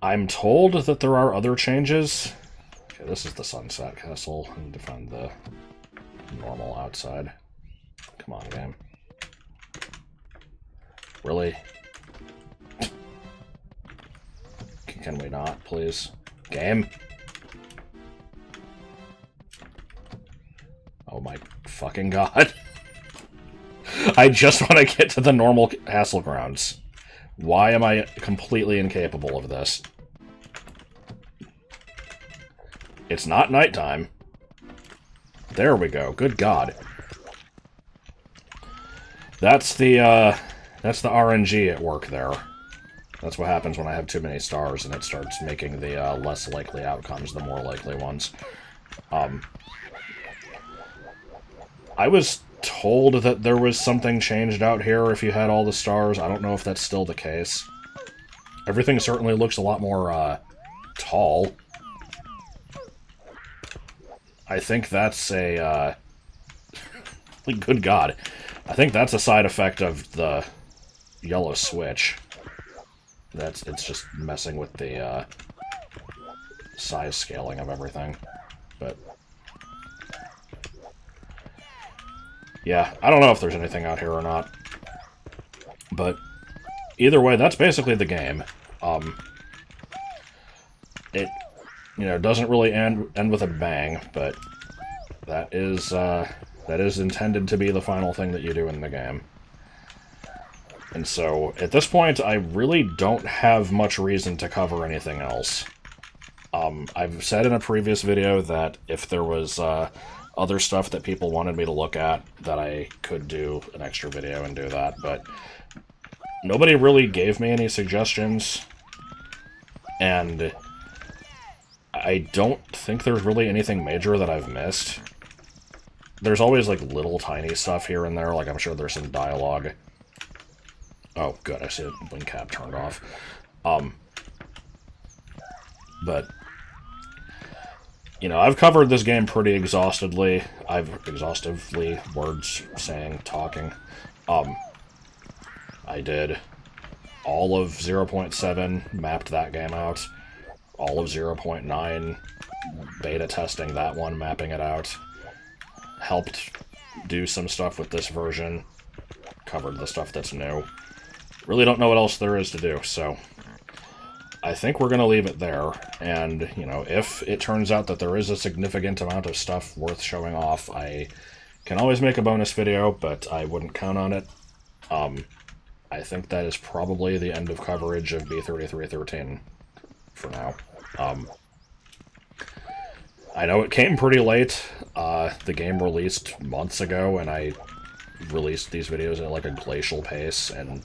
I'm told that there are other changes. Okay, this is the Sunset Castle. I need to find the normal outside. Come on, game. Really? Can we not, please? Game? Oh my fucking god. I just want to get to the normal castle grounds. Why am I completely incapable of this? It's not nighttime. There we go. Good God. That's the RNG at work there. That's what happens when I have too many stars, and it starts making the less likely outcomes the more likely ones. I was told that there was something changed out here if you had all the stars. I don't know if that's still the case. Everything certainly looks a lot more, tall. I think that's a, good God. I think that's a side effect of the yellow switch. It's just messing with the, size scaling of everything. But yeah, I don't know if there's anything out here or not. But either way, that's basically the game. It, doesn't really end with a bang, but that is intended to be the final thing that you do in the game. And so, at this point, I really don't have much reason to cover anything else. I've said in a previous video that if there was, other stuff that people wanted me to look at, that I could do an extra video and do that, but nobody really gave me any suggestions, and I don't think there's really anything major that I've missed. There's always, like, little tiny stuff here and there, like I'm sure there's some dialogue. Oh, good, I see the wing cap turned off. But I've covered this game pretty exhaustively. Words, saying, talking. I did all of 0.7, mapped that game out. All of 0.9, beta testing that one, mapping it out. Helped do some stuff with this version. Covered the stuff that's new. Really don't know what else there is to do, so I think we're going to leave it there, and, if it turns out that there is a significant amount of stuff worth showing off, I can always make a bonus video, but I wouldn't count on it. I think that is probably the end of coverage of B3313 for now. I know it came pretty late. The game released months ago, and I released these videos at, like, a glacial pace, and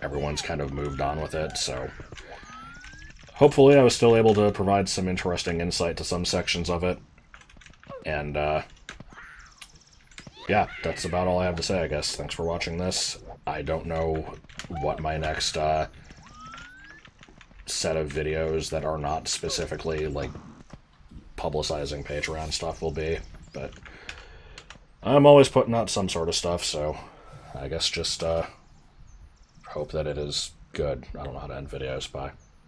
everyone's kind of moved on with it, so hopefully I was still able to provide some interesting insight to some sections of it. And, yeah, that's about all I have to say, I guess. Thanks for watching this. I don't know what my next, set of videos that are not specifically, like, publicizing Patreon stuff will be, but I'm always putting out some sort of stuff, so I guess just, hope that it is good. I don't know how to end videos. Bye.